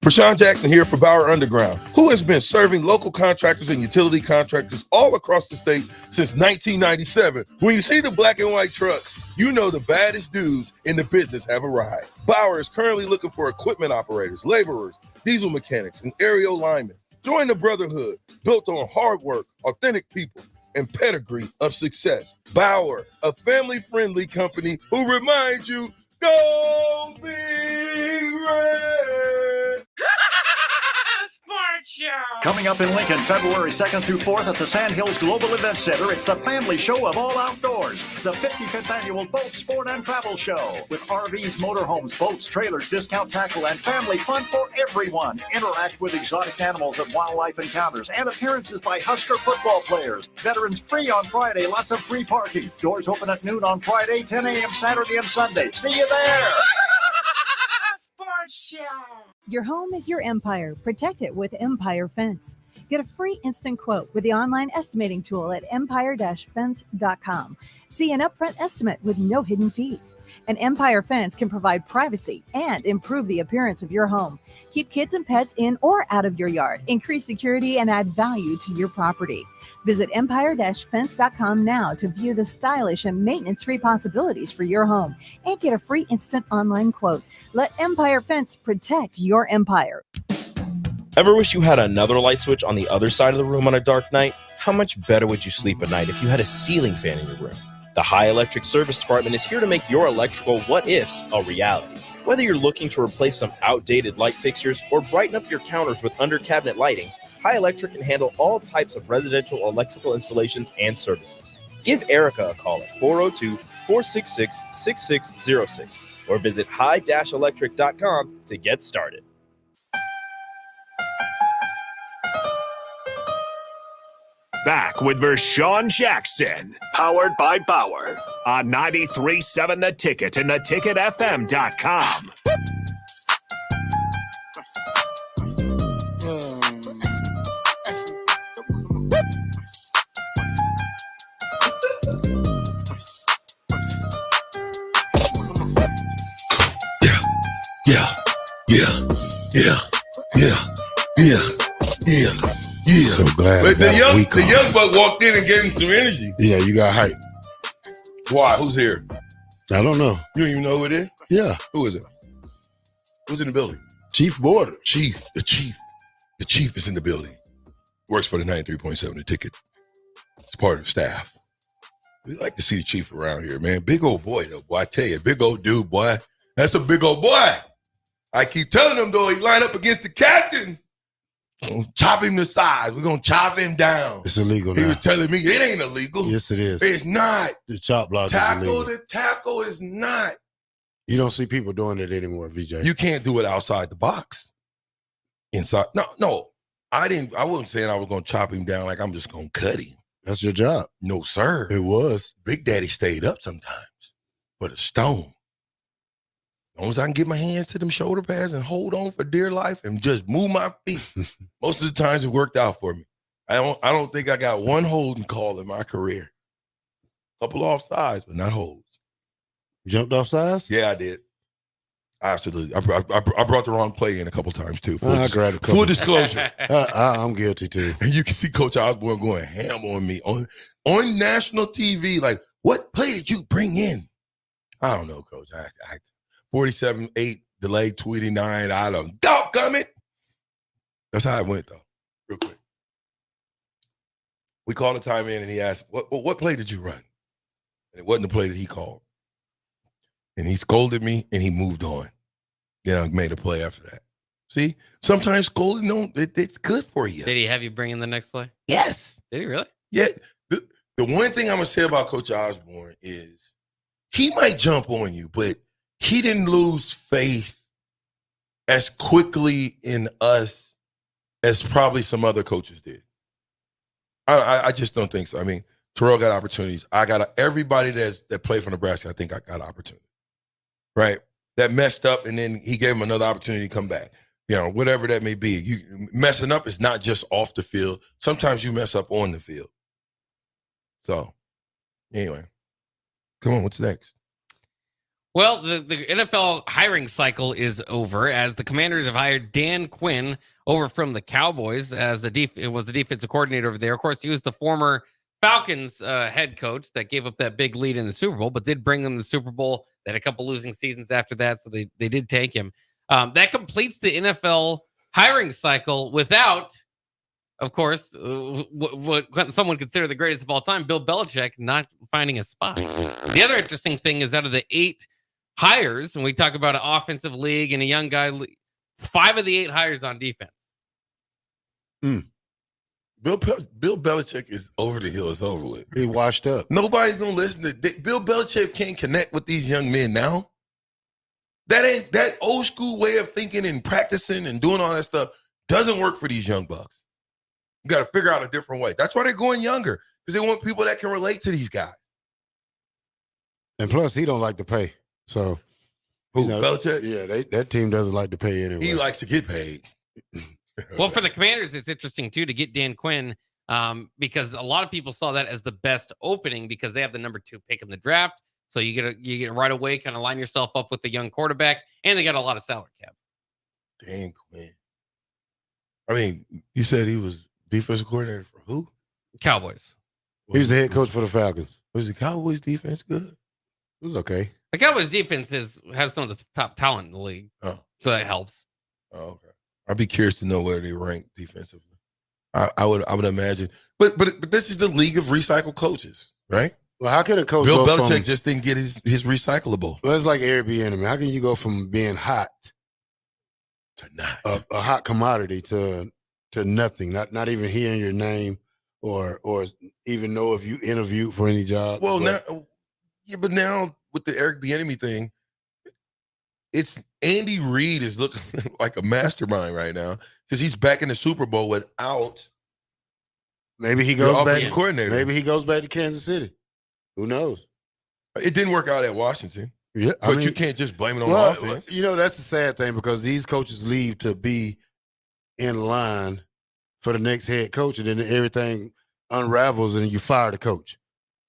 [SPEAKER 6] Prashawn Jackson here for Bauer Underground, who has been serving local contractors and utility contractors all across the state since 1997. When you see the black and white trucks, you know the baddest dudes in the business have arrived. Bauer is currently looking for equipment operators, laborers, diesel mechanics, and aerial linemen. Join the brotherhood built on hard work, authentic people, and pedigree of success. Bauer, a family-friendly company who reminds you, go Big Red!
[SPEAKER 2] Sparks!
[SPEAKER 7] Coming up in Lincoln, February 2nd through 4th at the Sandhills Global Event Center, it's the family show of all outdoors, the 55th annual Boat Sport and Travel Show. With RVs, motorhomes, boats, trailers, discount tackle, and family fun for everyone. Interact with exotic animals at wildlife encounters and appearances by Husker football players. Veterans free on Friday, lots of free parking. Doors open at noon on Friday, 10 a.m. Saturday and Sunday. See you there!
[SPEAKER 10] Your home is your empire. Protect it with Empire Fence. Get a free instant quote with the online estimating tool at empire-fence.com. See an upfront estimate with no hidden fees. An Empire Fence can provide privacy and improve the appearance of your home. Keep kids and pets in or out of your yard. Increase security and add value to your property. Visit empire-fence.com now to view the stylish and maintenance-free possibilities for your home and get a free instant online quote. Let Empire Fence protect your empire.
[SPEAKER 8] Ever wish you had another light switch on the other side of the room on a dark night? How much better would you sleep at night if you had a ceiling fan in your room? The High Electric Service Department is here to make your electrical what-ifs a reality. Whether you're looking to replace some outdated light fixtures or brighten up your counters with under-cabinet lighting, High Electric can handle all types of residential electrical installations and services. Give Erica a call at 402-466-6606 or visit high-electric.com to get started.
[SPEAKER 1] Back with Vershawn Jackson, powered by Bauer, on 93.7 The Ticket and theticketfm.com.
[SPEAKER 5] Yeah. So glad.
[SPEAKER 6] But the young buck walked in and gave him some energy.
[SPEAKER 5] Yeah, you got hype.
[SPEAKER 6] Why? Who's here?
[SPEAKER 5] I don't know.
[SPEAKER 6] You don't even know who it is?
[SPEAKER 5] Yeah.
[SPEAKER 6] Who is it? Who's in the building?
[SPEAKER 5] Chief Border.
[SPEAKER 6] The chief is in the building. Works for the 93.7 The Ticket. It's part of the staff. We like to see the chief around here, man. Big old boy, though, boy. I tell you, big old dude, boy. That's a big old boy. I keep telling him, though, he line up against the captain. We're gonna chop him to size. We're gonna chop him down.
[SPEAKER 5] It's illegal now.
[SPEAKER 6] He was telling me it ain't illegal.
[SPEAKER 5] Yes, it is.
[SPEAKER 6] It's not.
[SPEAKER 5] The chop block
[SPEAKER 6] Tackle
[SPEAKER 5] is illegal.
[SPEAKER 6] to tackle is not.
[SPEAKER 5] You don't see people doing it anymore, VJ.
[SPEAKER 6] You can't do it outside the box. Inside. No. I wasn't saying I was gonna chop him down like I'm just gonna cut him.
[SPEAKER 5] That's your job.
[SPEAKER 6] No, sir.
[SPEAKER 5] It was.
[SPEAKER 6] Big Daddy stayed up sometimes for the stone. As long as I can get my hands to them shoulder pads and hold on for dear life and just move my feet. Most of the times it worked out for me. I don't think I got one holding call in my career. Couple offsides, but not holds.
[SPEAKER 5] Jumped off sides?
[SPEAKER 6] Yeah, I did. Absolutely. I brought the wrong play in a couple times too. Full disclosure.
[SPEAKER 5] I'm guilty too.
[SPEAKER 6] And you can see Coach Osborne going ham on me on national TV. Like, what play did you bring in? I don't know, Coach. I 47-8 delayed 29. I don't doggone it. That's how it went, though. Real quick. We called a time in and he asked, what play did you run? And it wasn't the play that he called. And he scolded me and he moved on. Then I made a play after that. See, sometimes scolding it's good for you.
[SPEAKER 11] Did he have you bring in the next play?
[SPEAKER 6] Yes.
[SPEAKER 11] Did he really?
[SPEAKER 6] Yeah. The one thing I'm gonna say about Coach Osborne is he might jump on you, but he didn't lose faith as quickly in us as probably some other coaches did. I just don't think so. I mean, Terrell got opportunities. Everybody that played for Nebraska, I think I got opportunity. Right? That messed up, and then he gave him another opportunity to come back. You know, whatever that may be. You messing up is not just off the field. Sometimes you mess up on the field. So, anyway, come on, what's next?
[SPEAKER 11] Well, the NFL hiring cycle is over as the Commanders have hired Dan Quinn over from the Cowboys as it was the defensive coordinator over there. Of course, he was the former Falcons head coach that gave up that big lead in the Super Bowl, but did bring them the Super Bowl. They had a couple losing seasons after that, so they did take him. That completes the NFL hiring cycle without, of course, what some would consider the greatest of all time, Bill Belichick, not finding a spot. The other interesting thing is out of the 8 hires, and we talk about an offensive league and a young guy, 5 of the 8 hires on defense.
[SPEAKER 6] Bill Belichick is over the hill. It's over with.
[SPEAKER 5] He washed up.
[SPEAKER 6] Nobody's gonna listen to Bill Belichick. Can't connect with these young men now. That old school way of thinking and practicing and doing all that stuff doesn't work for these young bucks. You got to figure out a different way. That's why they're going younger, because they want people that can relate to these guys.
[SPEAKER 5] And plus, he don't like to pay. So,
[SPEAKER 6] Belichick?
[SPEAKER 5] Yeah, that team doesn't like to pay anyway.
[SPEAKER 6] He likes to get paid.
[SPEAKER 11] Well, for the Commanders, it's interesting too to get Dan Quinn because a lot of people saw that as the best opening because they have the number 2 pick in the draft. So you get right away, kind of line yourself up with the young quarterback, and they got a lot of salary cap.
[SPEAKER 6] Dan Quinn. I mean, you said he was defensive coordinator for who?
[SPEAKER 11] Cowboys.
[SPEAKER 5] He was the head coach for the Falcons.
[SPEAKER 6] Was the Cowboys defense good?
[SPEAKER 5] It was okay.
[SPEAKER 11] The Cowboys defense has some of the top talent in the league,
[SPEAKER 6] so
[SPEAKER 11] that helps.
[SPEAKER 6] Oh, okay. I'd be curious to know where they rank defensively. I would imagine, but this is the league of recycled coaches, right?
[SPEAKER 5] Well, how can a coach
[SPEAKER 6] Bill
[SPEAKER 5] go
[SPEAKER 6] Belichick
[SPEAKER 5] from,
[SPEAKER 6] just didn't get his recyclable?
[SPEAKER 5] Well, it's like Airbnb. How can you go from being hot
[SPEAKER 6] to not
[SPEAKER 5] a hot commodity to nothing? Not even hearing your name or even know if you interviewed for any job.
[SPEAKER 6] Well, but now with the Eric Bieniemy thing, it's Andy Reid is looking like a mastermind right now because he's back in the Super Bowl without.
[SPEAKER 5] Maybe he goes back.
[SPEAKER 6] Coordinator.
[SPEAKER 5] Maybe he goes back to Kansas City. Who knows?
[SPEAKER 6] It didn't work out at Washington.
[SPEAKER 5] Yeah,
[SPEAKER 6] but you can't just blame it on the offense.
[SPEAKER 5] You know, that's the sad thing because these coaches leave to be in line for the next head coach, and then everything unravels, and you fire the coach.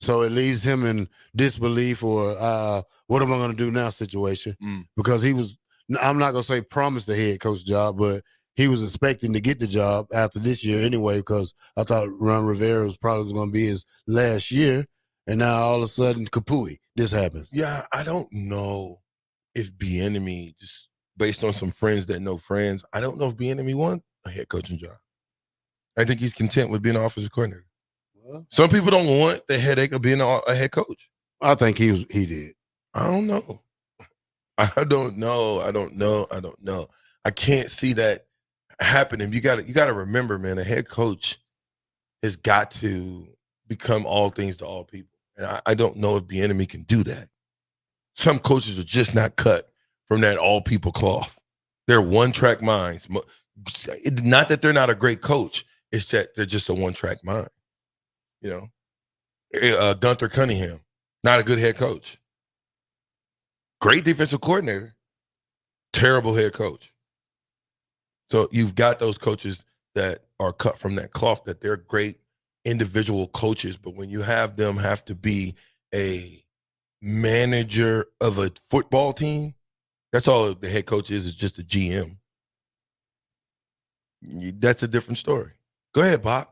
[SPEAKER 5] So it leaves him in disbelief or what am I going to do now situation because he was. I'm not going to say promised the head coach job, but he was expecting to get the job after this year anyway because I thought Ron Rivera was probably going to be his last year. And now all of a sudden, kapooey, this happens.
[SPEAKER 6] Yeah, I don't know if Bieniemy, just based on some friends that know friends, I don't know if Bieniemy won a head coaching job. I think he's content with being an offensive coordinator. Well, some people don't want the headache of being a head coach.
[SPEAKER 5] I think he did.
[SPEAKER 6] I don't know. I don't know. I can't see that happening. You got to remember, man, a head coach has got to become all things to all people. And I don't know if Bieniemy can do that. Some coaches are just not cut from that all people cloth. They're one-track minds. Not that they're not a great coach. It's that they're just a one-track mind. You know, Gunther Cunningham, not a good head coach. Great defensive coordinator, terrible head coach. So you've got those coaches that are cut from that cloth, that they're great individual coaches, but when you have them have to be a manager of a football team, that's all the head coach is just a GM. That's a different story. Go ahead, Bob.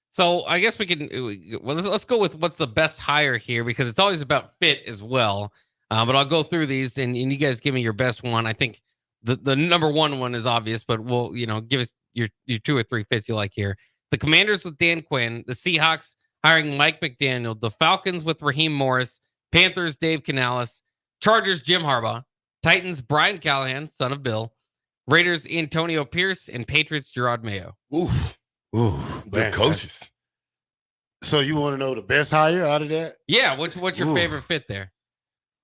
[SPEAKER 11] So I guess let's go with what's the best hire here because it's always about fit as well. But I'll go through these and you guys give me your best one. I think the number one is obvious, but we'll give us your 2 or 3 fits you like here. The Commanders with Dan Quinn, the Seahawks hiring Mike McDaniel, the Falcons with Raheem Morris, Panthers Dave Canales, Chargers Jim Harbaugh, Titans Brian Callahan, son of Bill, Raiders Antonio Pierce, and Patriots Gerard Mayo.
[SPEAKER 6] Oof. Good coaches.
[SPEAKER 5] So you want to know the best hire out of that?
[SPEAKER 11] Yeah, what's your favorite fit there?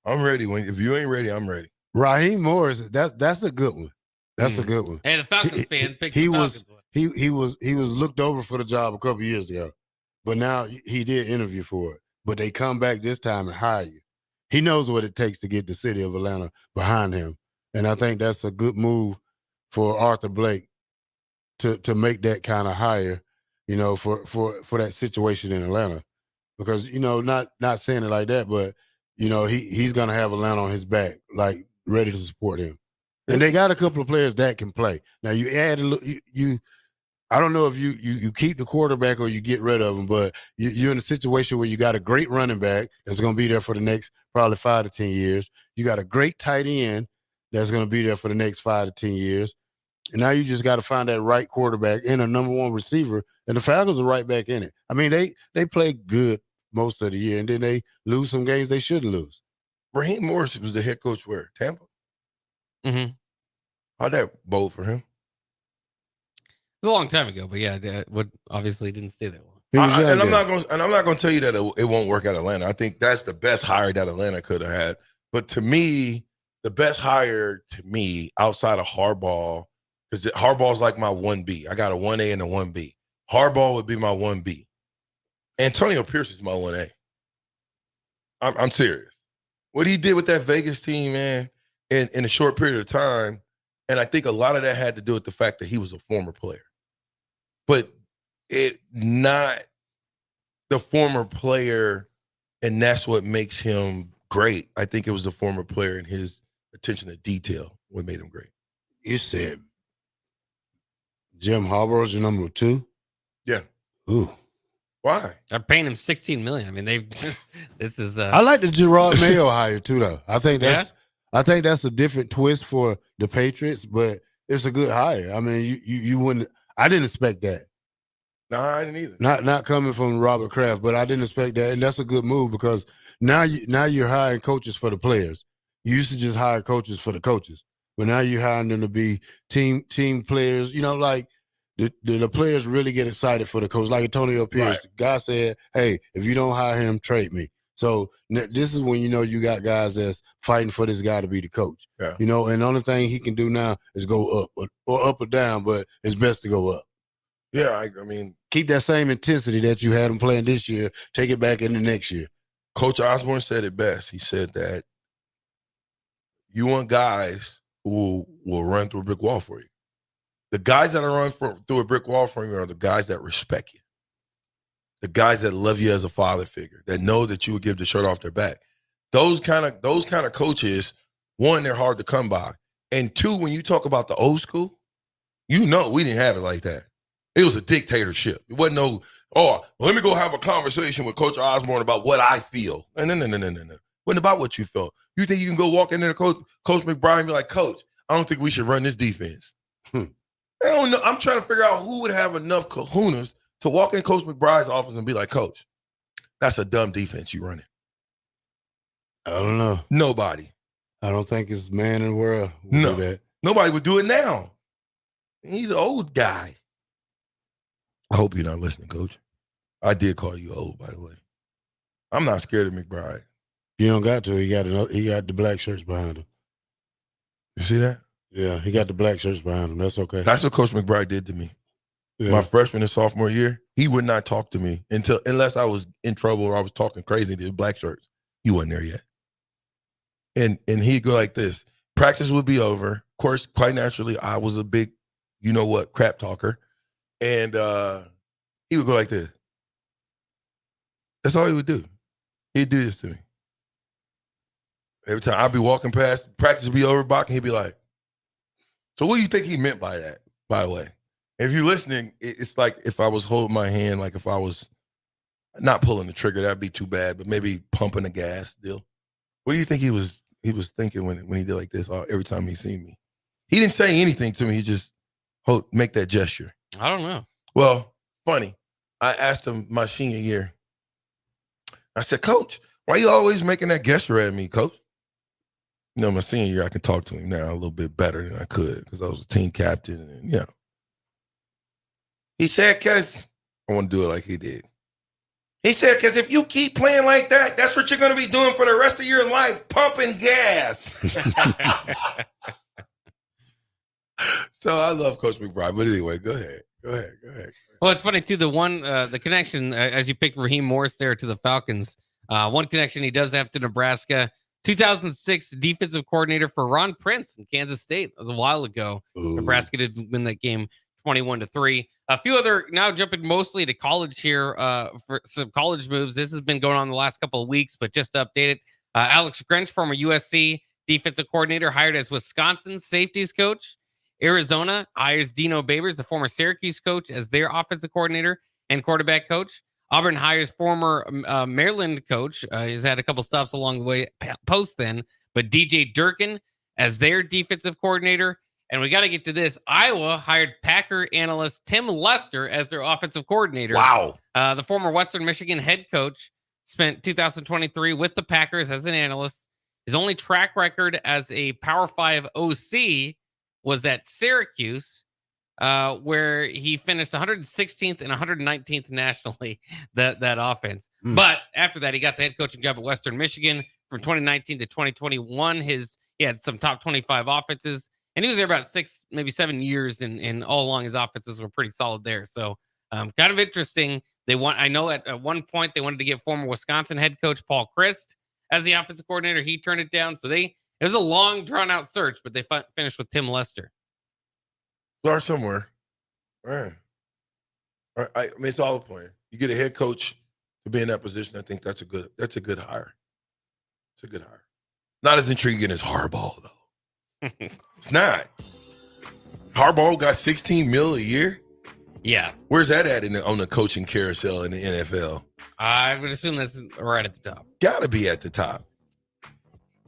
[SPEAKER 6] I'm ready. If you ain't ready, I'm ready.
[SPEAKER 5] Raheem Morris, that's a good one. That's a good one.
[SPEAKER 11] Hey, the Falcons fans picked the Falcons one.
[SPEAKER 5] He was looked over for the job a couple years ago, but now he did interview for it. But they come back this time and hire you. He knows what it takes to get the city of Atlanta behind him, and I think that's a good move for Arthur Blake to make that kind of hire, for that situation in Atlanta, because not saying it like that, but he's gonna have Atlanta on his back, like ready to support him. And they got a couple of players that can play. Now you add I don't know if you keep the quarterback or you get rid of him, but you're in a situation where you got a great running back that's going to be there for the next probably 5 to 10 years. You got a great tight end that's going to be there for the next 5 to 10 years. And now you just got to find that right quarterback and a number one receiver. And the Falcons are right back in it. I mean, they play good most of the year, and then they lose some games they shouldn't lose.
[SPEAKER 6] Raheem Morris was the head coach where? Tampa?
[SPEAKER 11] Mm-hmm.
[SPEAKER 6] How'd that bowl for him?
[SPEAKER 11] was a long time ago, but yeah, would obviously didn't stay that long.
[SPEAKER 6] And I'm not going to tell you that it won't work at Atlanta. I think that's the best hire that Atlanta could have had. But to me, the best hire to me outside of Harbaugh, because Harbaugh's like my 1B. I got a 1A and a 1B. Harbaugh would be my 1B. Antonio Pierce is my 1A. I'm serious. What he did with that Vegas team, man, in a short period of time, and I think a lot of that had to do with the fact that he was a former player. But it not the former player, and that's what makes him great. I think it was the former player and his attention to detail what made him great.
[SPEAKER 5] You said Jim Harbaugh's your number 2?
[SPEAKER 6] Yeah.
[SPEAKER 5] Ooh.
[SPEAKER 6] Why?
[SPEAKER 11] They're paying him $16 million. I mean, this is.
[SPEAKER 5] I like the Gerard Mayo hire too, though. I think that's a different twist for the Patriots, but it's a good hire. I mean, you wouldn't. I didn't expect that.
[SPEAKER 6] No, I didn't either.
[SPEAKER 5] Not coming from Robert Kraft, but I didn't expect that, and that's a good move because now you're hiring coaches for the players. You used to just hire coaches for the coaches, but now you're hiring them to be team players. You know, like the players really get excited for the coach. Like Antonio Pierce,
[SPEAKER 6] Right.
[SPEAKER 5] the guy said, "Hey, if you don't hire him, trade me." So this is when you know you got guys that's fighting for this guy to be the coach.
[SPEAKER 6] Yeah.
[SPEAKER 5] You know, and the only thing he can do now is go up or up or down, but it's best to go up.
[SPEAKER 6] Yeah, I mean,
[SPEAKER 5] keep that same intensity that you had him playing this year. Take it back in the next year.
[SPEAKER 6] Coach Osborne said it best. He said that you want guys who will run through a brick wall for you. The guys that run through a brick wall for you are the guys that respect you. The guys that love you as a father figure, that know that you would give the shirt off their back. Those kind of coaches, one, they're hard to come by. And two, when you talk about the old school, you know we didn't have it like that. It was a dictatorship. It wasn't no, let me go have a conversation with Coach Osborne about what I feel. No. It wasn't about what you felt. You think you can go walk in there to Coach McBride and be like, Coach, I don't think we should run this defense. I don't know. I'm trying to figure out who would have enough kahunas to walk in Coach McBride's office and be like, Coach, that's a dumb defense you running.
[SPEAKER 5] I don't know.
[SPEAKER 6] Nobody.
[SPEAKER 5] I don't think it's man in the world would
[SPEAKER 6] No.
[SPEAKER 5] do that.
[SPEAKER 6] Nobody would do it now. He's an old guy. I hope you're not listening, Coach. I did call you old, by the way. I'm not scared of McBride.
[SPEAKER 5] You don't got to. He got the black shirts behind him.
[SPEAKER 6] You see that?
[SPEAKER 5] Yeah, he got the black shirts behind him. That's okay.
[SPEAKER 6] That's what Coach McBride did to me.
[SPEAKER 5] Yeah.
[SPEAKER 6] My freshman and sophomore year, he would not talk to me unless I was in trouble or I was talking crazy to the black shirts. He wasn't there yet. And he'd go like this. Practice would be over. Of course, quite naturally, I was a big, crap talker. And he would go like this. That's all he would do. He'd do this to me. Every time I'd be walking past, practice would be over, Bach, and he'd be like, so what do you think he meant by that, by the way? If you're listening, it's like if I was holding my hand, like if I was not pulling the trigger, that'd be too bad, but maybe pumping the gas still. What do you think he was thinking when he did like this every time he seen me? He didn't say anything to me. He just make that gesture.
[SPEAKER 11] I don't know.
[SPEAKER 6] Well, funny. I asked him my senior year. I said, Coach, why you always making that gesture at me, Coach? My senior year, I can talk to him now a little bit better than I could because I was a team captain. And, He said, because I want to do it like he did. He said, because if you keep playing like that, that's what you're going to be doing for the rest of your life, pumping gas. So I love Coach McBride. But anyway, go ahead.
[SPEAKER 11] Well, it's funny, too. The connection, as you picked Raheem Morris there to the Falcons, one connection he does have to Nebraska. 2006 defensive coordinator for Ron Prince in Kansas State. That was a while ago.
[SPEAKER 5] Ooh.
[SPEAKER 11] Nebraska did win that game 21-3. A few other, now jumping mostly to college here for some college moves. This has been going on the last couple of weeks, but just to update it, Alex Grinch, former USC defensive coordinator, hired as Wisconsin's safeties coach. Arizona hires Dino Babers, the former Syracuse coach, as their offensive coordinator and quarterback coach. Auburn hires former Maryland coach. He's had a couple stops along the way post then, but DJ Durkin as their defensive coordinator. And we got to get to this. Iowa hired Packer analyst Tim Lester as their offensive coordinator.
[SPEAKER 6] Wow.
[SPEAKER 11] The former Western Michigan head coach spent 2023 with the Packers as an analyst. His only track record as a Power 5 OC was at Syracuse. where he finished 116th and 119th nationally, that offense. But after that, he got the head coaching job at Western Michigan from 2019 to 2021. He had some top 25 offenses, and he was there about 6, maybe 7 years, and all along his offenses were pretty solid there. So kind of interesting. I know at one point they wanted to get former Wisconsin head coach Paul Chryst as the offensive coordinator. He turned it down. So it was a long, drawn-out search, but they finished with Tim Lester.
[SPEAKER 6] Start somewhere. All right. I mean, it's all a plan. You get a head coach to be in that position. I think that's a good hire. It's a good hire. Not as intriguing as Harbaugh, though. It's not. Harbaugh got $16 million a year.
[SPEAKER 11] Yeah.
[SPEAKER 6] Where's that at on the coaching carousel in the NFL?
[SPEAKER 11] I would assume that's right at the top.
[SPEAKER 6] Got to be at the top.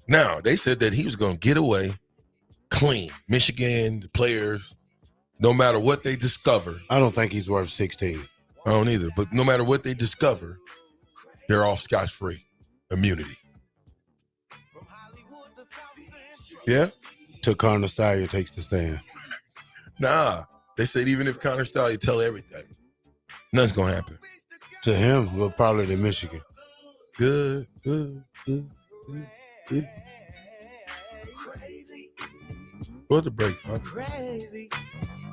[SPEAKER 6] Now, they said that he was going to get away clean. Michigan, the players, no matter what they discover.
[SPEAKER 5] I don't think he's worth 16.
[SPEAKER 6] I don't either. But no matter what they discover, they're all scotch-free. Immunity. Yeah?
[SPEAKER 5] Till Connor Steyer takes the stand.
[SPEAKER 6] Nah. They said even if Connor Steyer tell everything, nothing's going to happen.
[SPEAKER 5] To him, well, probably to Michigan.
[SPEAKER 6] Good. What's the break, huh?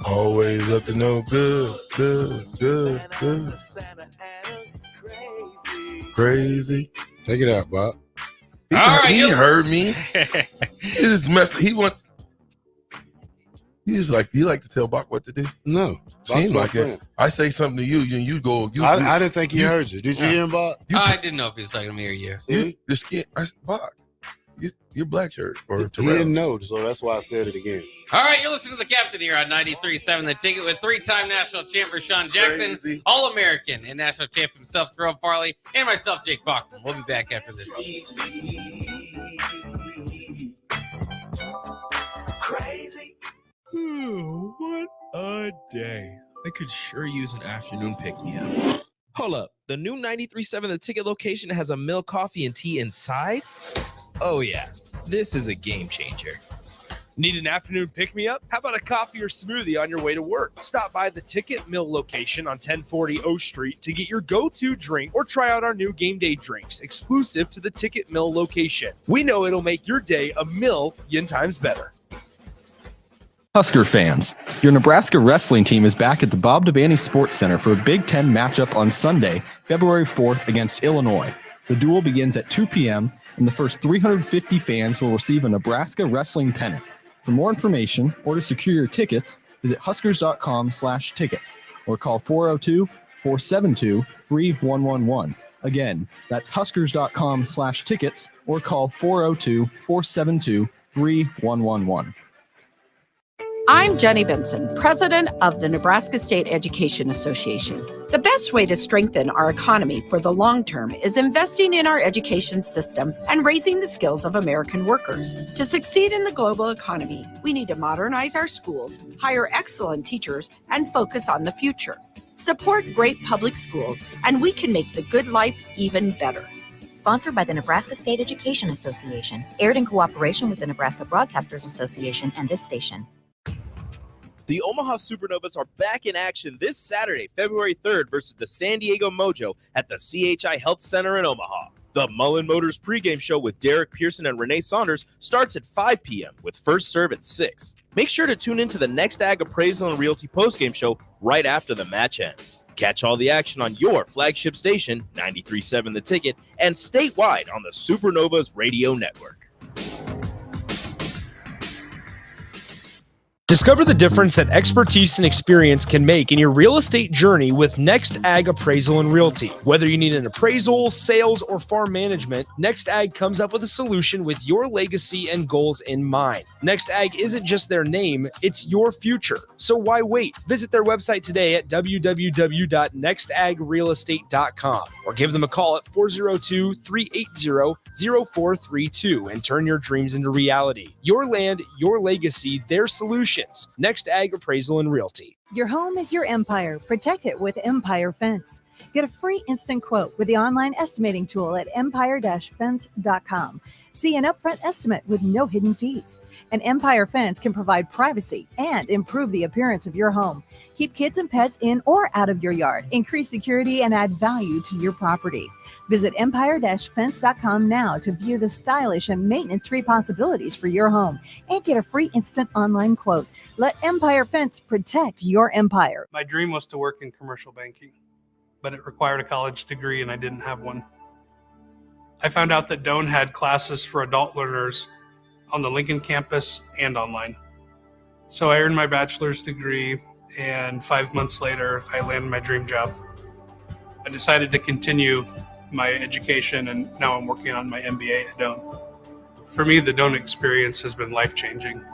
[SPEAKER 6] Always up to no good. Crazy.
[SPEAKER 5] Take it out, Bob.
[SPEAKER 6] He heard me. He just messed. He like to tell Bach what to do.
[SPEAKER 5] No,
[SPEAKER 6] seems like it. I say something to you, and you go.
[SPEAKER 5] I didn't think he heard you. Did you hear him, Bach?
[SPEAKER 11] I didn't know if he was talking to me or you.
[SPEAKER 6] The skin, Bach. You're black shirt or
[SPEAKER 5] he didn't know, so that's why I said it again.
[SPEAKER 11] All right, you're listening to the Captain here on 93.7 The Ticket with 3-time national champ Rashawn Jackson,
[SPEAKER 6] Crazy.
[SPEAKER 11] All-American and national champ himself, Terrell Farley, and myself, Jake Bachman. We'll be back after this.
[SPEAKER 2] Crazy.
[SPEAKER 25] What a day. I could sure use an afternoon pick-me-up.
[SPEAKER 8] Hold up. The new 93.7 The Ticket location has a milk, coffee, and tea inside? Oh, yeah. This is a game changer.
[SPEAKER 26] Need an afternoon pick-me-up? How about a coffee or smoothie on your way to work? Stop by the Ticket Mill location on 1040 O Street to get your go-to drink or try out our new game day drinks exclusive to the Ticket Mill location. We know it'll make your day a million times better.
[SPEAKER 13] Husker fans, your Nebraska wrestling team is back at the Bob Devaney Sports Center for a Big Ten matchup on Sunday, February 4th against Illinois. The duel begins at 2 p.m., and the first 350 fans will receive a Nebraska wrestling pennant. For more information or to secure your tickets, visit huskers.com/tickets or call 402-472-3111. Again, that's huskers.com/tickets or call 402-472-3111.
[SPEAKER 9] I'm Jenny Benson, president of the Nebraska State Education Association. The best way to strengthen our economy for the long term is investing in our education system and raising the skills of American workers. To succeed in the global economy, we need to modernize our schools, hire excellent teachers, and focus on the future. Support great public schools, and we can make the good life even better.
[SPEAKER 12] Sponsored by the Nebraska State Education Association, aired in cooperation with the Nebraska Broadcasters Association and this station.
[SPEAKER 8] The Omaha Supernovas are back in action this Saturday, February 3rd versus the San Diego Mojo at the CHI Health Center in Omaha. The Mullen Motors pregame show with Derek Pearson and Renee Saunders starts at 5 p.m. with first serve at 6. Make sure to tune into the Next Ag Appraisal and Realty postgame show right after the match ends. Catch all the action on your flagship station, 93.7 The Ticket, and statewide on the Supernovas Radio Network.
[SPEAKER 26] Discover the difference that expertise and experience can make in your real estate journey with Next Ag Appraisal and Realty. Whether you need an appraisal, sales, or farm management, Next Ag comes up with a solution with your legacy and goals in mind. Next Ag isn't just their name, it's your future. So why wait? Visit their website today at www.nextagrealestate.com or give them a call at 402-380-0432 and turn your dreams into reality. Your land, your legacy, their solutions. Next Ag Appraisal and Realty.
[SPEAKER 10] Your home is your empire. Protect it with Empire Fence. Get a free instant quote with the online estimating tool at empire-fence.com. See an upfront estimate with no hidden fees. An Empire Fence can provide privacy and improve the appearance of your home. Keep kids and pets in or out of your yard, increase security, and add value to your property. Visit empire-fence.com now to view the stylish and maintenance-free possibilities for your home and get a free instant online quote. Let Empire Fence protect your empire.
[SPEAKER 23] My dream was to work in commercial banking, but it required a college degree and I didn't have one. I found out that Doane had classes for adult learners on the Lincoln campus and online. So I earned my bachelor's degree, and 5 months later, I landed my dream job. I decided to continue my education, and now I'm working on my MBA at Doane. For me, the Doane experience has been life-changing.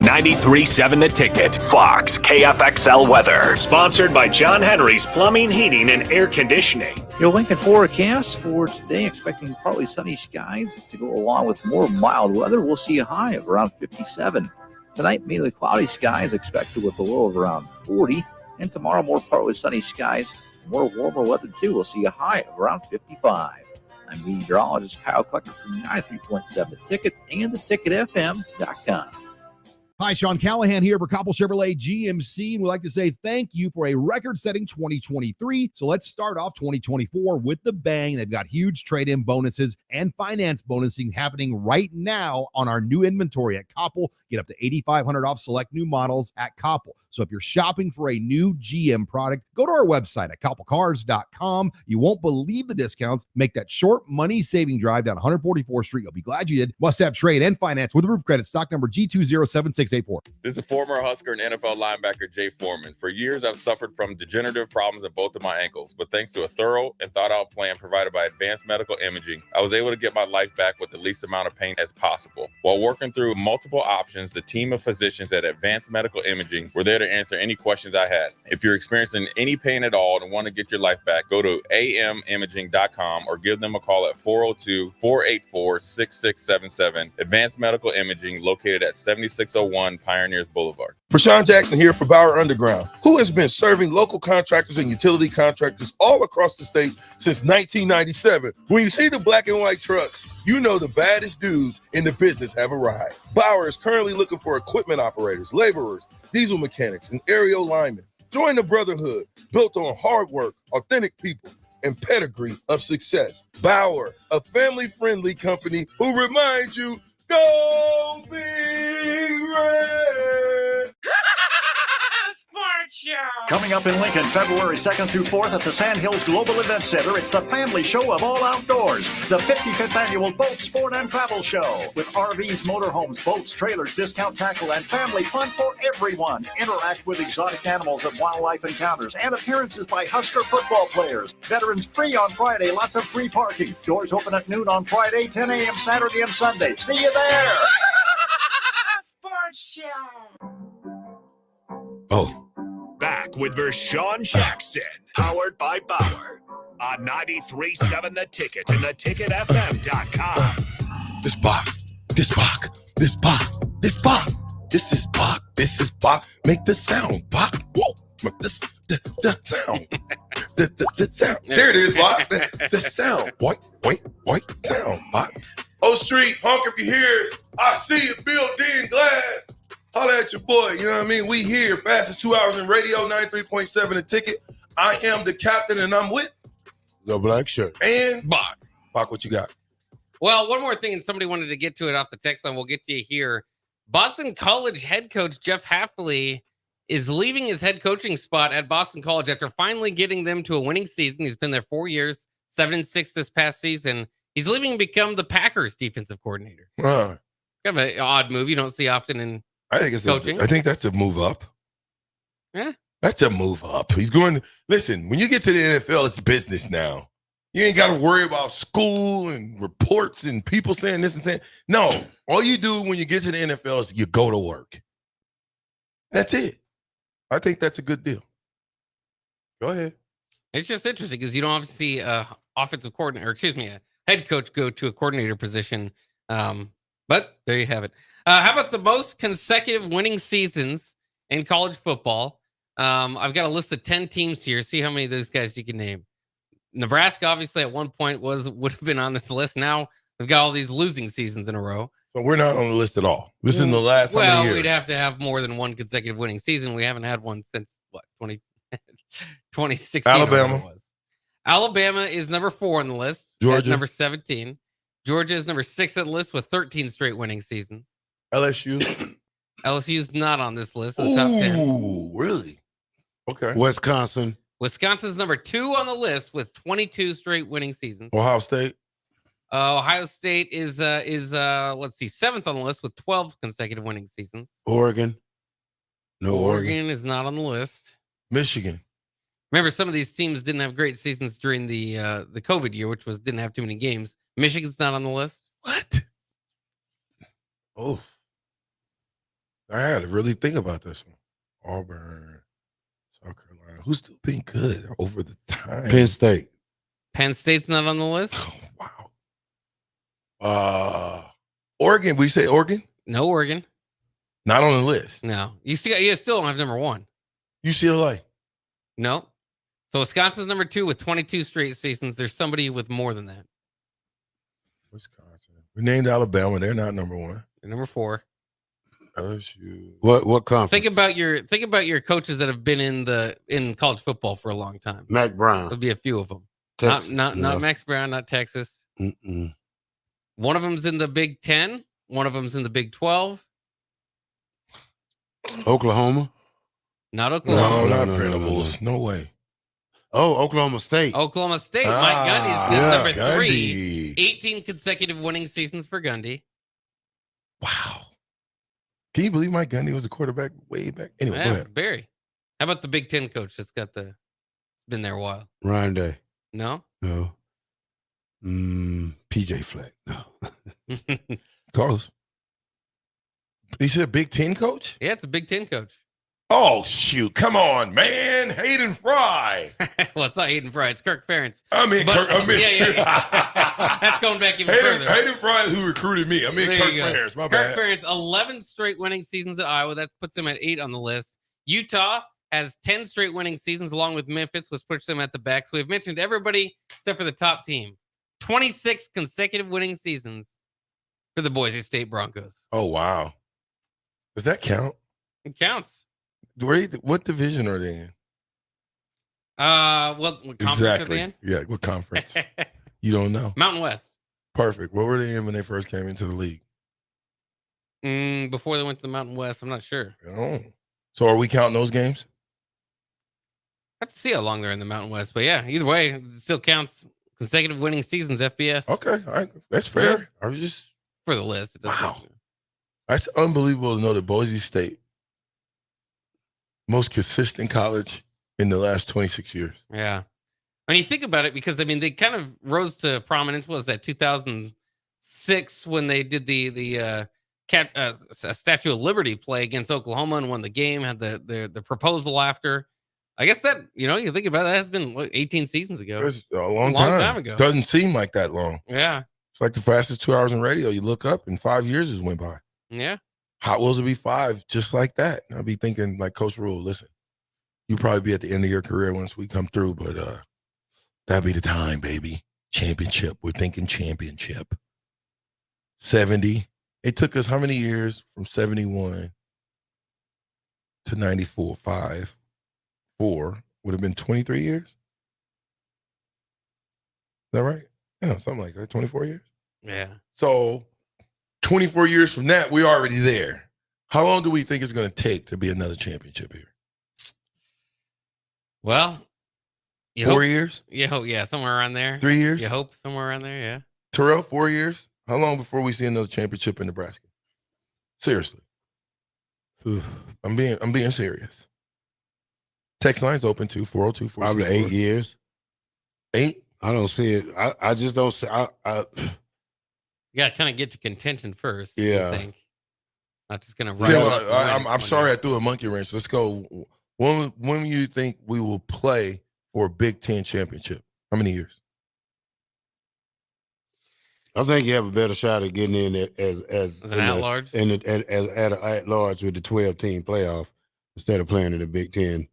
[SPEAKER 1] 93.7 The Ticket, Fox, KFXL weather. Sponsored by John Henry's Plumbing, Heating, and Air Conditioning.
[SPEAKER 16] Your Lincoln forecast for today, expecting partly sunny skies to go along with more mild weather. We'll see a high of around 57. Tonight, mainly cloudy skies expected with a low of around 40. And tomorrow, more partly sunny skies, more warmer weather too. We'll see a high of around 55. I'm meteorologist Kyle Clucker from 93.7 The Ticket and theticketfm.com.
[SPEAKER 14] Hi, Sean Callahan here for Coppell Chevrolet GMC, and we'd like to say thank you for a record-setting 2023. So let's start off 2024 with the bang. They've got huge trade-in bonuses and finance bonusing happening right now on our new inventory at Coppell. Get up to $8,500 off select new models at Coppell. So if you're shopping for a new GM product, go to our website at coppellcars.com. You won't believe the discounts. Make that short money-saving drive down 144th Street. You'll be glad you did. Must have trade and finance with roof credit. Stock number G207684.
[SPEAKER 24] This is former Husker and NFL linebacker Jay Foreman. For years, I've suffered from degenerative problems in both of my ankles, but thanks to a thorough and thought-out plan provided by Advanced Medical Imaging, I was able to get my life back with the least amount of pain as possible. While working through multiple options, the team of physicians at Advanced Medical Imaging were there to answer any questions I had. If you're experiencing any pain at all and want to get your life back, go to amimaging.com or give them a call at 402-484-6677. Advanced Medical Imaging, located at 7601 Pioneers Boulevard.
[SPEAKER 6] Rashawn Jackson here for Bauer Underground, who has been serving local contractors and utility contractors all across the state since 1997. When you see the black and white trucks, you know the baddest dudes in the business have arrived. Bauer is currently looking for equipment operators, laborers, diesel mechanics, and aerial linemen. Join the brotherhood built on hard work, authentic people, and pedigree of success. Bauer, a family-friendly company who reminds you, go Big Red!
[SPEAKER 7] Sports Show! Coming up in Lincoln, February 2nd through 4th at the Sandhills Global Event Center, it's the family show of all outdoors, the 55th Annual Boat, Sport, and Travel Show. With RVs, motorhomes, boats, trailers, discount tackle, and family fun for everyone. Interact with exotic animals at wildlife encounters and appearances by Husker football players. Veterans free on Friday, lots of free parking. Doors open at noon on Friday, 10 a.m. Saturday and Sunday. See you there! Sports Show!
[SPEAKER 6] Oh.
[SPEAKER 1] Back with Vershawn Jackson, powered by Bauer, on 93.7 The Ticket and theticketfm.com.
[SPEAKER 6] This Bach, this Bach, this Bach, this Bach, this is Bach, this is Bach. Make the sound, Bach. Whoa, make the sound. The sound. There it is, Bach. The sound. White sound, Bach. O Street, honk if you hear it. I see you, Bill D. Glass. Holla at your boy, you know what I mean? We here, fastest 2 hours in radio, 93.7 The Ticket. I am the captain, and I'm with
[SPEAKER 5] the black shirt.
[SPEAKER 6] And
[SPEAKER 11] Bach.
[SPEAKER 6] Bach, what you got?
[SPEAKER 11] Well, one more thing, and somebody wanted to get to it off the text line. We'll get to you here. Boston College head coach Jeff Hafley is leaving his head coaching spot at Boston College after finally getting them to a winning season. He's been there 4 years, 7-6 this past season. He's leaving to become the Packers defensive coordinator. Kind of an odd move you don't see often in
[SPEAKER 6] I think it's
[SPEAKER 11] coaching.
[SPEAKER 6] I think that's a move up.
[SPEAKER 11] Yeah.
[SPEAKER 6] That's a move up. He's going listen, when you get to the NFL, it's business now. You ain't got to worry about school and reports and people saying this and saying. No, all you do when you get to the NFL is you go to work. That's it. I think that's a good deal. Go ahead.
[SPEAKER 11] It's just interesting because you don't often see a offensive coordinator, or excuse me, a head coach go to a coordinator position. But there you have it. How about the most consecutive winning seasons in college football? I've got a list of 10 teams here. See how many of those guys you can name. Nebraska, obviously, at one point would have been on this list. Now we've got all these losing seasons in a row.
[SPEAKER 6] So we're not on the list at all. This is in the last how many years?
[SPEAKER 11] We'd have to have more than one consecutive winning season. We haven't had one since 2016.
[SPEAKER 6] Alabama.
[SPEAKER 11] Alabama is number 4 on the list.
[SPEAKER 6] Georgia.
[SPEAKER 11] Number 17. Georgia is number 6 on the list with 13 straight winning seasons.
[SPEAKER 6] LSU.
[SPEAKER 11] LSU's not on this list. The top 10.
[SPEAKER 6] Ooh, really? Okay.
[SPEAKER 5] Wisconsin.
[SPEAKER 11] Wisconsin's number 2 on the list with 22 straight winning seasons.
[SPEAKER 6] Ohio State.
[SPEAKER 11] Ohio State is let's see, 7th on the list with 12 consecutive winning seasons.
[SPEAKER 5] Oregon. No,
[SPEAKER 11] Oregon is not on the list.
[SPEAKER 6] Michigan.
[SPEAKER 11] Remember, some of these teams didn't have great seasons during the COVID year, which didn't have too many games. Michigan's not on the list.
[SPEAKER 6] What? Oh, I had to really think about this one. Auburn, South Carolina. Who's still been good over the time?
[SPEAKER 5] Penn State.
[SPEAKER 11] Penn State's not on the list.
[SPEAKER 6] Oh, wow. Oregon. We say Oregon?
[SPEAKER 11] No, Oregon.
[SPEAKER 6] Not on the list.
[SPEAKER 11] No, you still don't have number 1.
[SPEAKER 6] UCLA.
[SPEAKER 11] No. So Wisconsin's number 2 with 22 straight seasons. There's somebody with more than that.
[SPEAKER 6] Wisconsin. We named Alabama. They're not number 1.
[SPEAKER 11] They're number 4.
[SPEAKER 6] LSU.
[SPEAKER 5] What conference?
[SPEAKER 11] Think about your coaches that have been in college football for a long time.
[SPEAKER 5] Mac Brown.
[SPEAKER 11] There'll be a few of them.
[SPEAKER 5] Texas,
[SPEAKER 11] not Max Brown, not Texas.
[SPEAKER 5] Mm-mm.
[SPEAKER 11] One of them's in the Big 10. One of them's in the Big 12.
[SPEAKER 5] Oklahoma.
[SPEAKER 11] Not Oklahoma.
[SPEAKER 6] No, not Venables. No way.
[SPEAKER 5] Oh, Oklahoma State.
[SPEAKER 11] Oklahoma State. Mike Gundy's number
[SPEAKER 6] Gundy.
[SPEAKER 11] 3. 18 consecutive winning seasons for Gundy.
[SPEAKER 6] Wow. Can you believe Mike Gundy was the quarterback way back? Anyway, go ahead.
[SPEAKER 11] Barry. How about the Big 10 coach that's been there a while?
[SPEAKER 5] Ryan Day.
[SPEAKER 11] No?
[SPEAKER 5] No. PJ Fleck. No.
[SPEAKER 6] Close. You said Big 10 coach?
[SPEAKER 11] Yeah, it's a Big 10 coach.
[SPEAKER 6] Oh, shoot. Come on, man. Hayden Fry.
[SPEAKER 11] Well, it's not Hayden Fry. It's Kirk Ferentz.
[SPEAKER 6] Yeah.
[SPEAKER 11] That's going back even further.
[SPEAKER 6] Hayden Fry is who recruited me. Kirk Ferentz. My bad.
[SPEAKER 11] Kirk Ferentz, 11 straight winning seasons at Iowa. That puts him at 8 on the list. Utah has 10 straight winning seasons along with Memphis, which puts them at the back. So we've mentioned everybody except for the top team. 26 consecutive winning seasons for the Boise State Broncos.
[SPEAKER 6] Oh, wow. Does that count?
[SPEAKER 11] It counts.
[SPEAKER 6] What division are they in?
[SPEAKER 11] What conference are they in?
[SPEAKER 6] Yeah, what conference? You don't know.
[SPEAKER 11] Mountain West.
[SPEAKER 6] Perfect. What were they in when they first came into the league?
[SPEAKER 11] Before they went to the Mountain West, I'm not sure.
[SPEAKER 6] Oh. So are we counting those games?
[SPEAKER 11] I have to see how long they're in the Mountain West. But yeah, either way, it still counts consecutive winning seasons, FBS.
[SPEAKER 6] Okay, all right. That's fair.
[SPEAKER 11] Yeah.
[SPEAKER 6] I was just
[SPEAKER 11] for the list.
[SPEAKER 6] Wow. That's unbelievable to know that Boise State, most consistent college in the last 26 years.
[SPEAKER 11] Yeah. When you think about it, because I mean, they kind of rose to prominence. What was that 2006 when they did the Statue of Liberty play against Oklahoma and won the game? Had the proposal after. I guess that you think about it, that has been 18 seasons ago.
[SPEAKER 6] It's a long time
[SPEAKER 11] ago.
[SPEAKER 6] Doesn't seem like that long.
[SPEAKER 11] Yeah.
[SPEAKER 6] It's like the fastest 2 hours in radio. You look up and 5 years has went by.
[SPEAKER 11] Yeah.
[SPEAKER 6] Hot Wheels will be 5 just like that. And I'll be thinking like Coach Rule, listen, you'll probably be at the end of your career once we come through, but that'll be the time, baby. Championship. We're thinking championship. 70. It took us how many years from 71 to 94? 4 would have been 23 years. Is that right? Yeah, something like that. 24 years.
[SPEAKER 11] Yeah.
[SPEAKER 6] So 24 years from that, we're already there. How long do we think it's going to take to be another championship here?
[SPEAKER 11] Well,
[SPEAKER 6] 4 years?
[SPEAKER 11] Yeah, somewhere around there.
[SPEAKER 6] 3 years?
[SPEAKER 11] You hope somewhere around there, yeah.
[SPEAKER 6] Terrell, 4 years? How long before we see another championship in Nebraska? Seriously. I'm being serious. Text line's open too, 402
[SPEAKER 5] Probably 8 years.
[SPEAKER 6] 8?
[SPEAKER 5] I don't see it. I just don't see.
[SPEAKER 11] You got to kind of get to contention first.
[SPEAKER 5] Yeah.
[SPEAKER 11] I think. Not just going to
[SPEAKER 6] run. I'm sorry I threw a monkey wrench. Let's go. When do you think we will play for a Big Ten championship? How many years?
[SPEAKER 5] I think you have a better shot at getting in as
[SPEAKER 11] an at-large?
[SPEAKER 5] As at large with the 12-team playoff instead of playing in the Big Ten.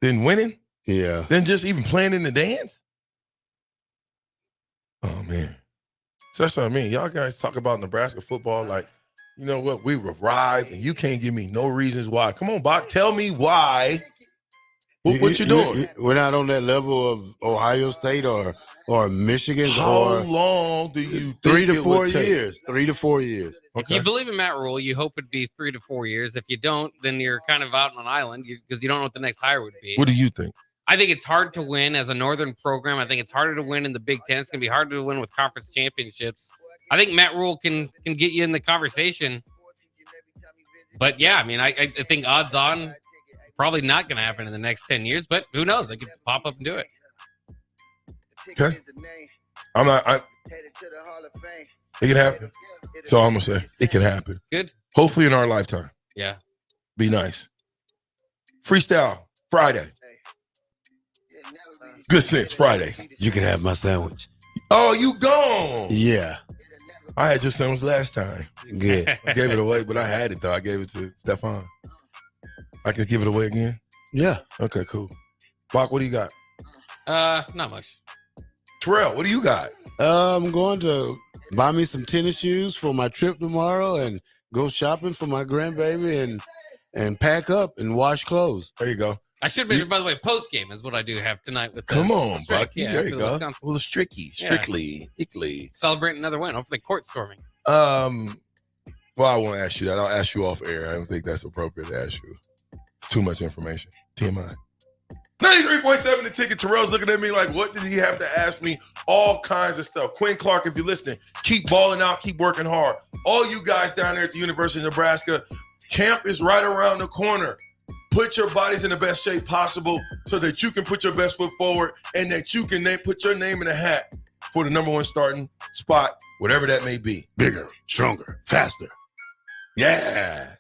[SPEAKER 6] than winning,
[SPEAKER 5] Yeah.
[SPEAKER 6] than just even playing in the dance. Oh, man. So that's what I mean. Y'all guys talk about Nebraska football like, you know what, we arrived and you can't give me no reasons why. Come on, Bach, tell me why. What you doing?
[SPEAKER 5] We're not on that level of Ohio State or Michigan.
[SPEAKER 6] How long do you think
[SPEAKER 5] 3 to
[SPEAKER 6] it
[SPEAKER 5] 4
[SPEAKER 6] would take?
[SPEAKER 5] years? 3 to 4 years.
[SPEAKER 11] If you believe in Matt Rule, you hope it'd be 3 to 4 years. If you don't, then you're kind of out on an island because you don't know what the next hire would be.
[SPEAKER 6] What do you think?
[SPEAKER 11] I think it's hard to win as a Northern program. I think it's harder to win in the Big Ten. It's going to be harder to win with conference championships. I think Matt Rule can get you in the conversation. But yeah, I mean, I think odds on probably not going to happen in the next 10 years, but who knows? They could pop up and do it.
[SPEAKER 6] Okay. It can happen. That's all I'm going to say. It can happen.
[SPEAKER 11] Good.
[SPEAKER 6] Hopefully in our lifetime.
[SPEAKER 11] Yeah.
[SPEAKER 6] Be nice. Freestyle Friday. Good Sense Friday.
[SPEAKER 5] You can have my sandwich.
[SPEAKER 6] Oh, you gone.
[SPEAKER 5] Yeah.
[SPEAKER 6] I had your sandwich last time.
[SPEAKER 5] Good.
[SPEAKER 6] I gave it away, but I had it, though. I gave it to Stefan. I can give it away again?
[SPEAKER 5] Yeah.
[SPEAKER 6] Okay, cool. Bach, what do you got?
[SPEAKER 11] Not much.
[SPEAKER 6] Terrell, what do you got?
[SPEAKER 5] I'm going to buy me some tennis shoes for my trip tomorrow and go shopping for my grandbaby and pack up and wash clothes.
[SPEAKER 6] There you go.
[SPEAKER 11] I should mention, by the way, post game is what I do have tonight with.
[SPEAKER 6] Come on,
[SPEAKER 11] Strick.
[SPEAKER 6] Bucky.
[SPEAKER 11] Yeah,
[SPEAKER 6] there you
[SPEAKER 11] for
[SPEAKER 6] go.
[SPEAKER 11] Wisconsin.
[SPEAKER 6] A little strictly.
[SPEAKER 11] Celebrating another win. Hopefully, court storming.
[SPEAKER 6] Well, I won't ask you that. I'll ask you off air. I don't think that's appropriate to ask you. Too much information. TMI. 93.7 The Ticket. Terrell's looking at me like, what does he have to ask me? All kinds of stuff. Quinn Clark, if you're listening, keep balling out, keep working hard. All you guys down there at the University of Nebraska, camp is right around the corner. Put your bodies in the best shape possible so that you can put your best foot forward and that you can put your name in the hat for the number one starting spot, whatever that may be.
[SPEAKER 5] Bigger, stronger, faster.
[SPEAKER 6] Yeah.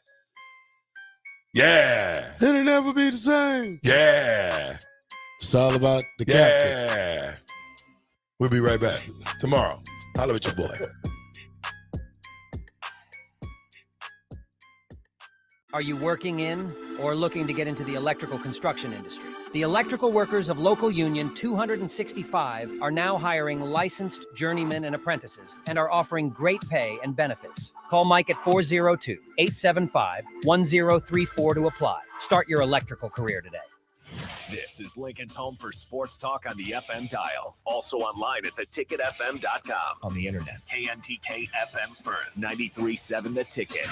[SPEAKER 6] Yeah.
[SPEAKER 5] It'll never be the same.
[SPEAKER 6] Yeah.
[SPEAKER 5] It's all about the captain.
[SPEAKER 6] Yeah. We'll be right back tomorrow. Holla at your boy.
[SPEAKER 3] Are you working in or looking to get into the electrical construction industry? The electrical workers of Local Union 265 are now hiring licensed journeymen and apprentices and are offering great pay and benefits. Call Mike at 402-875-1034 to apply. Start your electrical career today.
[SPEAKER 1] This is Lincoln's home for sports talk on the FM dial. Also online at theticketfm.com.
[SPEAKER 3] On the internet.
[SPEAKER 1] KNTK FM Firth, 93.7 The Ticket.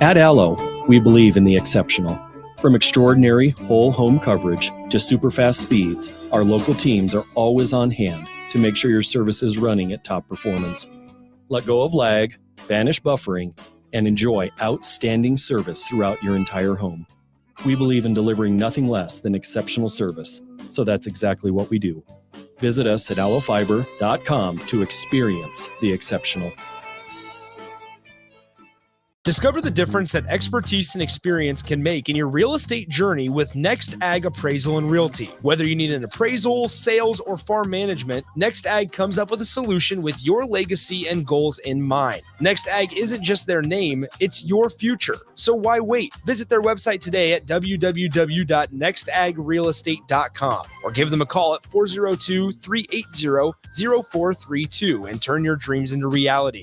[SPEAKER 22] At Allo, we believe in the exceptional. From extraordinary whole home coverage to super fast speeds, our local teams are always on hand to make sure your service is running at top performance. Let go of lag, banish buffering, and enjoy outstanding service throughout your entire home. We believe in delivering nothing less than exceptional service, so that's exactly what we do. Visit us at allofiber.com to experience the exceptional.
[SPEAKER 26] Discover the difference that expertise and experience can make in your real estate journey with Next Ag Appraisal and Realty. Whether you need an appraisal, sales, or farm management, Next Ag comes up with a solution with your legacy and goals in mind. Next Ag isn't just their name, it's your future. So why wait? Visit their website today at www.nextagrealestate.com or give them a call at 402-380-0432 and turn your dreams into reality.